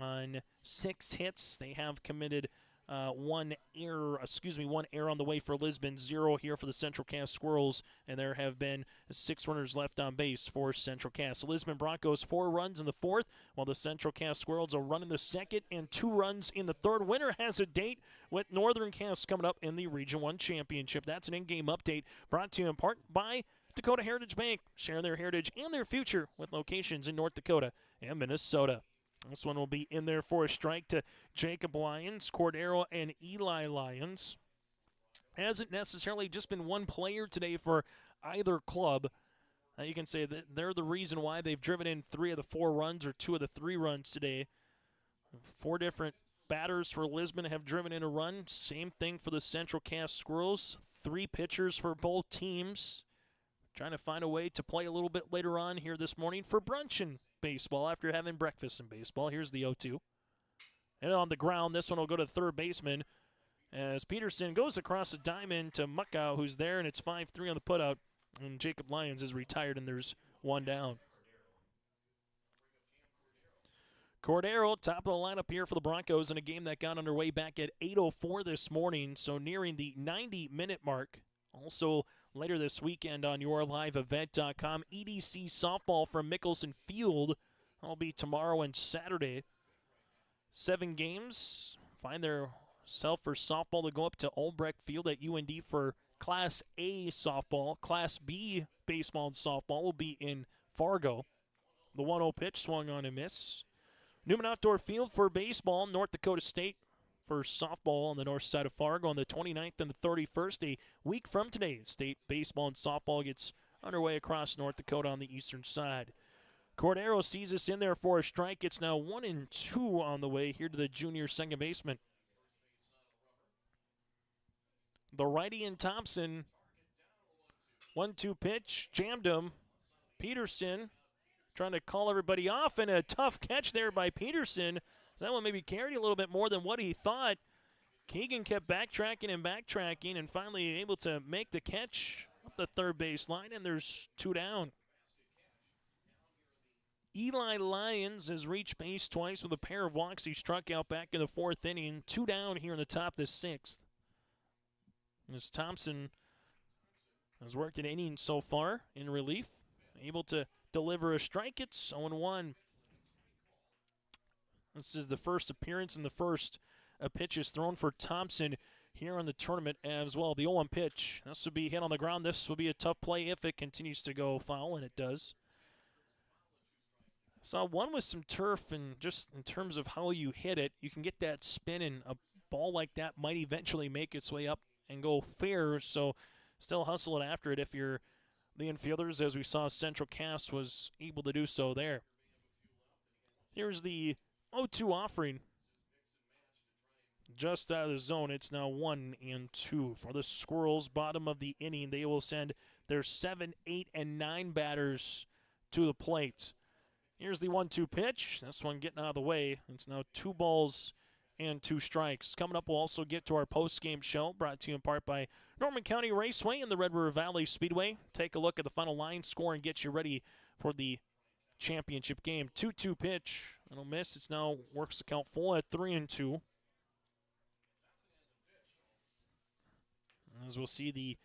On 6 hits, they have committed 1 error on the way for Lisbon, 0 here for the Central Cass Squirrels, and there have been 6 runners left on base for Central Cass. The Lisbon Broncos 4 runs in the 4th, while the Central Cass Squirrels a run in the 2nd and 2 runs in the 3rd. Winner has a date with Northern Cass coming up in the Region 1 Championship. That's an in-game update brought to you in part by Dakota Heritage Bank. Share their heritage and their future with locations in North Dakota and Minnesota. This one will be in there for a strike to Jacob Lyons, Cordero, and Eli Lyons. Hasn't necessarily just been one player today for either club. You can say that they're the reason why they've driven in 3 of the 4 runs or 2 of the 3 runs today. 4 different batters for Lisbon have driven in a run. Same thing for the Central Cass Squirrels. 3 pitchers for both teams. Trying to find a way to play a little bit later on here this morning for brunch in baseball after having breakfast in baseball. Here's the 0-2. And on the ground, this one will go to third baseman as Peterson goes across the diamond to Muckow, who's there, and it's 5-3 on the putout. And Jacob Lyons is retired, and there's 1 down. Cordero, top of the lineup here for the Broncos in a game that got underway back at 8:04 this morning, so nearing the 90-minute mark. Also, later this weekend on yourliveevent.com, EDC softball from Mickelson Field. That'll be tomorrow and Saturday. 7 games. Find their self for softball to go up to Albrecht Field at UND for Class A softball. Class B baseball and softball will be in Fargo. The 1-0 pitch swung on and miss. Newman Outdoor Field for baseball, North Dakota State for softball on the north side of Fargo on the 29th and the 31st. A week from today, state baseball and softball gets underway across North Dakota on the eastern side. Cordero sees us in there for a strike. It's now 1-2 on the way here to the junior second baseman. The righty and Thompson. 1-2 pitch, jammed him. Peterson trying to call everybody off, and a tough catch there by Peterson. That one maybe carried a little bit more than what he thought. Keegan kept backtracking and finally able to make the catch up the third base line, and there's 2 down. Eli Lyons has reached base twice with a pair of walks. He struck out back in the 4th inning. 2 down here in the top of the 6th. As Thompson has worked an inning so far in relief, able to deliver a strike. It's 0-1. This is the first appearance and the first pitches thrown for Thompson here in the tournament as well. The 0-1 pitch. This will be hit on the ground. This will be a tough play if it continues to go foul, and it does. Saw one with some turf, and just in terms of how you hit it, you can get that spin, and a ball like that might eventually make its way up and go fair. So still hustle it after it if you're the infielders, as we saw Central Cass was able to do so there. Here's the 0-2 offering. Just out of the zone, it's now 1-2 for the Squirrels. Bottom of the inning, they will send their 7, 8, and 9 batters to the plate. Here's the 1-2 pitch. This one getting out of the way. It's now 2 balls and 2 strikes. Coming up, we'll also get to our post-game show, brought to you in part by Norman County Raceway and the Red River Valley Speedway. Take a look at the final line score and get you ready for the championship game. 2-2 pitch. It'll miss. It's now works the count full at 3-2. As we'll see the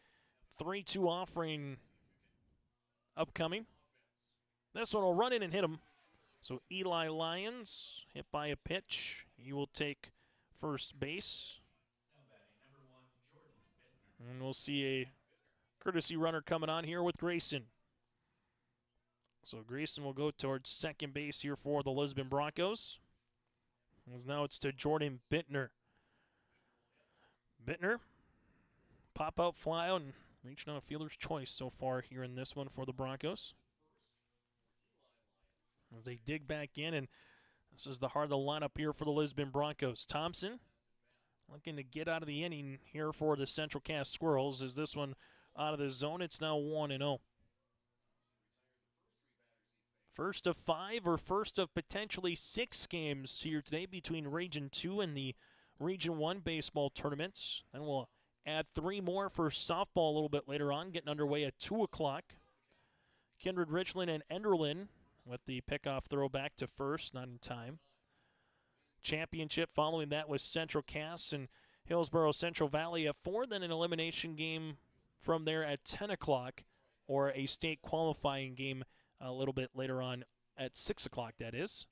3-2 offering upcoming. This one will run in and hit him. So Eli Lyons hit by a pitch. He will take first base. And we'll see a courtesy runner coming on here with Grayson. So Grayson will go towards second base here for the Lisbon Broncos. As now it's to Jordan Bentner. Bentner, pop out, fly out, and reaching out a fielder's choice so far here in this one for the Broncos. As they dig back in, and this is the heart of the lineup here for the Lisbon Broncos. Thompson looking to get out of the inning here for the Central Cass Squirrels. Is this one out of the zone? It's now 1-0. First of 5 or first of potentially 6 games here today between Region 2 and the Region 1 baseball tournaments. Then we'll add 3 more for softball a little bit later on, getting underway at 2 o'clock. Kindred Richland and Enderlin with the pickoff throw back to first, not in time. Championship following that was Central Cass and Hillsborough Central Valley at 4, then an elimination game from there at 10 o'clock, or a state qualifying game a little bit later on at 6 o'clock, that is.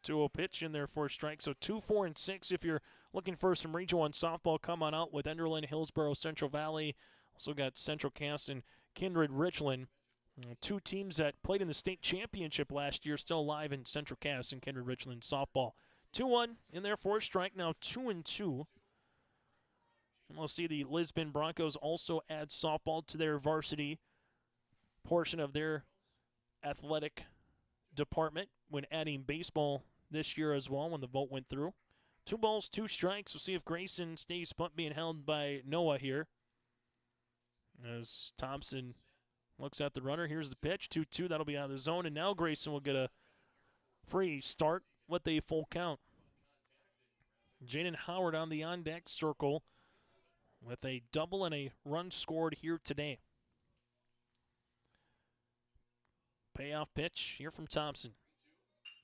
2-0 pitch in there for a strike. So 2, 4, and 6. If you're looking for some Region 1 softball, come on out with Enderlin, Hillsborough, Central Valley. Also got Central Cass and Kindred Richland. 2 teams that played in the state championship last year still alive in Central Cass and Kindred Richland softball. 2-1 in there for a strike, now 2-2. And we'll see the Lisbon Broncos also add softball to their varsity portion of their athletic department when adding baseball this year as well when the vote went through. 2 balls, 2 strikes. We'll see if Grayson stays punt being held by Noah here. As Thompson looks at the runner. Here's the pitch. 2-2. That'll be out of the zone. And now Grayson will get a free start with a full count. Jaden Howard on the on-deck circle with a double and a run scored here today. Payoff pitch here from Thompson.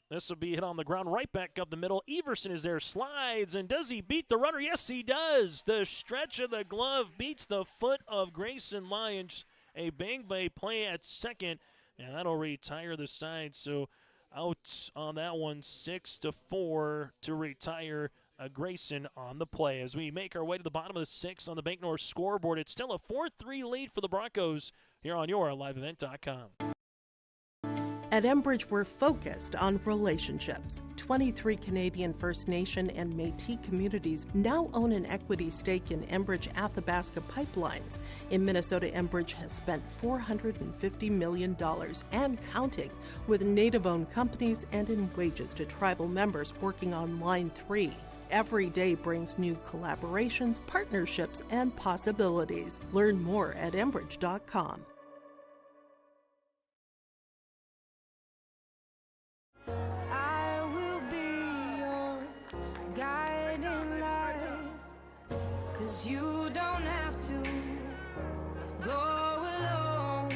This will be hit on the ground right back up the middle. Everson is there, slides, and does he beat the runner? Yes, he does. The stretch of the glove beats the foot of Grayson Lyons. A bang play at second, and that'll retire the side. So out on that one, 6-4 to retire Grayson on the play. As we make our way to the bottom of the 6th on the Bank North scoreboard, it's still a 4-3 lead for the Broncos here on your liveevent.com. At Enbridge, we're focused on relationships. 23 Canadian First Nation and Métis communities now own an equity stake in Enbridge Athabasca Pipelines. In Minnesota, Enbridge has spent $450 million and counting, with Native-owned companies and in wages to tribal members working on Line 3. Every day brings new collaborations, partnerships, and possibilities. Learn more at Enbridge.com. You don't have to go alone.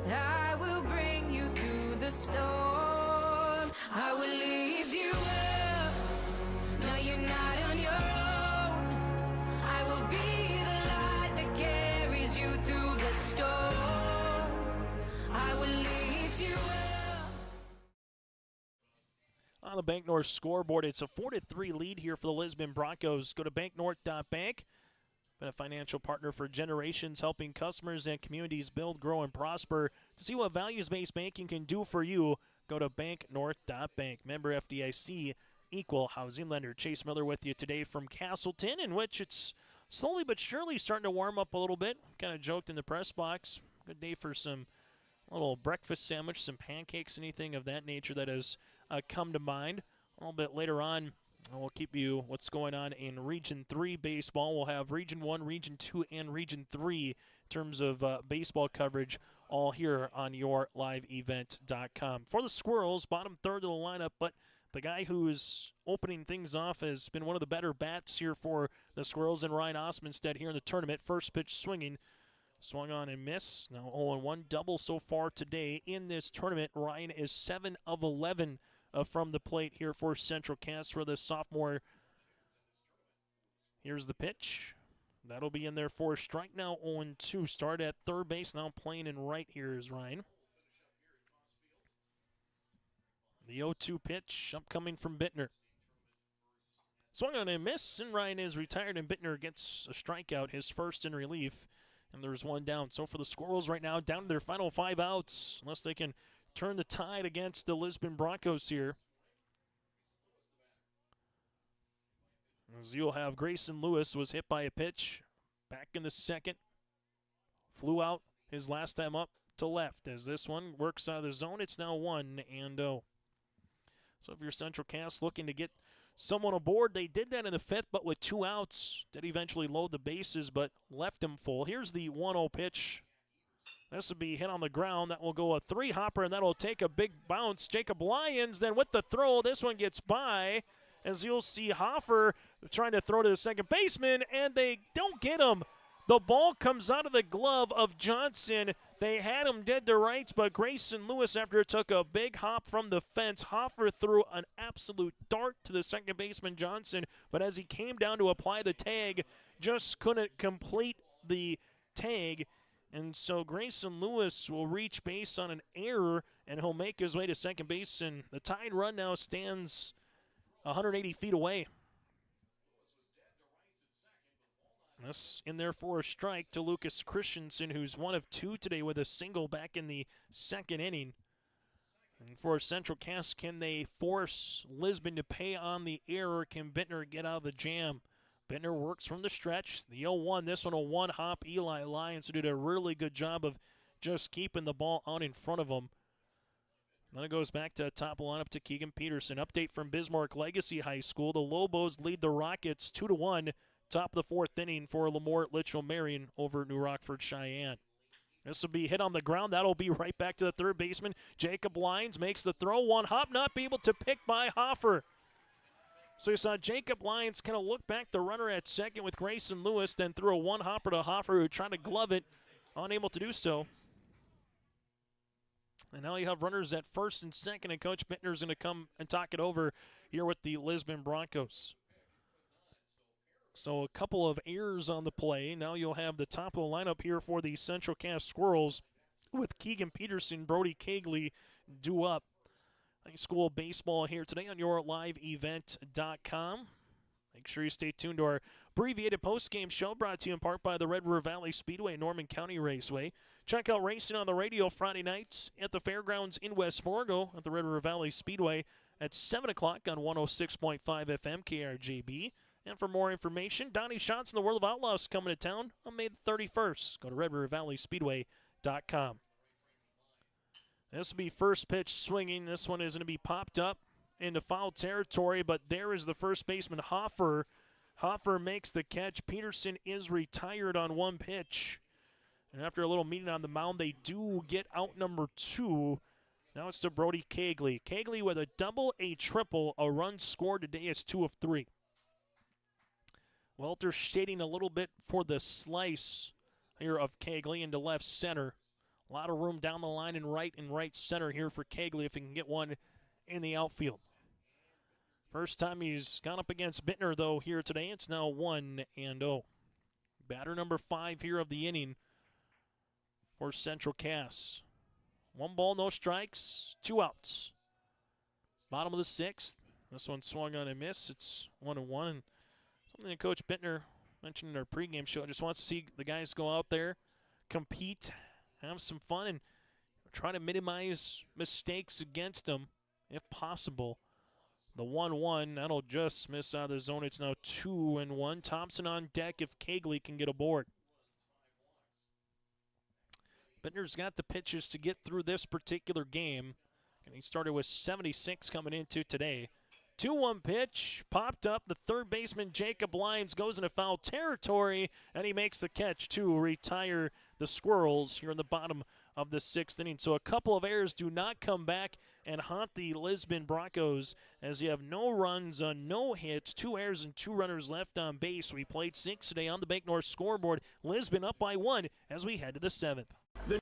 I will bring you through the storm. I will lift you up. No, you're not on your own. I will be the light that carries you through the storm. I will lift you up. On the Bank North scoreboard, it's a 4-3 lead here for the Lisbon Broncos. Go to banknorth.bank. Been a financial partner for generations, helping customers and communities build, grow, and prosper. To see what values-based banking can do for you, go to banknorth.bank. Member FDIC, equal housing lender. Chase Miller with you today from Castleton, in which it's slowly but surely starting to warm up a little bit. Kind of joked in the press box. Good day for some little breakfast sandwich, some pancakes, anything of that nature that has come to mind. A little bit later on, we'll keep you what's going on in Region 3 baseball. We'll have Region 1, Region 2, and Region 3 in terms of baseball coverage all here on yourliveevent.com. For the Squirrels, bottom third of the lineup, but the guy who is opening things off has been one of the better bats here for the Squirrels, and Ryan Osmondstead here in the tournament. First pitch swinging. Swung on and miss. Now 0-1 double so far today in this tournament. Ryan is 7 of 11 from the plate here for Central Cass for the sophomore. Here's the pitch. That'll be in there for a strike now. 0-2. Start at third base. Now playing in right here is Ryan. The 0-2 pitch upcoming from Bentner. Swung on and miss, and Ryan is retired, and Bentner gets a strikeout, his first in relief. And there's one down. So for the Squirrels right now, down to their final 5 outs, unless they can turn the tide against the Lisbon Broncos here. As you'll have Grayson Lewis was hit by a pitch back in the second. Flew out his last time up to left. As this one works out of the zone, it's now 1-0. So if you're Central Cass looking to get someone aboard, they did that in the 5th, but with 2 outs, did eventually load the bases, but left him full. Here's the 1-0 pitch. This will be hit on the ground. That will go a 3-hopper, and that'll take a big bounce. Jacob Lyons then with the throw. This one gets by, as you'll see Hoffer trying to throw to the second baseman, and they don't get him. The ball comes out of the glove of Johnson. They had him dead to rights, but Grayson Lewis, after it took a big hop from the fence, Hoffer threw an absolute dart to the second baseman Johnson, but as he came down to apply the tag, just couldn't complete the tag. And so Grayson Lewis will reach base on an error, and he'll make his way to second base, and the tied run now stands 180 feet away. That's in there for a strike to Lucas Christensen, who's 1 of 2 today with a single back in the second inning. And for Central Cass, can they force Lisbon to pay on the error? Can Bentner get out of the jam? Bentner works from the stretch. The 0-1, this one a one-hop. Eli Lyons, who did a really good job of just keeping the ball out in front of him. Then it goes back to top lineup to Keegan Peterson. Update from Bismarck Legacy High School. The Lobos lead the Rockets 2-1. Top of the 4th inning for Lamort Litchfield Marion over New Rockford Cheyenne. This will be hit on the ground. That'll be right back to the third baseman. Jacob Lyons makes the throw. One hop, not be able to pick by Hoffer. So you saw Jacob Lyons kind of look back the runner at second with Grayson Lewis, then threw a one-hopper to Hoffer, who tried to glove it, unable to do so. And now you have runners at first and second, and Coach Bentner's going to come and talk it over here with the Lisbon Broncos. So a couple of errors on the play. Now you'll have the top of the lineup here for the Central Cass Squirrels with Keegan Peterson, Brody Cagley due up. High school baseball here today on yourliveevent.com. Make sure you stay tuned to our abbreviated postgame show brought to you in part by the Red River Valley Speedway, Norman County Raceway. Check out racing on the radio Friday nights at the fairgrounds in West Fargo at the Red River Valley Speedway at 7 o'clock on 106.5 FM KRJB. And for more information, Donnie Shots in the World of Outlaws coming to town on May the 31st. Go to RedRiverValleySpeedway.com. This will be first pitch swinging. This one is going to be popped up into foul territory, but there is the first baseman, Hoffer. Hoffer makes the catch. Peterson is retired on one pitch. And after a little meeting on the mound, they do get out number 2. Now it's to Brody Cagley. Cagley with a double, a triple. A run scored today is 2 of 3. Welter shading a little bit for the slice here of Cagley into left center. A lot of room down the line and right center here for Cagley if he can get one in the outfield. First time he's gone up against Bentner, though, here today. It's now 1-0. Batter number 5 here of the inning for Central Cass. 1 ball, no strikes, 2 outs. Bottom of the 6th. This one swung on a miss. It's 1-1. And something that Coach Bentner mentioned in our pregame show. Just wants to see the guys go out there, compete, have some fun, and try to minimize mistakes against them if possible. The 1-1, that'll just miss out of the zone. It's now 2-1. Thompson on deck if Cagley can get aboard. Bentner's got the pitches to get through this particular game. And he started with 76 coming into today. 2-1 pitch, popped up. The third baseman, Jacob Lyons, goes into foul territory, and he makes the catch to retire the Squirrels here in the bottom of the 6th inning. So a couple of errors do not come back and haunt the Lisbon Broncos as you have no runs on no hits, 2 errors and 2 runners left on base. We played 6 today on the Bank North scoreboard. Lisbon up by 1 as we head to the 7th. The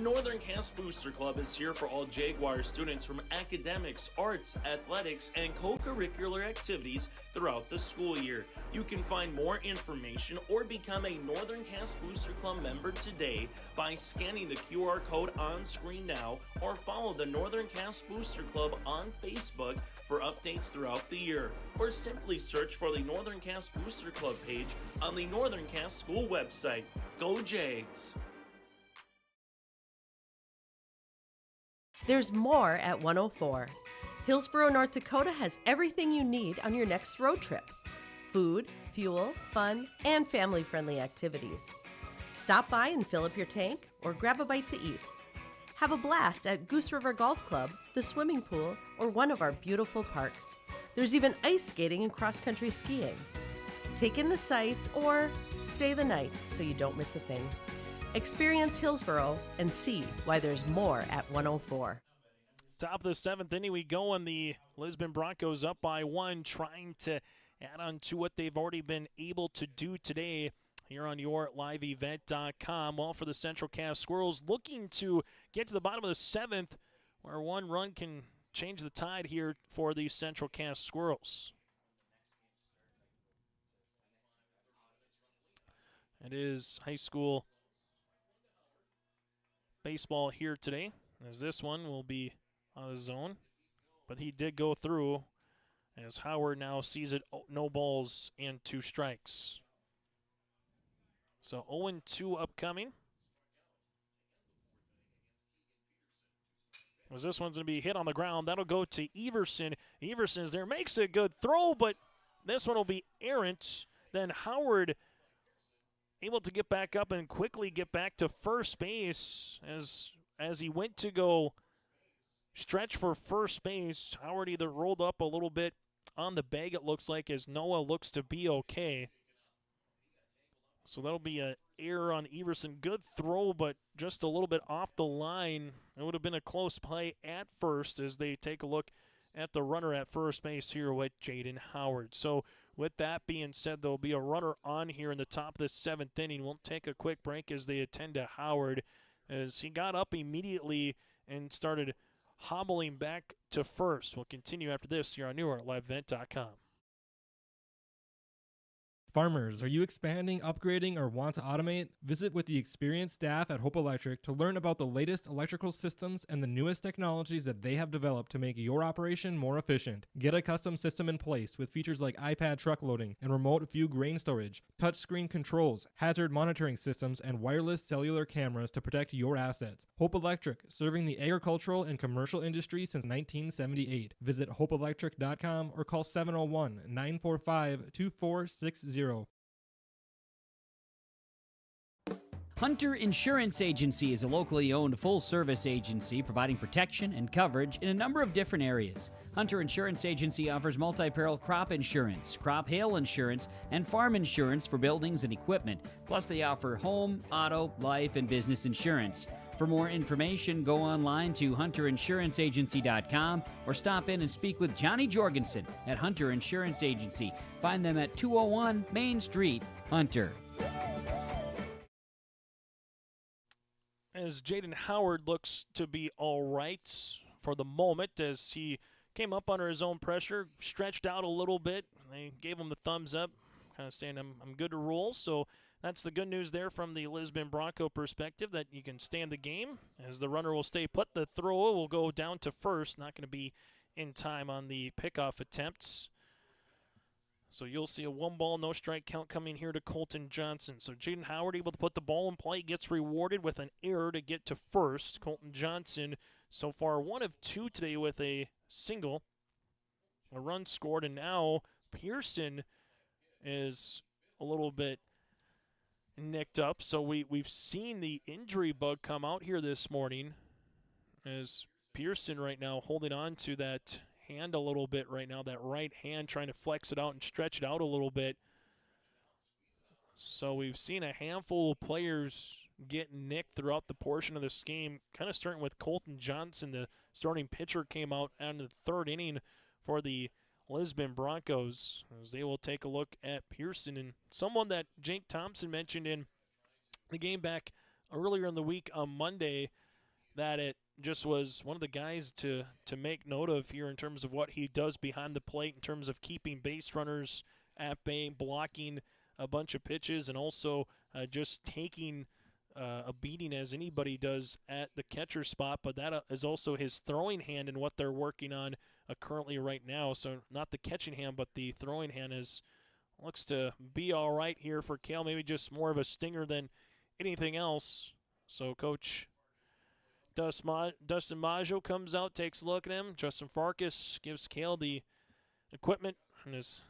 Northern Cass Booster Club is here for all Jaguar students from academics, arts, athletics, and co-curricular activities throughout the school year. You can find more information or become a Northern Cass Booster Club member today by scanning the QR code on screen now or follow the Northern Cass Booster Club on Facebook for updates throughout the year, or simply search for the Northern Cass Booster Club page on the Northern Cass School website. Go Jags! There's more at 104. Hillsborough, North Dakota has everything you need on your next road trip. Food, fuel, fun, and family-friendly activities. Stop by and fill up your tank or grab a bite to eat. Have a blast at Goose River Golf Club, the swimming pool, or one of our beautiful parks. There's even ice skating and cross-country skiing. Take in the sights or stay the night so you don't miss a thing. Experience Hillsborough and see why there's more at 104. Top of the 7th inning we go, and the Lisbon Broncos up by 1, trying to add on to what they've already been able to do today here on yourliveevent.com. Well, for the Central Cass Squirrels, looking to get to the bottom of the 7th, where 1 run can change the tide here for the Central Cass Squirrels. It is high school baseball here today, as this one will be on the zone. But he did go through, as Howard now sees it, no balls and 2 strikes. So 0-2 upcoming. As this one's going to be hit on the ground, that'll go to Everson. Everson is there, makes a good throw, but this one will be errant. Then Howard able to get back up and quickly get back to first base as he went to go stretch for first base. Howard either rolled up a little bit on the bag, it looks like, as Noah looks to be okay. So that'll be an error on Everson. Good throw, but just a little bit off the line. It would have been a close play at first as they take a look at the runner at first base here with Jaden Howard. So with that being said, there'll be a runner on here in the top of the 7th inning. We'll take a quick break as they attend to Howard, as he got up immediately and started hobbling back to first. We'll continue after this here on yourliveevent.com. Farmers, are you expanding, upgrading, or want to automate? Visit with the experienced staff at Hope Electric to learn about the latest electrical systems and the newest technologies that they have developed to make your operation more efficient. Get a custom system in place with features like iPad truck loading and remote view grain storage, touchscreen controls, hazard monitoring systems, and wireless cellular cameras to protect your assets. Hope Electric, serving the agricultural and commercial industry since 1978. Visit hopeelectric.com or call 701-945-2460. Hunter Insurance Agency is a locally owned full-service agency providing protection and coverage in a number of different areas. Hunter Insurance Agency offers multi-peril crop insurance, crop hail insurance, and farm insurance for buildings and equipment. Plus, they offer home, auto, life, and business insurance. For more information, go online to hunterinsuranceagency.com or stop in and speak with Johnny Jorgensen at Hunter Insurance Agency. Find them at 201 Main Street, Hunter. As Jaden Howard looks to be all right for the moment, as he came up under his own pressure, stretched out a little bit. They gave him the thumbs up, kind of saying, I'm good to roll. So that's the good news there from the Lisbon Bronco perspective, that you can stand the game, as the runner will stay put. The throw will go down to first, not going to be in time on the pickoff attempts. So you'll see a 1-ball, no strike count coming here to Colton Johnson. So Jaden Howard able to put the ball in play, gets rewarded with an error to get to first. Colton Johnson so far 1 of 2 today with a single, a run scored, and now Pearson is a little bit nicked up. So we've seen the injury bug come out here this morning as Pearson right now holding on to that hand a little bit right now, that right hand, trying to flex it out and stretch it out a little bit. So we've seen a handful of players get nicked throughout the portion of this game, kind of starting with Colton Johnson, the starting pitcher, came out in the third inning for the Lisbon Broncos, as they will take a look at Pearson, and someone that Jake Thompson mentioned in the game back earlier in the week on Monday, that it just was one of the guys to make note of here in terms of what he does behind the plate in terms of keeping base runners at bay, blocking a bunch of pitches, and also just taking a beating as anybody does at the catcher spot. But that is also his throwing hand and what they're working on currently right now. So not the catching hand, but the throwing hand looks to be all right here for Kale. Maybe just more of a stinger than anything else. So Coach Dustin Majou comes out, takes a look at him. Justin Farkas gives Kale the equipment and his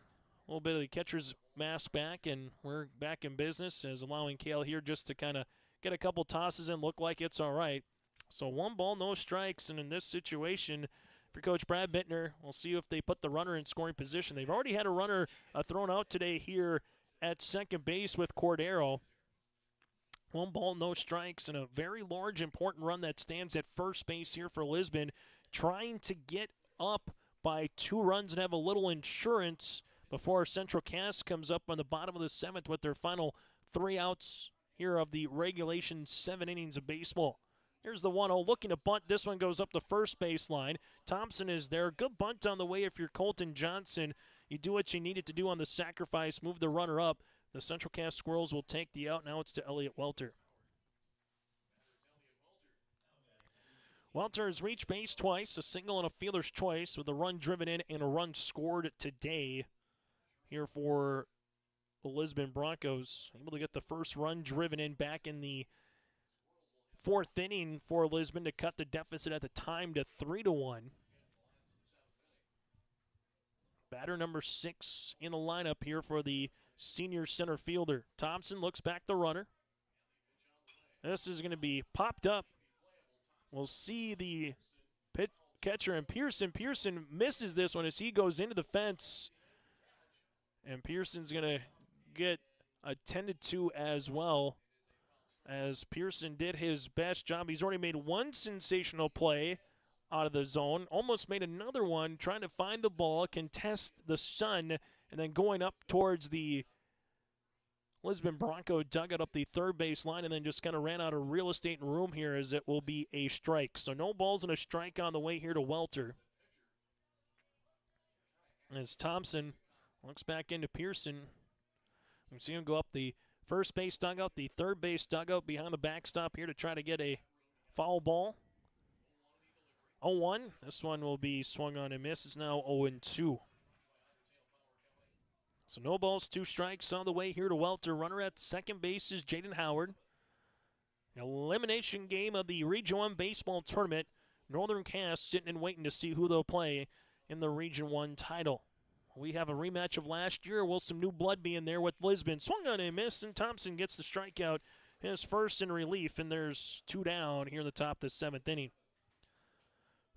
little bit of the catcher's mask back, and we're back in business, as allowing Kale here just to kind of get a couple tosses and look like it's all right. So 1 ball, no strikes, and in this situation for Coach Brad Bentner, we'll see if they put the runner in scoring position. They've already had a runner thrown out today here at second base with Cordero. 1 ball, no strikes, and a very large, important run that stands at first base here for Lisbon, trying to get up by 2 runs and have a little insurance before Central Cass comes up on the bottom of the 7th with their final 3 outs here of the regulation 7 innings of baseball. Here's the 1-0 looking to bunt. This one goes up the first baseline. Thompson is there. Good bunt on the way if you're Colton Johnson. You do what you needed to do on the sacrifice, move the runner up. The Central Cass Squirrels will take the out. Now it's to Elliot Welter. Welter has reached base twice, a single and a fielder's choice, with a run driven in and a run scored today here for the Lisbon Broncos. Able to get the first run driven in back in the 4th inning for Lisbon to cut the deficit at the time to 3-1. Batter number 6 in the lineup here for the senior center fielder. Thompson looks back the runner. This is going to be popped up. We'll see the catcher and Pearson. Pearson misses this one as he goes into the fence. And Pearson's going to get attended to as well, as Pearson did his best job. He's already made 1 sensational play out of the zone, almost made another one, trying to find the ball, contest the sun, and then going up towards the Lisbon Bronco dugout up the third base line, and then just kind of ran out of real estate and room here, as it will be a strike. So no balls and a strike on the way here to Welter. As Thompson looks back into Pearson, we see him go up the first base dugout, the third base dugout behind the backstop here to try to get a foul ball. 0-1. This one will be swung on and missed. It's now 0-2. So no balls, 2 strikes on the way here to Welter. Runner at second base is Jaden Howard. Elimination game of the Region 1 baseball tournament. Northern Cass sitting and waiting to see who they'll play in the Region 1 title. We have a rematch of last year. Will some new blood be in there with Lisbon? Swung on a miss, and Thompson gets the strikeout, his first in relief, and there's 2 down here in the top of the 7th inning.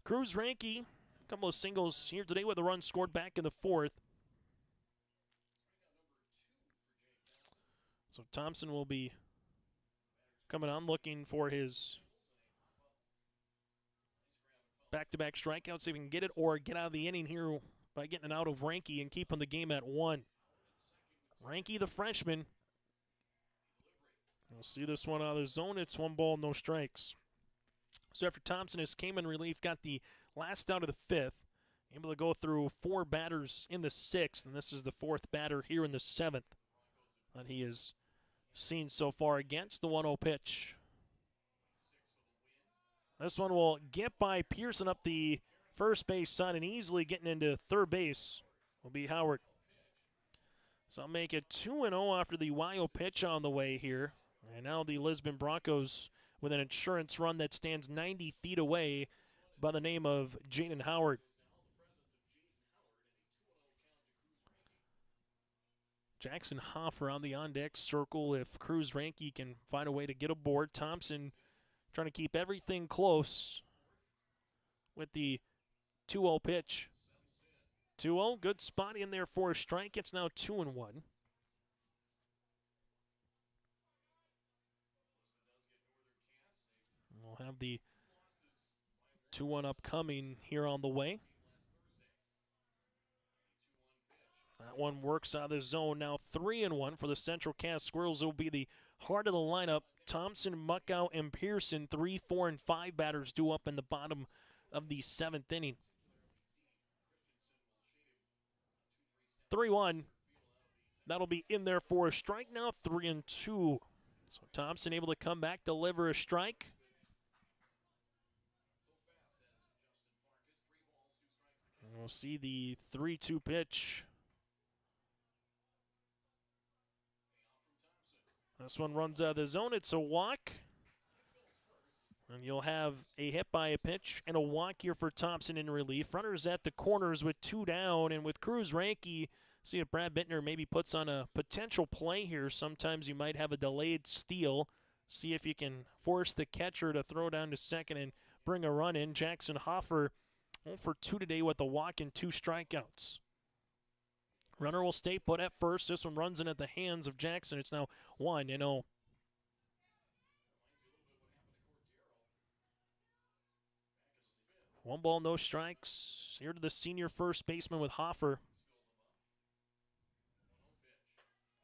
Cruz Ranke, a couple of singles here today with a run scored back in the 4th. So Thompson will be coming on looking for his back-to-back strikeouts, see if he can get it or get out of the inning here by getting it out of Ranke and keeping the game at 1. Ranke, the freshman. We'll see this one out of the zone. It's 1 ball, no strikes. So after Thompson has came in relief, got the last out of the 5th, able to go through 4 batters in the 6th, and this is the 4th batter here in the 7th that he has seen so far against the 1-0 pitch. This one will get by Pearson up the first base side, and easily getting into third base will be Howard. So I'll make it 2-0 after the wild pitch on the way here. And now the Lisbon Broncos with an insurance run that stands 90 feet away by the name of Jaden Howard. Jackson Hoffer on the on-deck circle if Cruz Ranke can find a way to get aboard. Thompson trying to keep everything close with the 2-0 pitch. 2-0, good spot in there for a strike. It's now 2-1. We'll have the 2-1 upcoming here on the way. That one works out of the zone. Now 3-1 for the Central Cass Squirrels. It will be the heart of the lineup. Thompson, Muckow, and Pearson, 3, 4, and 5 batters due up in the bottom of the 7th inning. 3-1. That'll be in there for a strike. Now 3-2. So Thompson able to come back, deliver a strike. And we'll see the 3-2 pitch. This one runs out of the zone. It's a walk. And you'll have a hit by a pitch and a walk here for Thompson in relief. Runners at the corners with 2 down. And with Cruz Ranke, see if Brad Bentner maybe puts on a potential play here. Sometimes you might have a delayed steal. See if you can force the catcher to throw down to second and bring a run in. Jackson Hoffer 0 for 2 today with a walk and 2 strikeouts. Runner will stay put at first. This one runs in at the hands of Jackson. It's now 1-0. One ball, no strikes. Here to the senior first baseman with Hoffer.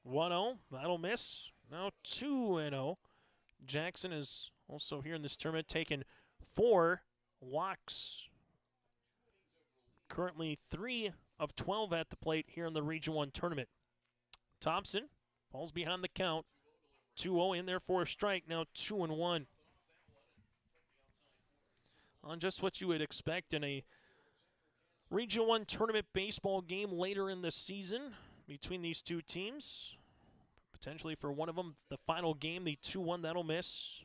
1-0. That'll miss. Now 2-0. Jackson is also here in this tournament taking 4 walks. Currently 3 of 12 at the plate here in the Region 1 tournament. Thompson falls behind the count. 2-0 in there for a strike. Now 2-1. On just what you would expect in a Region 1 tournament baseball game later in the season between these two teams. Potentially for one of them, the final game, the 2-1, that'll miss.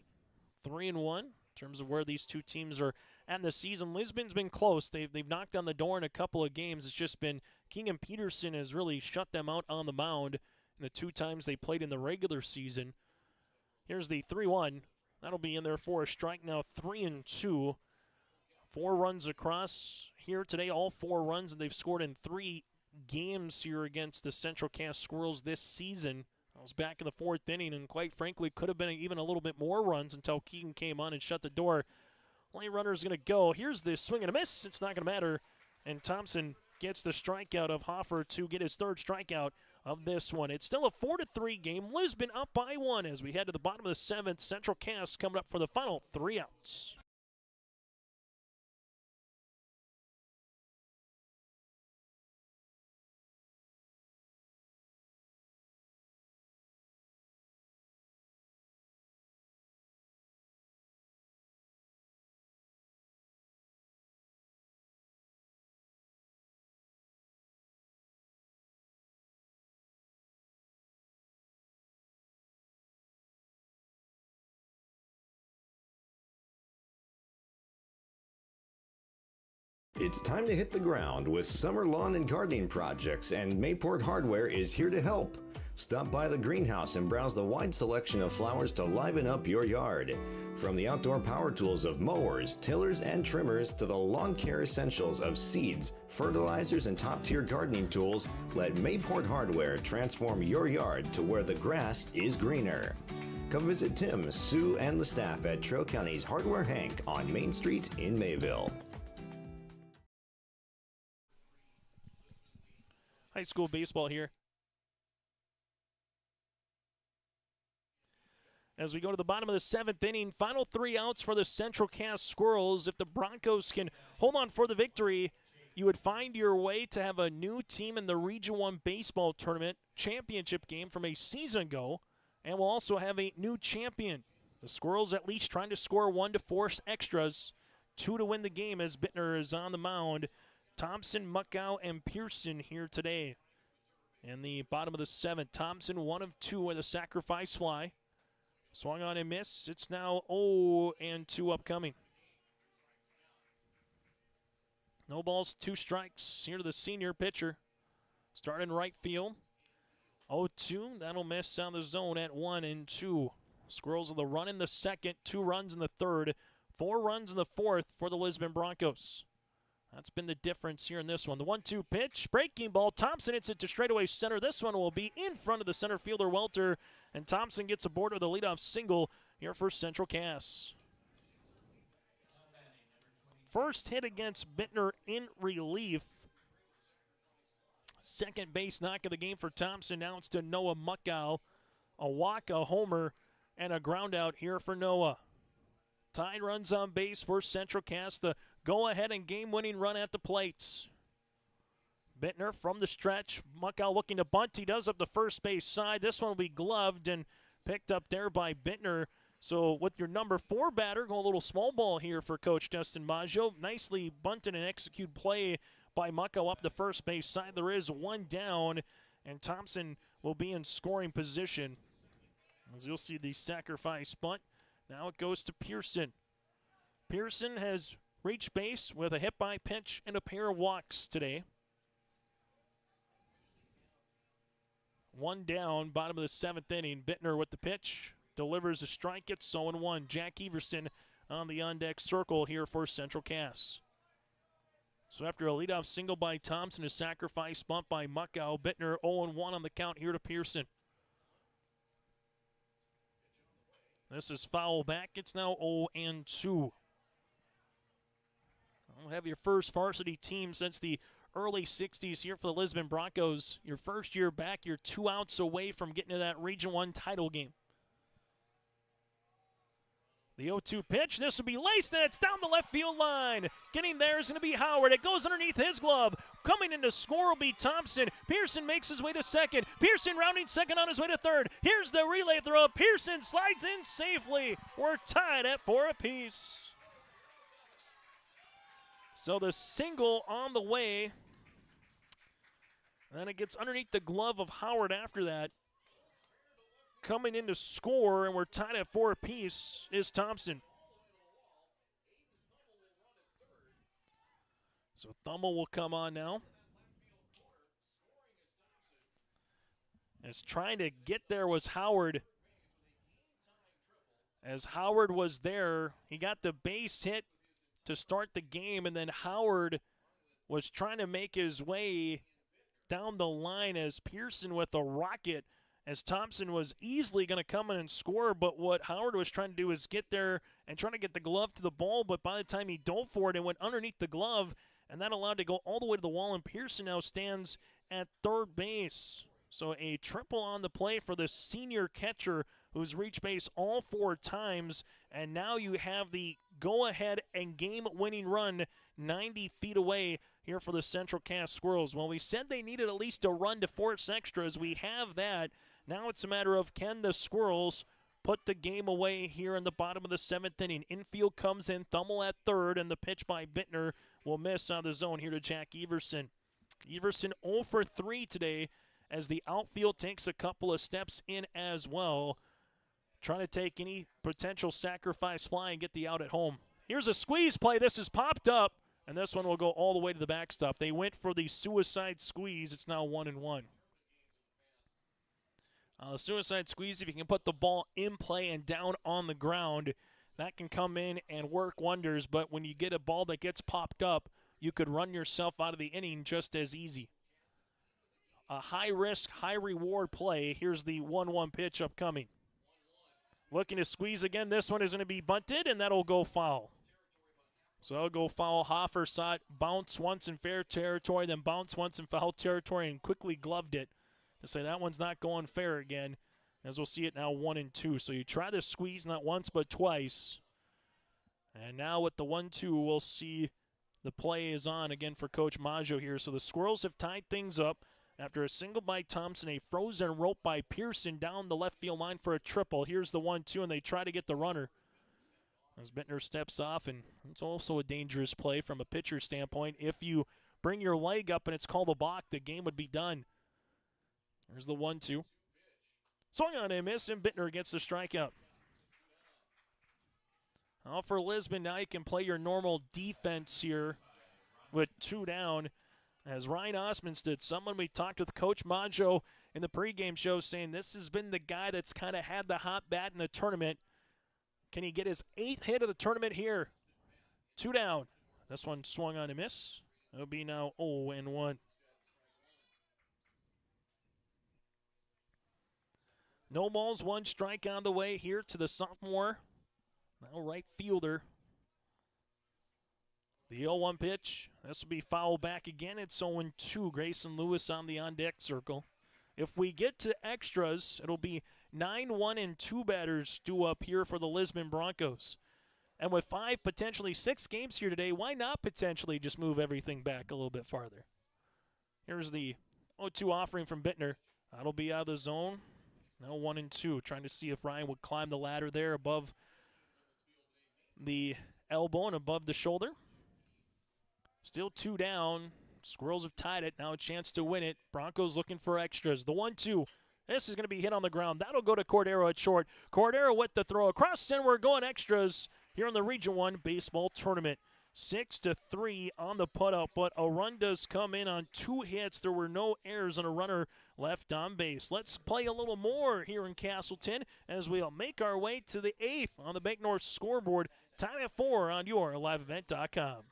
3-1 in terms of where these two teams are at the season. Lisbon's been close. They've knocked on the door in a couple of games. It's just been King and Peterson has really shut them out on the mound in the 2 times they played in the regular season. Here's the 3-1. That'll be in there for a strike. Now 3-2. 4 runs across here today, all 4 runs, and they've scored in 3 games here against the Central Cass Squirrels this season. I was back in the 4th inning, and quite frankly, could have been even a little bit more runs until Keegan came on and shut the door. Lane runner's going to go. Here's the swing and a miss. It's not going to matter. And Thompson gets the strikeout of Hoffer to get his 3rd strikeout of this one. It's still a 4-3 game. Lisbon up by 1 as we head to the bottom of the 7th. Central Cass coming up for the final 3 outs. It's time to hit the ground with summer lawn and gardening projects, and Mayport Hardware is here to help. Stop by the greenhouse and browse the wide selection of flowers to liven up your yard. From the outdoor power tools of mowers, tillers, and trimmers to the lawn care essentials of seeds, fertilizers, and top-tier gardening tools, let Mayport Hardware transform your yard to where the grass is greener. Come visit Tim, Sue, and the staff at Trail County's Hardware Hank on Main Street in Mayville. High school baseball here. As we go to the bottom of the 7th inning, final 3 outs for the Central Cass Squirrels. If the Broncos can hold on for the victory, you would find your way to have a new team in the Region 1 baseball tournament championship game from a season ago, and we'll also have a new champion. The Squirrels at least trying to score 1 to force extras, 2 to win the game as Bentner is on the mound. Thompson, Muckow, and Pearson here today. In the bottom of the 7th, Thompson 1 of 2 with a sacrifice fly. Swung on and missed. It's now 0-2 upcoming. No balls, 2 strikes. Here to the senior pitcher. Starting right field. 0-2. That'll miss on the zone at 1-2. Squirrels with a run in the second, 2 runs in the third, 4 runs in the fourth for the Lisbon Broncos. That's been the difference here in this one. The 1-2 pitch, breaking ball. Thompson hits it to straightaway center. This one will be in front of the center fielder, Welter, and Thompson gets aboard with a leadoff single here for Central Cass. First hit against Bentner in relief. Second base knock of the game for Thompson. Now it's to Noah Muckow. A walk, a homer, and a ground out here for Noah. Tying runs on base for Central Cass. The go-ahead and game-winning run at the plates. Bentner from the stretch. Muckow looking to bunt. He does up the first base side. This one will be gloved and picked up there by Bentner. So with your number 4 batter, go a little small ball here for Coach Dustin Majou. Nicely bunted and execute play by Muckow up the first base side. There is 1 down, and Thompson will be in scoring position. As you'll see the sacrifice bunt. Now it goes to Pearson. Pearson has reached base with a hit by pitch and a pair of walks today. 1 down, bottom of the 7th inning. Bentner with the pitch. Delivers a strike. It's 0-1. Jack Everson on the on-deck circle here for Central Cass. So after a leadoff single by Thompson, a sacrifice bunt by Muckow, Bentner 0-1 on the count here to Pearson. This is foul back. It's now 0-2. I'll have your first varsity team since the early 60s here for the Lisbon Broncos. Your first year back, you're 2 outs away from getting to that Region 1 title game. The 0-2 pitch. This will be laced, and it's down the left field line. Getting there is going to be Howard. It goes underneath his glove. Coming in to score will be Thompson. Pearson makes his way to second. Pearson rounding second on his way to third. Here's the relay throw. Pearson slides in safely. We're tied at 4 apiece. So the single on the way. Then it gets underneath the glove of Howard after that. Coming in to score, and we're tied at 4 apiece, is Thompson. So Thummel will come on now. As trying to get there was Howard. As Howard was there, he got the base hit to start the game, and then Howard was trying to make his way down the line as Pearson with a rocket, as Thompson was easily going to come in and score, but what Howard was trying to do is get there and trying to get the glove to the ball, but by the time he dove for it, it went underneath the glove, and that allowed it to go all the way to the wall, and Pearson now stands at third base. So a triple on the play for the senior catcher who's reached base all 4 times, and now you have the go-ahead and game-winning run 90 feet away here for the Central Cass Squirrels. Well, we said they needed at least a run to force extras. We have that. Now it's a matter of can the Squirrels put the game away here in the bottom of the 7th inning. Infield comes in, Thummel at third, and the pitch by Bentner will miss on the zone here to Jack Everson. Everson 0 for 3 today as the outfield takes a couple of steps in as well, trying to take any potential sacrifice fly and get the out at home. Here's a squeeze play. This is popped up, and this one will go all the way to the backstop. They went for the suicide squeeze. It's now 1-1. The suicide squeeze, if you can put the ball in play and down on the ground, that can come in and work wonders. But when you get a ball that gets popped up, you could run yourself out of the inning just as easy. A high-risk, high-reward play. Here's the 1-1 pitch upcoming. Looking to squeeze again. This one is going to be bunted, and that'll go foul. So that'll go foul. Hoffer saw it bounce once in fair territory, then bounce once in foul territory, and quickly gloved it to say that one's not going fair again, as we'll see it now 1-2. So you try the squeeze not once but twice. And now with the 1-2, we'll see the play is on again for Coach Majou here. So the Squirrels have tied things up after a single by Thompson, a frozen rope by Pearson down the left field line for a triple. Here's the 1-2, and they try to get the runner. As Bentner steps off, and it's also a dangerous play from a pitcher standpoint. If you bring your leg up and it's called a balk, the game would be done. There's the 1-2. Swung on a miss, and Bentner gets the strikeout. For Lisbon, now you can play your normal defense here with 2 down. As Ryan Osmonstead, someone we talked with Coach Majou in the pregame show, saying this has been the guy that's kind of had the hot bat in the tournament. Can he get his 8th hit of the tournament here? 2 down. This one swung on a miss. It'll be now 0-1. No balls, 1 strike on the way here to the sophomore. Now right fielder. The 0-1 pitch. This will be foul back again. It's 0-2. Grayson Lewis on the on-deck circle. If we get to extras, it'll be 9-1 and 2 batters due up here for the Lisbon Broncos. And with 5, potentially 6 games here today, why not potentially just move everything back a little bit farther? Here's the 0-2 offering from Bentner. That'll be out of the zone. Now 1-2, trying to see if Ryan would climb the ladder there above the elbow and above the shoulder. Still 2 down. Squirrels have tied it. Now a chance to win it. Broncos looking for extras. The 1-2. This is going to be hit on the ground. That'll go to Cordero at short. Cordero with the throw across, and we're going extras here in the Region 1 baseball tournament. 6-3 on the putout, but a run does come in on 2 hits. There were no errors and a runner left on base. Let's play a little more here in Castleton as we'll make our way to the 8th on the Bank North scoreboard. Time at 4 on your liveevent.com.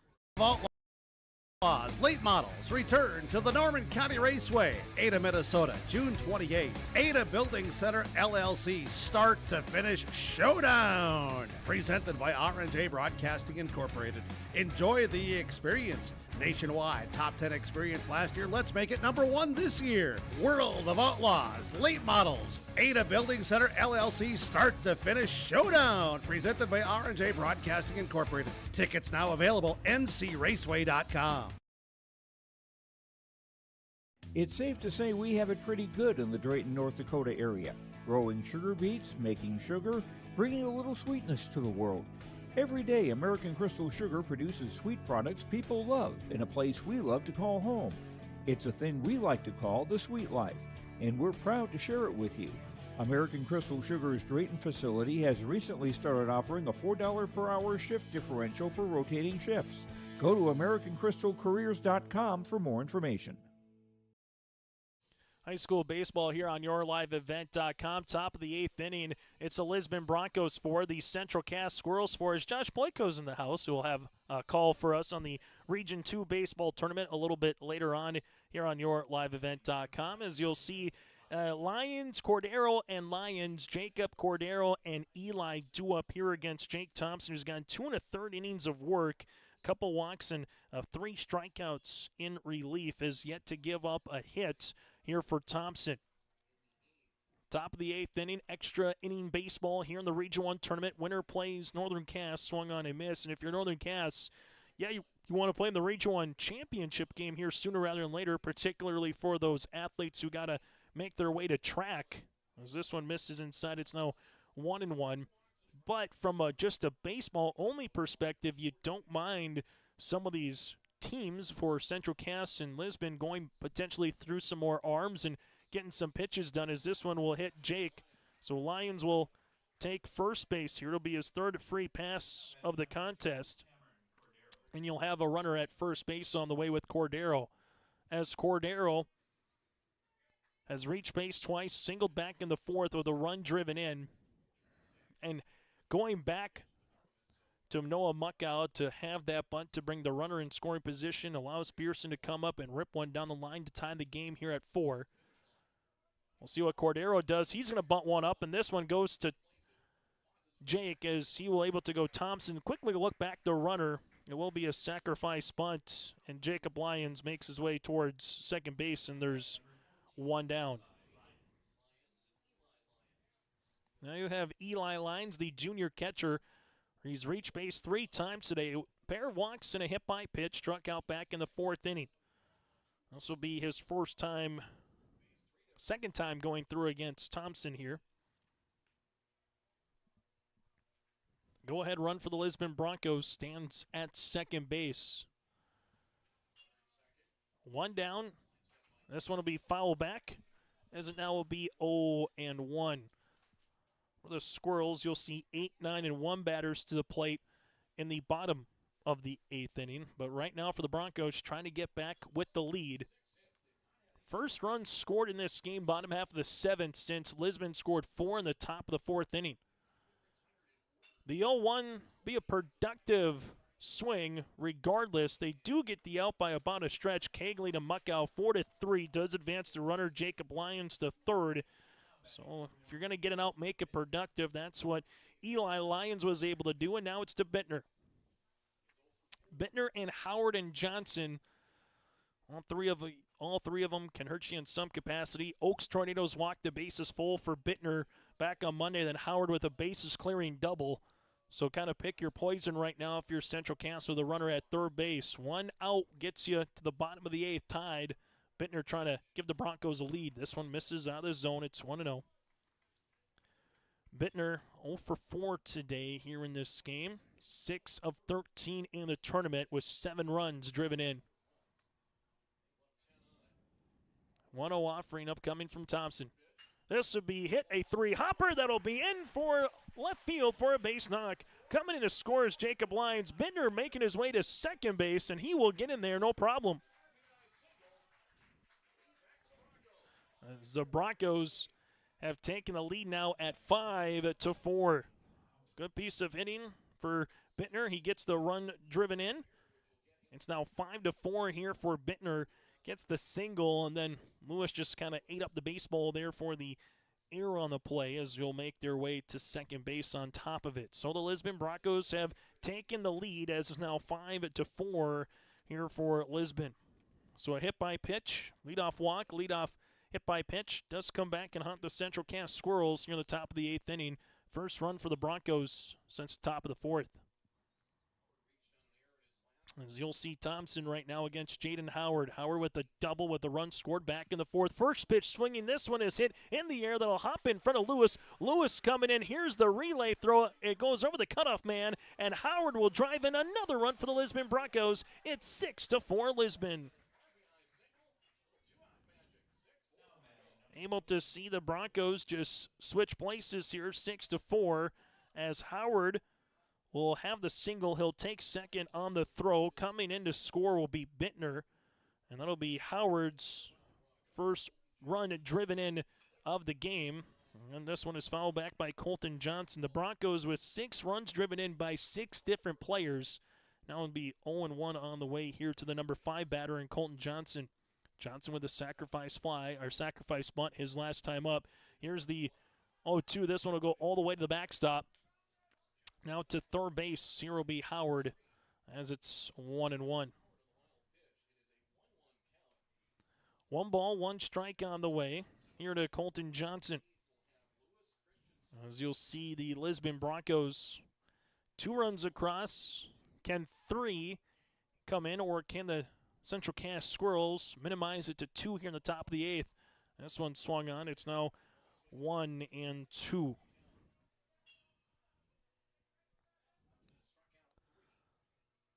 Late models return to the Norman County Raceway, Ada, Minnesota, June 28th. Ada Building Center LLC start to finish showdown. Presented by R&J Broadcasting Incorporated. Enjoy the experience. Nationwide top 10 experience last year. Let's make it number 1 this year. World of Outlaws, late models, Ada Building Center LLC start to finish showdown. Presented by R&J Broadcasting Incorporated. Tickets now available. ncraceway.com. It's safe to say we have it pretty good in the Drayton, North Dakota area. Growing sugar beets, making sugar, bringing a little sweetness to the world. Every day, American Crystal Sugar produces sweet products people love in a place we love to call home. It's a thing we like to call the sweet life, and we're proud to share it with you. American Crystal Sugar's Drayton facility has recently started offering a $4 per hour shift differential for rotating shifts. Go to AmericanCrystalCareers.com for more information. High school baseball here on yourliveevent.com. Top of the 8th inning. It's the Lisbon Broncos 4, the Central Cass Squirrels 4. As Josh Boyko's in the house, who will have a call for us on the Region 2 baseball tournament a little bit later on here on yourliveevent.com. As you'll see, Lions, Cordero, and Lions, Jacob, Cordero, and Eli do up here against Jake Thompson, who's gone 2 1/3 innings of work. Couple walks and 3 strikeouts in relief, is yet to give up a hit here for Thompson. Top of the 8th inning, extra inning baseball here in the Region 1 tournament. Winner plays Northern Cass, swung on a miss. And if you're Northern Cass, yeah, you want to play in the Region 1 championship game here sooner rather than later, particularly for those athletes who got to make their way to track. As this one misses inside, it's now 1-1. But from just a baseball-only perspective, you don't mind some of these teams for Central Cass and Lisbon going potentially through some more arms and getting some pitches done, as this one will hit Jake. So Lions will take first base here. It'll be his 3rd free pass of the contest. And you'll have a runner at first base on the way with Cordero. As Cordero has reached base twice, singled back in the 4th with a run driven in. And going back to Noah Muckow to have that bunt to bring the runner in scoring position, allows Pearson to come up and rip one down the line to tie the game here at 4. We'll see what Cordero does. He's going to bunt one up, and this one goes to Jake as he will able to go Thompson. Quickly look back the runner. It will be a sacrifice bunt, and Jacob Lyons makes his way towards second base, and there's 1 down. Now you have Eli Lyons, the junior catcher. He's reached base 3 times today. Pair of walks and a hit by pitch, struck out back in the 4th inning. This will be his second time going through against Thompson here. Go-ahead run for the Lisbon Broncos stands at second base. 1 down. This one will be foul back, as it now will be 0-1. For the Squirrels, you'll see 8, 9, and 1 batters to the plate in the bottom of the 8th inning. But right now for the Broncos, trying to get back with the lead. First run scored in this game, bottom half of the 7th, since Lisbon scored 4 in the top of the 4th inning. The 0-1 be a productive swing regardless. They do get the out by about a stretch. Kegley to Muckow, 4-3, does advance the runner Jacob Lyons to third. So if you're going to get an out, make it productive. That's what Eli Lyons was able to do, and now it's to Bentner. Bentner and Howard and Johnson, all three of them can hurt you in some capacity. Oaks Tornadoes walk the bases full for Bentner back on Monday, then Howard with a bases clearing double. So kind of pick your poison right now if you're Central Castle, the runner at third base. One out gets you to the bottom of the 8th, tied. Bentner trying to give the Broncos a lead. This one misses out of the zone. It's 1-0. Bentner 0 for 4 today here in this game. 6 of 13 in the tournament with 7 runs driven in. 1-0 offering upcoming from Thompson. This would be hit, a 3-hopper that'll be in for left field for a base knock. Coming in to score is Jacob Lyons. Bentner making his way to second base, and he will get in there no problem. The Broncos have taken the lead now at 5-4. Good piece of hitting for Bentner. He gets the run driven in. It's now 5-4 here for Bentner. Gets the single, and then Lewis just kind of ate up the baseball there for the error on the play as you'll make their way to second base on top of it. So the Lisbon Broncos have taken the lead as it's now 5-4 here for Lisbon. So a hit by pitch, leadoff walk, leadoff hit by pitch does come back and hunt the Central Cass Squirrels near the top of the 8th inning. First run for the Broncos since the top of the 4th. As you'll see Thompson right now against Jaden Howard. Howard with a double with the run scored back in the 4th. First pitch swinging. This one is hit in the air. That'll hop in front of Lewis. Lewis coming in. Here's the relay throw. It goes over the cutoff man, and Howard will drive in another run for the Lisbon Broncos. It's 6-4 Lisbon. Able to see the Broncos just switch places here, 6-4, as Howard will have the single. He'll take second on the throw. Coming in to score will be Bentner, and that'll be Howard's first run driven in of the game. And this one is fouled back by Colton Johnson. The Broncos with 6 runs driven in by 6 different players. Now it'll be 0-1 on the way here to the number 5 batter in Colton Johnson. Johnson with a sacrifice bunt his last time up. Here's the 0-2. This one will go all the way to the backstop. Now to third base. Here will be Howard as it's 1-1. 1 ball, 1 strike on the way. Here to Colton Johnson. As you'll see, the Lisbon Broncos 2 runs across. Can 3 come in, or can the Central Cass Squirrels minimize it to 2 here in the top of the 8th? This one swung on. It's now 1-2.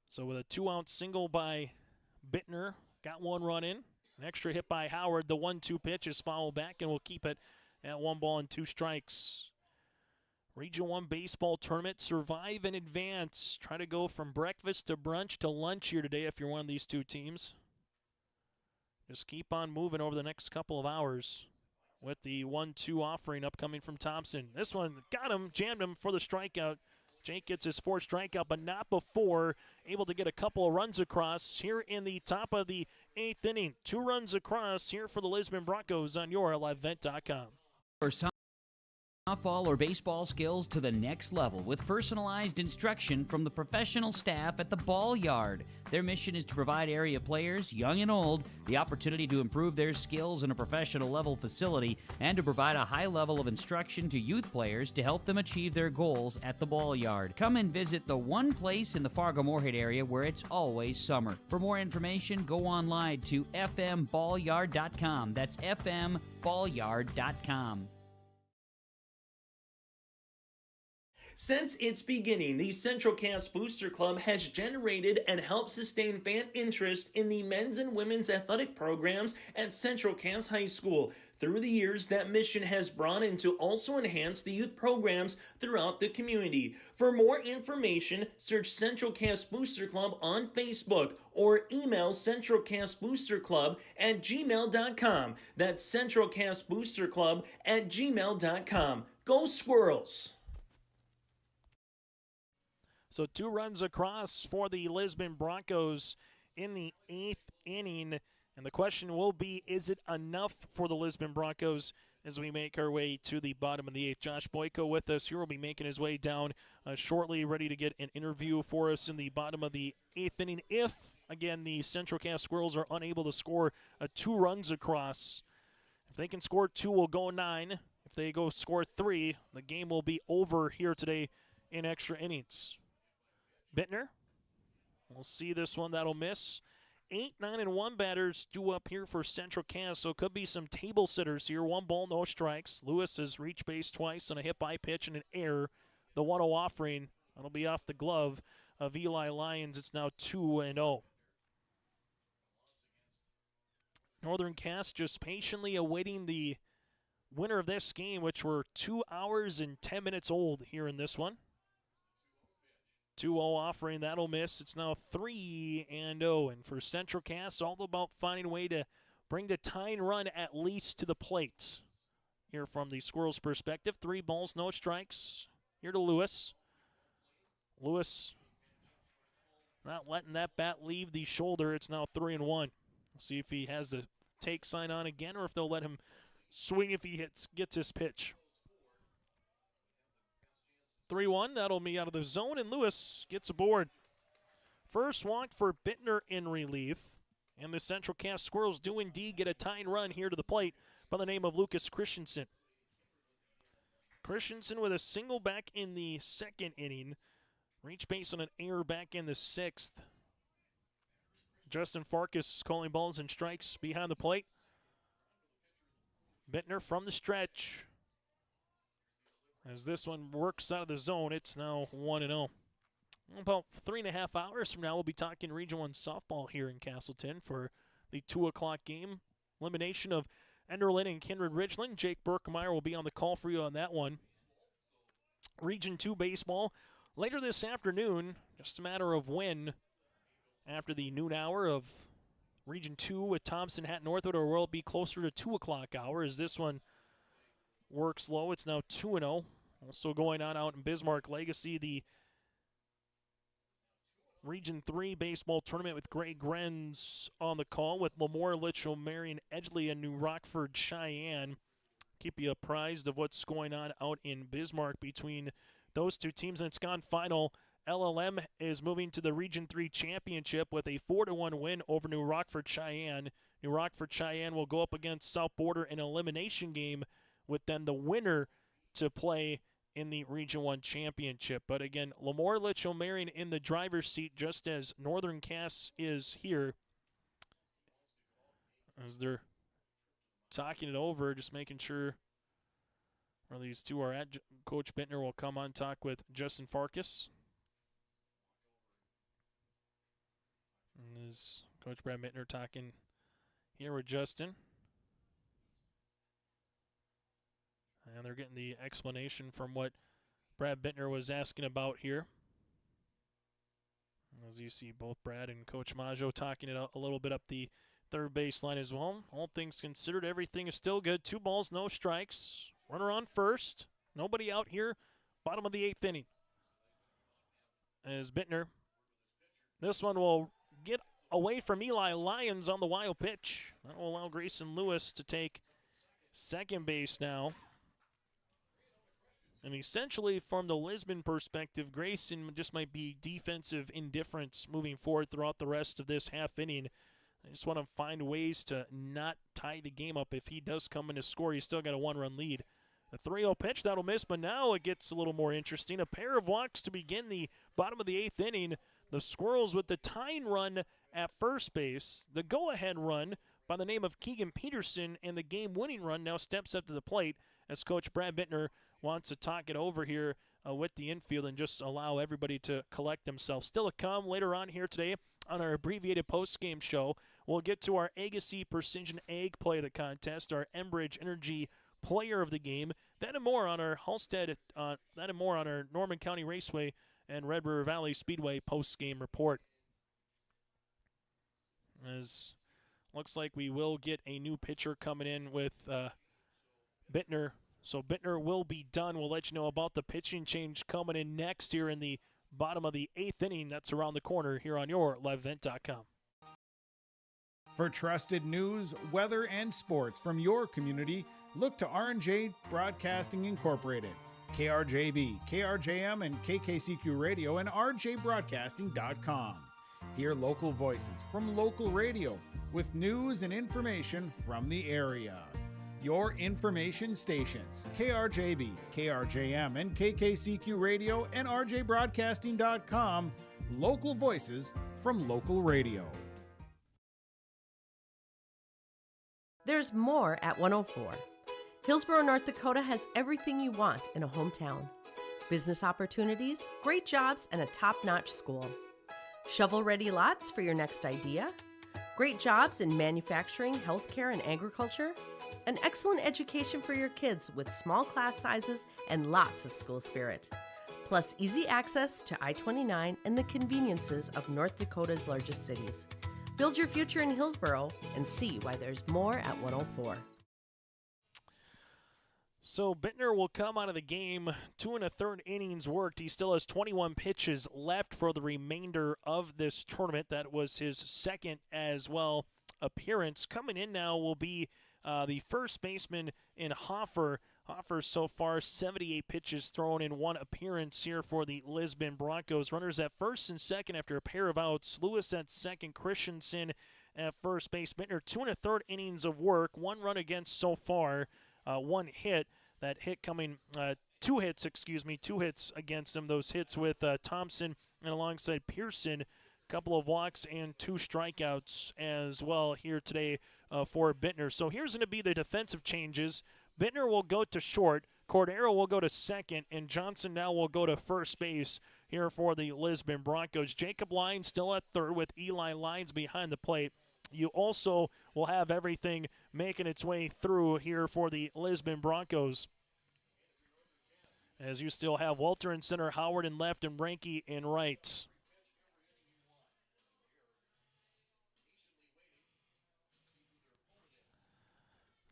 So with a 2-out single by Bentner, got 1 run in. An extra hit by Howard. The 1-2 pitch is fouled back, and we'll keep it at 1 ball and 2 strikes. Region 1 baseball tournament, survive and advance. Try to go from breakfast to brunch to lunch here today if you're one of these 2 teams. Just keep on moving over the next couple of hours with the 1-2 offering upcoming from Thompson. This one got him, jammed him for the strikeout. Jake gets his 4th strikeout, but not before able to get a couple of runs across here in the top of the 8th inning. 2 runs across here for the Lisbon Broncos on your LiveVent.com. Softball or baseball skills to the next level with personalized instruction from the professional staff at the Ball Yard. Their mission is to provide area players, young and old, the opportunity to improve their skills in a professional level facility and to provide a high level of instruction to youth players to help them achieve their goals at the Ball Yard. Come and visit the one place in the Fargo-Moorhead area where it's always summer. For more information, go online to fmballyard.com. That's fmballyard.com. Since its beginning, the Central Cass Booster Club has generated and helped sustain fan interest in the men's and women's athletic programs at Central Cass High School. Through the years, that mission has broadened to also enhance the youth programs throughout the community. For more information, search Central Cass Booster Club on Facebook or email centralcassboosterclub@gmail.com. That's centralcassboosterclub@gmail.com. Go Squirrels! So 2 runs across for the Lisbon Broncos in the 8th inning. And the question will be, is it enough for the Lisbon Broncos as we make our way to the bottom of the 8th? Josh Boyko with us here will be making his way down shortly, ready to get an interview for us in the bottom of the 8th inning. If, again, the Central Cass Squirrels are unable to score 2 runs across, if they can score 2, we'll go 9. If they go score 3, the game will be over here today in extra innings. Bentner, we'll see this one. That'll miss. 8, 9, and 1 batters due up here for Central Cass, so could be some table sitters here. 1 ball, no strikes. Lewis has reached base twice on a hit by pitch and an error. The 1-0 offering, that'll be off the glove of Eli Lyons. It's now 2-0. Northern Cass just patiently awaiting the winner of this game, which were 2 hours and 10 minutes old here in this one. 2-0 offering, that'll miss. It's now 3-0. And for Central Cass, all about finding a way to bring the tying run at least to the plate. Here from the Squirrels' perspective, 3 balls, no strikes. Here to Lewis. Lewis not letting that bat leave the shoulder. It's now 3-1. We'll see if he has the take sign on again or if they'll let him swing if he gets his pitch. 3-1, that'll be out of the zone, and Lewis gets aboard. First walk for Bentner in relief, and the Central Cass Squirrels do indeed get a tying run here to the plate by the name of Lucas Christensen. Christensen with a single back in the 2nd inning, reach base on an error back in the 6th. Justin Farkas calling balls and strikes behind the plate. Bentner from the stretch. As this one works out of the zone, it's now 1-0. About 3.5 hours from now, we'll be talking Region 1 softball here in Castleton for the 2 o'clock game. Elimination of Enderlin and Kindred Ridgeland. Jake Berkemeyer will be on the call for you on that one. Region 2 baseball later this afternoon, just a matter of when, after the noon hour of Region 2 with Thompson, Hatton, Northwood, or will it be closer to 2 o'clock hour as this one works low. It's now 2-0. Also going on out in Bismarck Legacy, the Region 3 baseball tournament with Greg Grenz on the call with Lemoore, Litchfield, Marion, Edgeley, and New Rockford, Cheyenne. Keep you apprised of what's going on out in Bismarck between those 2 teams. And it's gone final. LLM is moving to the Region 3 championship with a 4-1 win over New Rockford, Cheyenne. New Rockford, Cheyenne will go up against South Border in an elimination game, with then the winner to play in the Region 1 championship. But again, Lemoore, Litchfield, Marion in the driver's seat, just as Northern Cass is here. As they're talking it over, just making sure where these 2 are at. Coach Bentner will come on, talk with Justin Farkas. And this Coach Brad Bentner talking here with Justin. And they're getting the explanation from what Brad Bentner was asking about here. As you see both Brad and Coach Majou talking it a little bit up the third baseline as well. All things considered, everything is still good. 2 balls, no strikes. Runner on first. Nobody out here. Bottom of the 8th inning. As Bentner, this one will get away from Eli Lyons on the wild pitch. That will allow Grayson Lewis to take second base now. And essentially, from the Lisbon perspective, Grayson just might be defensive indifference moving forward throughout the rest of this half inning. I just want to find ways to not tie the game up. If he does come in to score, he's still got a 1-run lead. The 3-0 pitch, that'll miss, but now it gets a little more interesting. A pair of walks to begin the bottom of the 8th inning. The Squirrels with the tying run at first base. The go-ahead run by the name of Keegan Peterson, and the game-winning run now steps up to the plate as Coach Brad Bentner wants to talk it over here with the infield and just allow everybody to collect themselves. Still to come later on here today on our abbreviated post-game show, we'll get to our Agassi Precision Ag Play of the Contest, our Enbridge Energy Player of the Game, that and more on our our Norman County Raceway and Red River Valley Speedway post-game report. As looks like we will get a new pitcher coming in with Bentner. So Bentner will be done. We'll let you know about the pitching change coming in next here in the bottom of the 8th inning. That's around the corner here on your liveevent.com. For trusted news, weather, and sports from your community, look to R&J Broadcasting Incorporated, KRJB, KRJM, and KKCQ Radio, and rjbroadcasting.com. Hear local voices from local radio with news and information from the area. Your information stations, KRJB, KRJM, and KKCQ Radio, and rjbroadcasting.com. Local voices from local radio. There's more at 104. Hillsborough, North Dakota has everything you want in a hometown. Business opportunities, great jobs, and a top-notch school. Shovel-ready lots for your next idea. Great jobs in manufacturing, healthcare, and agriculture. An excellent education for your kids with small class sizes and lots of school spirit. Plus easy access to I-29 and the conveniences of North Dakota's largest cities. Build your future in Hillsborough and see why there's more at 104. So Bentner will come out of the game, 2 1/3 innings worked. He still has 21 pitches left for the remainder of this tournament. That was his second as well appearance. Coming in now will be the first baseman in Hoffer. Hoffer so far 78 pitches thrown in 1 appearance here for the Lisbon Broncos. Runners at first and second after a pair of outs. Lewis at second, Christensen at first base. Bentner 2 1/3 innings of work, 1 run against so far. 1 hit. That hit coming, 2 hits against him. Those hits with Thompson and alongside Pearson. A couple of walks and 2 strikeouts as well here today for Bentner. So here's going to be the defensive changes. Bentner will go to short. Cordero will go to second. And Johnson now will go to first base here for the Lisbon Broncos. Jacob Lyons still at third with Eli Lyons behind the plate. You also will have everything making its way through here for the Lisbon Broncos, as you still have Walter in center, Howard in left, and Ranke in right.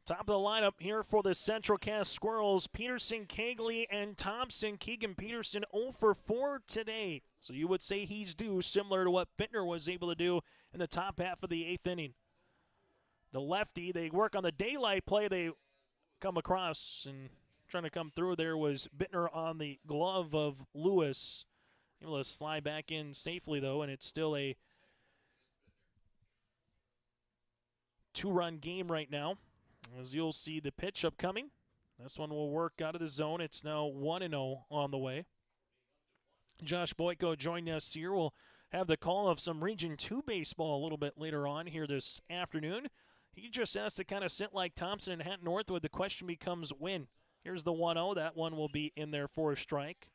Top of the lineup here for the Central Cast Squirrels, Peterson, Kegley, and Thompson. Keegan Peterson 0 for 4 today. So you would say he's due, similar to what Bentner was able to do in the top half of the 8th inning. The lefty, they work on the daylight play. They come across, and trying to come through there was Bentner on the glove of Lewis. Able to slide back in safely, though, and it's still a 2-run game right now. As you'll see the pitch upcoming. This one will work out of the zone. It's now 1-0 on the way. Josh Boyko joining us here. We'll have the call of some Region 2 baseball a little bit later on here this afternoon. He just has to kind of sit like Thompson and Hatton Northwood. The question becomes when. Here's the 1-0. That one will be in there for a strike.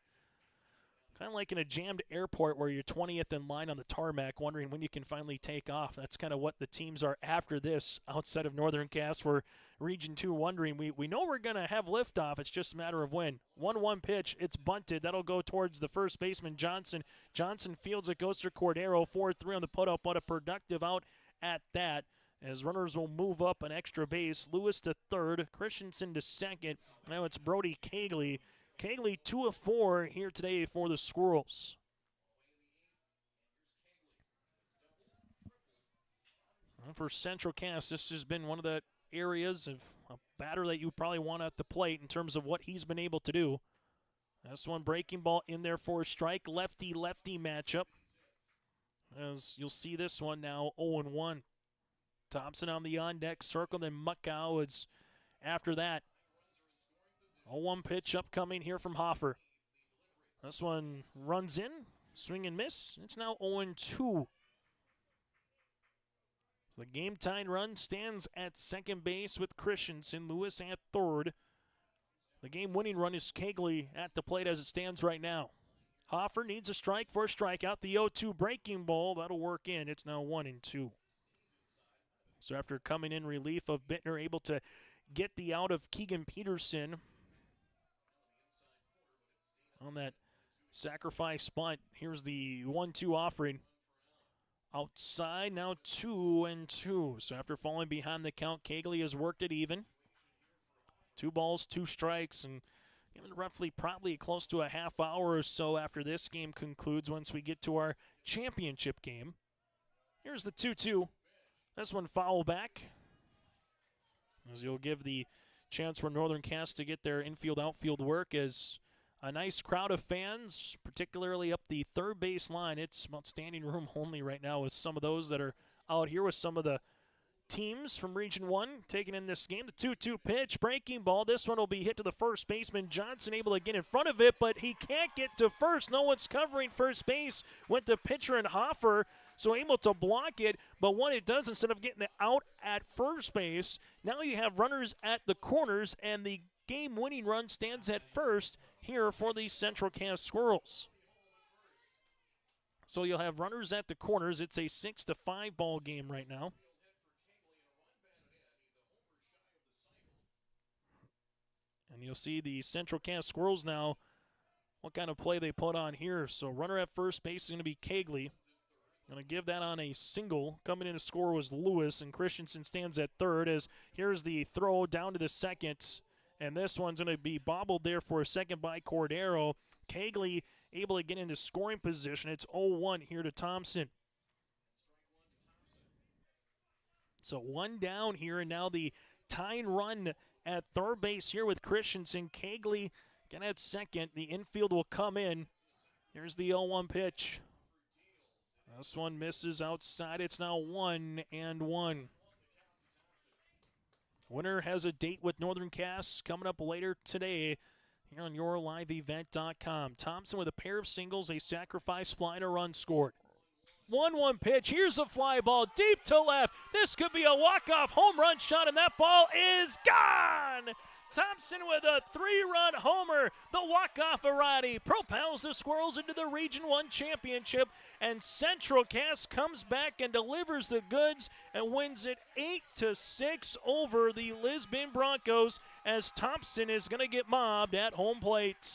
Kind of like in a jammed airport where you're 20th in line on the tarmac, wondering when you can finally take off. That's kind of what the teams are after this outside of Northern Cass for Region 2, wondering. We know we're going to have liftoff. It's just a matter of when. 1-1 pitch. It's bunted. That'll go towards the first baseman, Johnson. Johnson fields it, goes to Cordero. 4-3 on the put-up, but a productive out at that. As runners will move up an extra base. Lewis to third, Christensen to second. Now it's Brody Kegley. Kegley 2 of 4 here today for the Squirrels. And for Central Cass, this has been one of the areas of a batter that you probably want at the plate in terms of what he's been able to do. This one breaking ball in there for a strike. Lefty-lefty matchup. As you'll see this one now 0-1. Thompson on the on-deck circle, then Muckow is after that. 0-1 pitch upcoming here from Hoffer. This one runs in, swing and miss. It's now 0-2. So the game-tying run stands at second base with Christensen. Lewis at third. The game-winning run is Kegley at the plate as it stands right now. Hoffer needs a strike for a strikeout. The 0-2 breaking ball, that'll work in. It's now 1-2. So after coming in relief of Bentner, able to get the out of Keegan Peterson on that sacrifice bunt. Here's the 1-2 offering. Outside, now 2-2. So after falling behind the count, Kegley has worked it even. 2 balls, 2 strikes, and given roughly probably close to a half hour or so after this game concludes once we get to our championship game. Here's the 2-2. This one foul back, as you'll give the chance for Northern Cast to get their infield-outfield work as a nice crowd of fans, particularly up the third base line. It's about standing room only right now with some of those that are out here with some of the teams from Region 1 taking in this game. The 2-2 pitch, breaking ball. This one will be hit to the first baseman. Johnson able to get in front of it, but he can't get to first. No one's covering first base. Went to pitcher and Hoffer, so able to block it. But what it does, instead of getting it out at first base, now you have runners at the corners, and the game-winning run stands at first here for the Central Cass Squirrels. So you'll have runners at the corners. It's a 6-5 ball game right now. And you'll see the Central Cass Squirrels now, what kind of play they put on here. So runner at first base is going to be Kegley. Going to give that on a single. Coming in to score was Lewis, and Christensen stands at third as here's the throw down to the second. And this one's going to be bobbled there for a second by Cordero. Kegley able to get into scoring position. It's 0-1 here to Thompson. So 1 down here, and now the tying run at third base here with Christensen. Kegley again at second. The infield will come in. Here's the 0-1 pitch. This one misses outside. It's now 1-1. Winner has a date with Northern Cass coming up later today here on YourLiveEvent.com. Thompson with a pair of singles, a sacrifice fly, and a run scored. 1-1 pitch. Here's a fly ball deep to left. This could be a walk-off home run shot, and that ball is gone. Thompson with a 3-run homer. The walk-off variety propels the Squirrels into the Region 1 championship, and Central Cass comes back and delivers the goods and wins it 8-6 over the Lisbon Broncos as Thompson is going to get mobbed at home plate.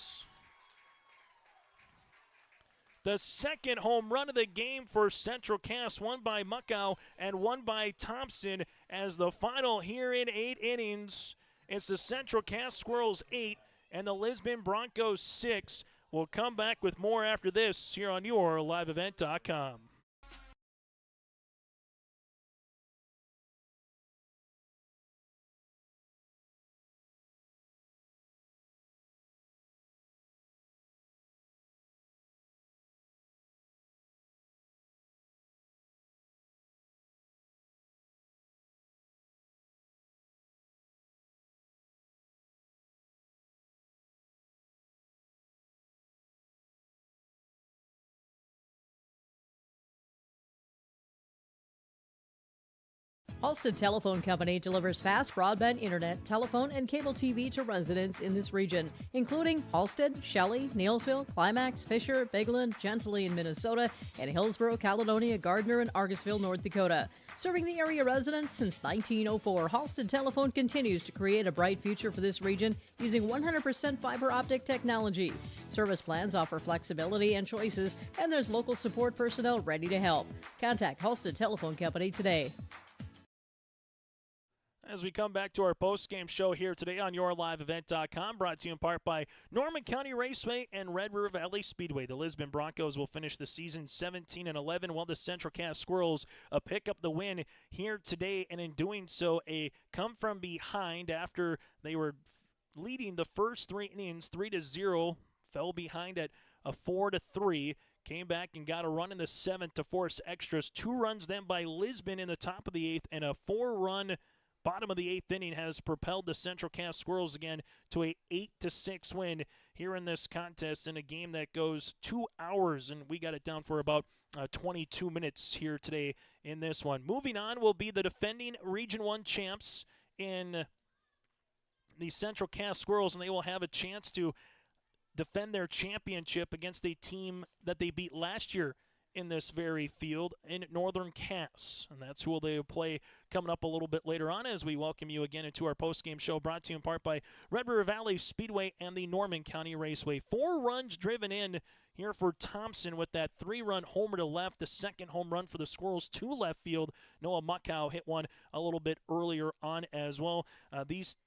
The second home run of the game for Central Cass, one by Muckow and one by Thompson, as the final here in 8 innings. It's the Central Cass Squirrels 8 and the Lisbon Broncos 6. We'll come back with more after this here on YourLiveEvent.com. Halstead Telephone Company delivers fast broadband internet, telephone, and cable TV to residents in this region, including Halstead, Shelley, Neilsville, Climax, Fisher, Bigland, Gentilly in Minnesota, and Hillsborough, Caledonia, Gardner, and Argosville, North Dakota. Serving the area residents since 1904, Halstead Telephone continues to create a bright future for this region using 100% fiber optic technology. Service plans offer flexibility and choices, and there's local support personnel ready to help. Contact Halstead Telephone Company today. As we come back to our post-game show here today on YourLiveEvent.com, brought to you in part by Norman County Raceway and Red River Valley Speedway. The Lisbon Broncos will finish the season 17-11, while the Central Cass Squirrels pick up the win here today, and in doing so, a come from behind after they were leading the first 3 innings 3-0, fell behind at a 4-3. Came back and got a run in the 7th to force extras. 2 runs then by Lisbon in the top of the 8th, and a 4-run bottom of the 8th inning has propelled the Central Cass Squirrels again to a 8-6 win here in this contest in a game that goes 2 hours, and we got it down for about 22 minutes here today in this one. Moving on will be the defending Region 1 champs in the Central Cass Squirrels, and they will have a chance to defend their championship against a team that they beat last year in this very field in Northern Cass. And that's who they will play coming up a little bit later on as we welcome you again into our post-game show brought to you in part by Red River Valley Speedway and the Norman County Raceway. 4 runs driven in here for Thompson with that 3-run homer to left, the second home run for the Squirrels to left field. Noah Muckow hit one a little bit earlier on as well. These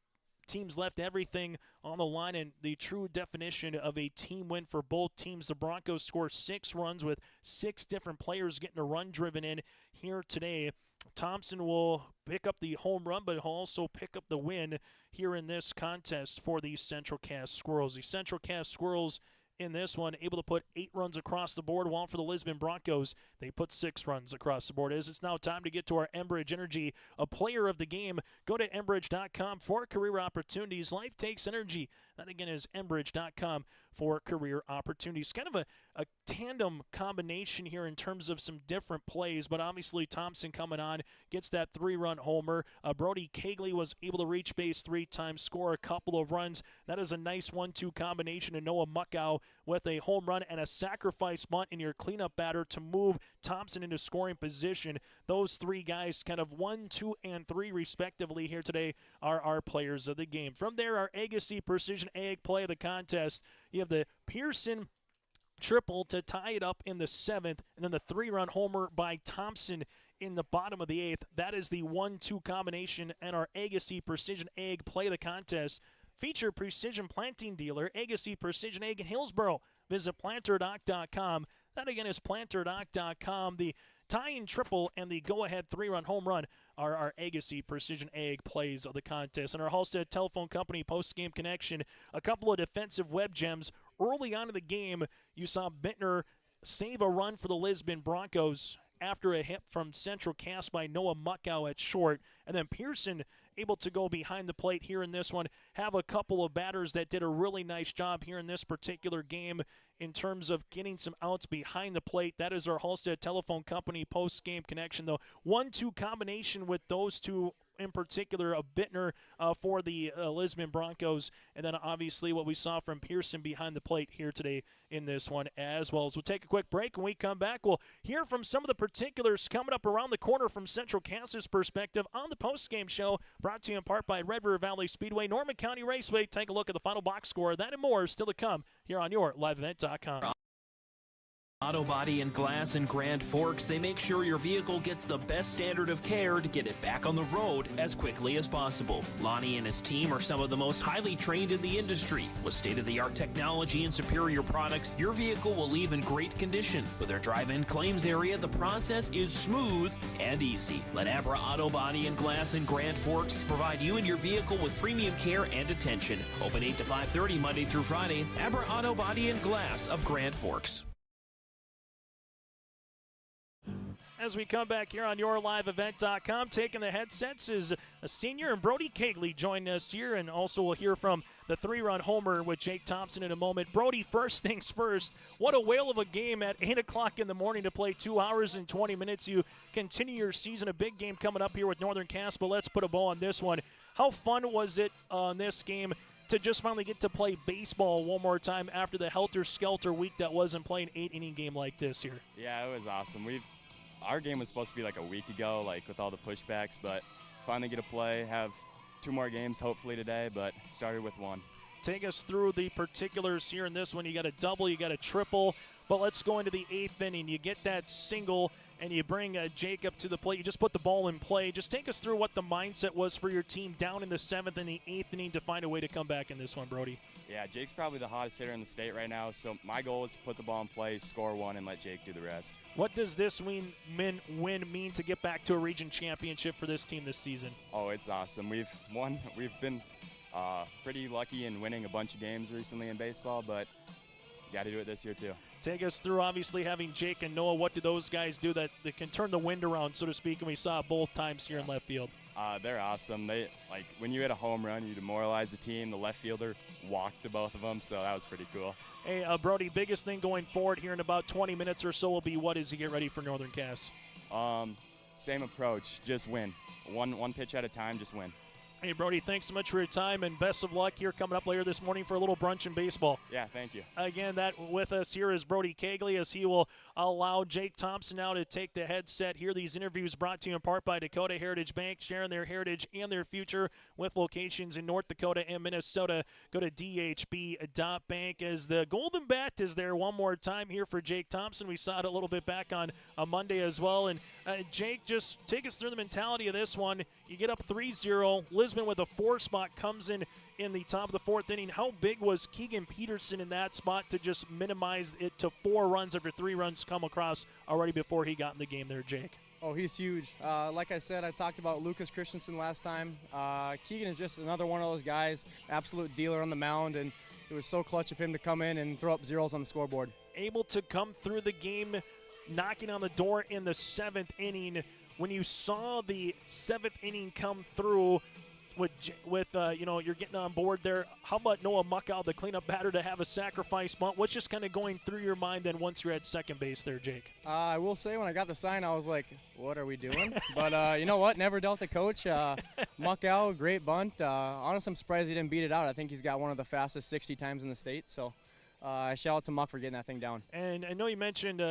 teams left everything on the line, and the true definition of a team win for both teams. The Broncos scored 6 runs with 6 different players getting a run driven in here today. Thompson will pick up the home run, but he'll also pick up the win here in this contest for the Central Cass Squirrels. The Central Cass Squirrels in this one able to put 8 runs across the board, while for the Lisbon Broncos, they put 6 runs across the board. As it's now time to get to our Enbridge Energy, a player of the game. Go to Enbridge.com for career opportunities. Life takes energy. That again is Enbridge.com for career opportunities. Kind of a tandem combination here in terms of some different plays, but obviously Thompson coming on, gets that 3-run homer. Brody Kegley was able to reach base 3 times, score a couple of runs. That is a nice 1-2 combination, and Noah Muckow with a home run and a sacrifice bunt in your cleanup batter to move Thompson into scoring position. Those 3 guys, kind of 1, 2, and 3 respectively here today, are our players of the game. From there, our Agassi Precision Ag play of the contest. You have the Pearson triple to tie it up in the 7th, and then the 3-run homer by Thompson in the bottom of the 8th. That is the 1-2 combination, and our Agassi Precision Ag play of the contest. Feature precision planting dealer, Agassi Precision Ag in Hillsboro. Visit planterdoc.com. That again is planterdoc.com. The tie-in triple and the go-ahead 3-run home run are our Agassi Precision Ag plays of the contest. And our Halstead Telephone Company post-game connection, a couple of defensive web gems. Early on in the game, you saw Bentner save a run for the Lisbon Broncos after a hit from Central Cass by Noah Muckow at short. And then Pearson able to go behind the plate here in this one, have a couple of batters that did a really nice job here in this particular game in terms of getting some outs behind the plate. That is our Halstead Telephone Company post-game connection, though. 1-2 combination with those two in particular, a Bentner for the Lisbon Broncos, and then obviously what we saw from Pearson behind the plate here today in this one as well. So we'll take a quick break. When we come back, we'll hear from some of the particulars coming up around the corner from Central Cass's perspective on the post-game show, brought to you in part by Red River Valley Speedway, Norman County Raceway. Take a look at the final box score. That and more is still to come here on your LiveEvent.com. Auto Body and Glass in Grand Forks, they make sure your vehicle gets the best standard of care to get it back on the road as quickly as possible. Lonnie and his team are some of the most highly trained in the industry. With state-of-the-art technology and superior products, your vehicle will leave in great condition. With their drive-in claims area, the process is smooth and easy. Let Abra Auto Body and Glass in Grand Forks provide you and your vehicle with premium care and attention. Open 8 to 5:30 Monday through Friday. Abra Auto Body and Glass of Grand Forks. As we come back here on yourliveevent.com, taking the headsets is a senior, and Brody Kegley joined us here, and also we'll hear from the 3-run homer with Jake Thompson in a moment. Brody, first things first, what a whale of a game at 8 o'clock in the morning to play 2 hours and 20 minutes. You continue your season, a big game coming up here with Northern Cass, but let's put a bow on this one. How fun was it on this game to just finally get to play baseball one more time after the helter-skelter week that wasn't playing 8-inning game like this here? Yeah, it was awesome. Our game was supposed to be like a week ago, like with all the pushbacks, but finally get to play, have 2 more games hopefully today, but started with 1. Take us through the particulars here in this one. You got a double, you got a triple, but let's go into the 8th inning. You get that single, and you bring Jake up to the plate. You just put the ball in play. Just take us through what the mindset was for your team down in the 7th and the 8th inning to find a way to come back in this one, Brody. Yeah, Jake's probably the hottest hitter in the state right now, so my goal is to put the ball in play, score 1, and let Jake do the rest. What does this win mean to get back to a region championship for this team this season? Oh, it's awesome. We've been pretty lucky in winning a bunch of games recently in baseball, but got to do it this year too. Take us through, obviously, having Jake and Noah. What do those guys do that can turn the wind around, so to speak, and we saw it both times here in left field? They're awesome. When you hit a home run, you demoralize the team. The left fielder walked to both of them, so that was pretty cool. Hey, Brody, biggest thing going forward here in about 20 minutes or so will be what is to get ready for Northern Cass? Same approach, just win. One pitch at a time, just win. Hey, Brody, thanks so much for your time, and best of luck here coming up later this morning for a little brunch and baseball. Yeah, thank you. Again, that with us here is Brody Cagley, as he will allow Jake Thompson now to take the headset here. These interviews brought to you in part by Dakota Heritage Bank, sharing their heritage and their future with locations in North Dakota and Minnesota. Go to dhb.bank as the golden bat is there one more time here for Jake Thompson. We saw it a little bit back on a Monday as well. And Jake, just take us through the mentality of this one. You get up 3-0. Lisbon with a 4 spot comes in the top of the 4th inning. How big was Keegan Peterson in that spot to just minimize it to 4 runs after 3 runs come across already before he got in the game there, Jake? Oh, he's huge. Like I said, I talked about Lucas Christensen last time. Keegan is just another one of those guys, absolute dealer on the mound, and it was so clutch of him to come in and throw up zeros on the scoreboard. Able to come through the game, knocking on the door in the 7th inning. When you saw the 7th inning come through with you're getting on board there, how about Noah Muckow, the cleanup batter, to have a sacrifice bunt? What's just kind of going through your mind then once you're at second base there, Jake? I will say when I got the sign, I was like, what are we doing? But you know what? Never dealt the coach. Muckow, great bunt. Honestly, I'm surprised he didn't beat it out. I think he's got one of the fastest 60 times in the state, so shout out to Muck for getting that thing down. And I know you mentioned,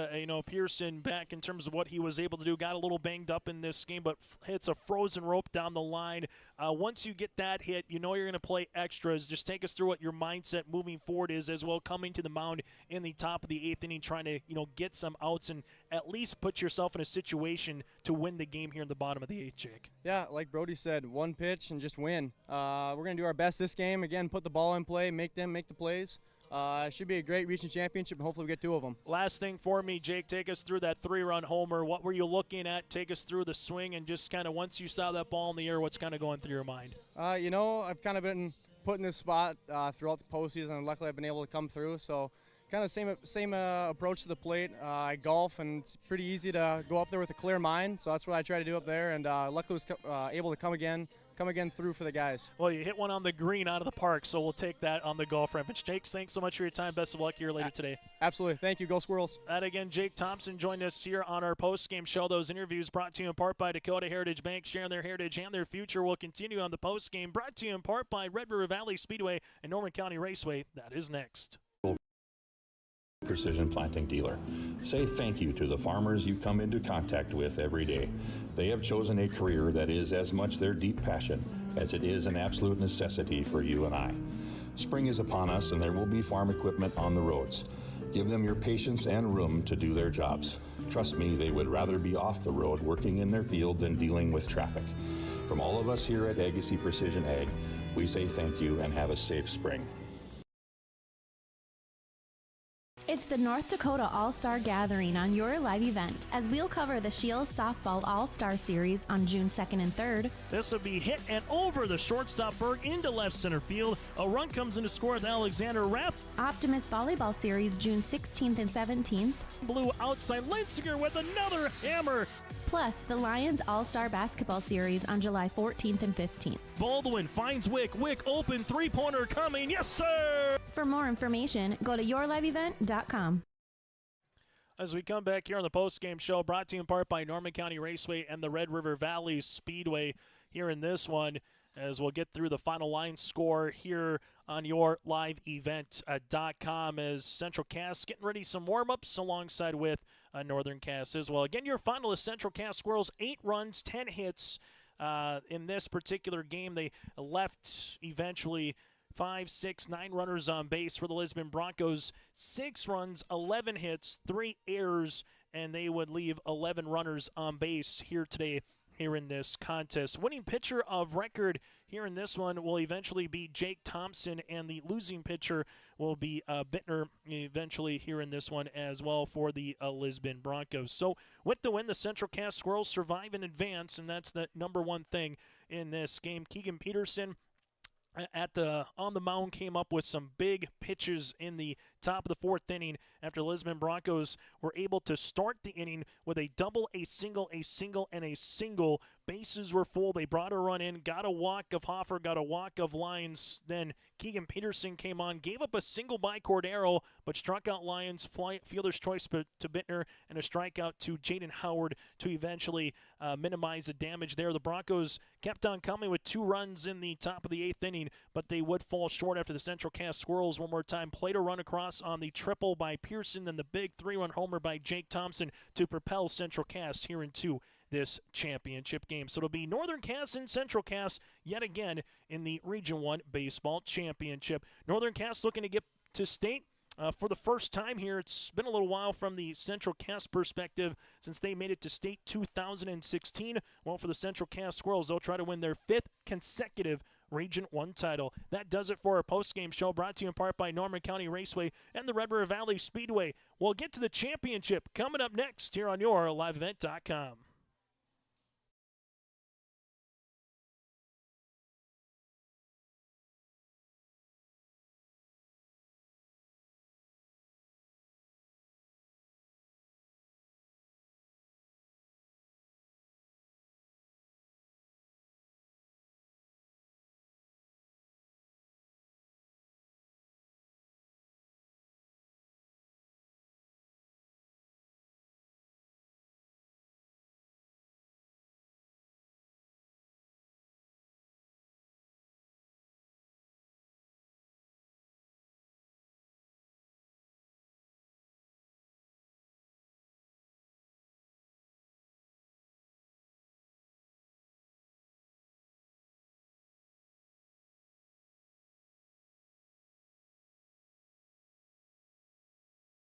Pearson back in terms of what he was able to do. Got a little banged up in this game, but hits a frozen rope down the line. Once you get that hit, you know you're going to play extras. Just take us through what your mindset moving forward is as well, coming to the mound in the top of the 8th inning, trying to, get some outs and at least put yourself in a situation to win the game here in the bottom of the 8th, Jake. Yeah, like Brody said, one pitch and just win. We're going to do our best this game. Again, put the ball in play, make the plays. It should be a great region championship, and hopefully we get 2 of them. Last thing for me, Jake, take us through that 3-run homer. What were you looking at? Take us through the swing, and just kind of once you saw that ball in the air, what's kind of going through your mind? I've kind of been put in this spot throughout the postseason, and luckily I've been able to come through. So kind of same approach to the plate. I golf, and it's pretty easy to go up there with a clear mind. So that's what I try to do up there, and luckily was able to come again through for the guys. Well, you hit one on the green out of the park, so we'll take that on the golf reference. Jake, thanks so much for your time. Best of luck here later today. Absolutely. Thank you. Go Squirrels. That again, Jake Thompson joined us here on our post-game show. Those interviews brought to you in part by Dakota Heritage Bank, sharing their heritage and their future. Will continue on the post-game, brought to you in part by Red River Valley Speedway and Norman County Raceway. That is next. Precision Planting dealer. Say thank you to the farmers you come into contact with every day. They have chosen a career that is as much their deep passion as it is an absolute necessity for you and I. Spring is upon us and there will be farm equipment on the roads. Give them your patience and room to do their jobs. Trust me, they would rather be off the road working in their field than dealing with traffic. From all of us here at Agassiz Precision Ag, we say thank you and have a safe spring. It's the North Dakota All-Star Gathering on your live event, as we'll cover the Shields Softball All-Star Series on June 2nd and 3rd. This will be hit and over the shortstop Berg into left center field. A run comes in to score with Alexander Rapp. Optimist Volleyball Series June 16th and 17th. Blue outside Linsinger with another hammer. Plus, the Lions All-Star Basketball Series on July 14th and 15th. Baldwin finds Wick. Wick open, three-pointer coming. Yes, sir! For more information, go to yourliveevent.com. As we come back here on the post-game show, brought to you in part by Norman County Raceway and the Red River Valley Speedway here in this one, as we'll get through the final line score here on yourliveevent.com as Central Cass getting ready some warm-ups alongside with Northern Cass as well. Again, your finalists, Central Cass Squirrels, 8 runs, 10 hits in this particular game. They left eventually 5, 6, 9 runners on base for the Lisbon Broncos. 6 runs, 11 hits, 3 errors, and they would leave 11 runners on base here today here in this contest. Winning pitcher of record here in this one will eventually be Jake Thompson, and the losing pitcher will be Bentner eventually here in this one as well for the Lisbon Broncos. So with the win, the Central Cass Squirrels survive and advance, and that's the number one thing in this game. Keegan Peterson on the mound came up with some big pitches in the top of the 4th inning after the Lisbon Broncos were able to start the inning with a double, a single, and a single Bases were full. They brought a run in, got a walk of Hoffer, got a walk of Lyons. Then Keegan Peterson came on, gave up a single by Cordero, but struck out Lyons, fielder's choice to Bentner, and a strikeout to Jaden Howard to eventually minimize the damage there. The Broncos kept on coming with 2 runs in the top of the 8th inning, but they would fall short after the Central Cass Squirrels one more time played a run across on the triple by Pearson, then the big 3-run homer by Jake Thompson to propel Central Cass here into this championship game. So it'll be Northern Cass and Central Cass yet again in the Region 1 Baseball Championship. Northern Cass looking to get to state for the first time here. It's been a little while from the Central Cass perspective since they made it to state 2016. Well, for the Central Cass Squirrels, they'll try to win their 5th consecutive Region 1 title. That does it for our post-game show, brought to you in part by Norman County Raceway and the Red River Valley Speedway. We'll get to the championship coming up next here on your LiveEvent.com.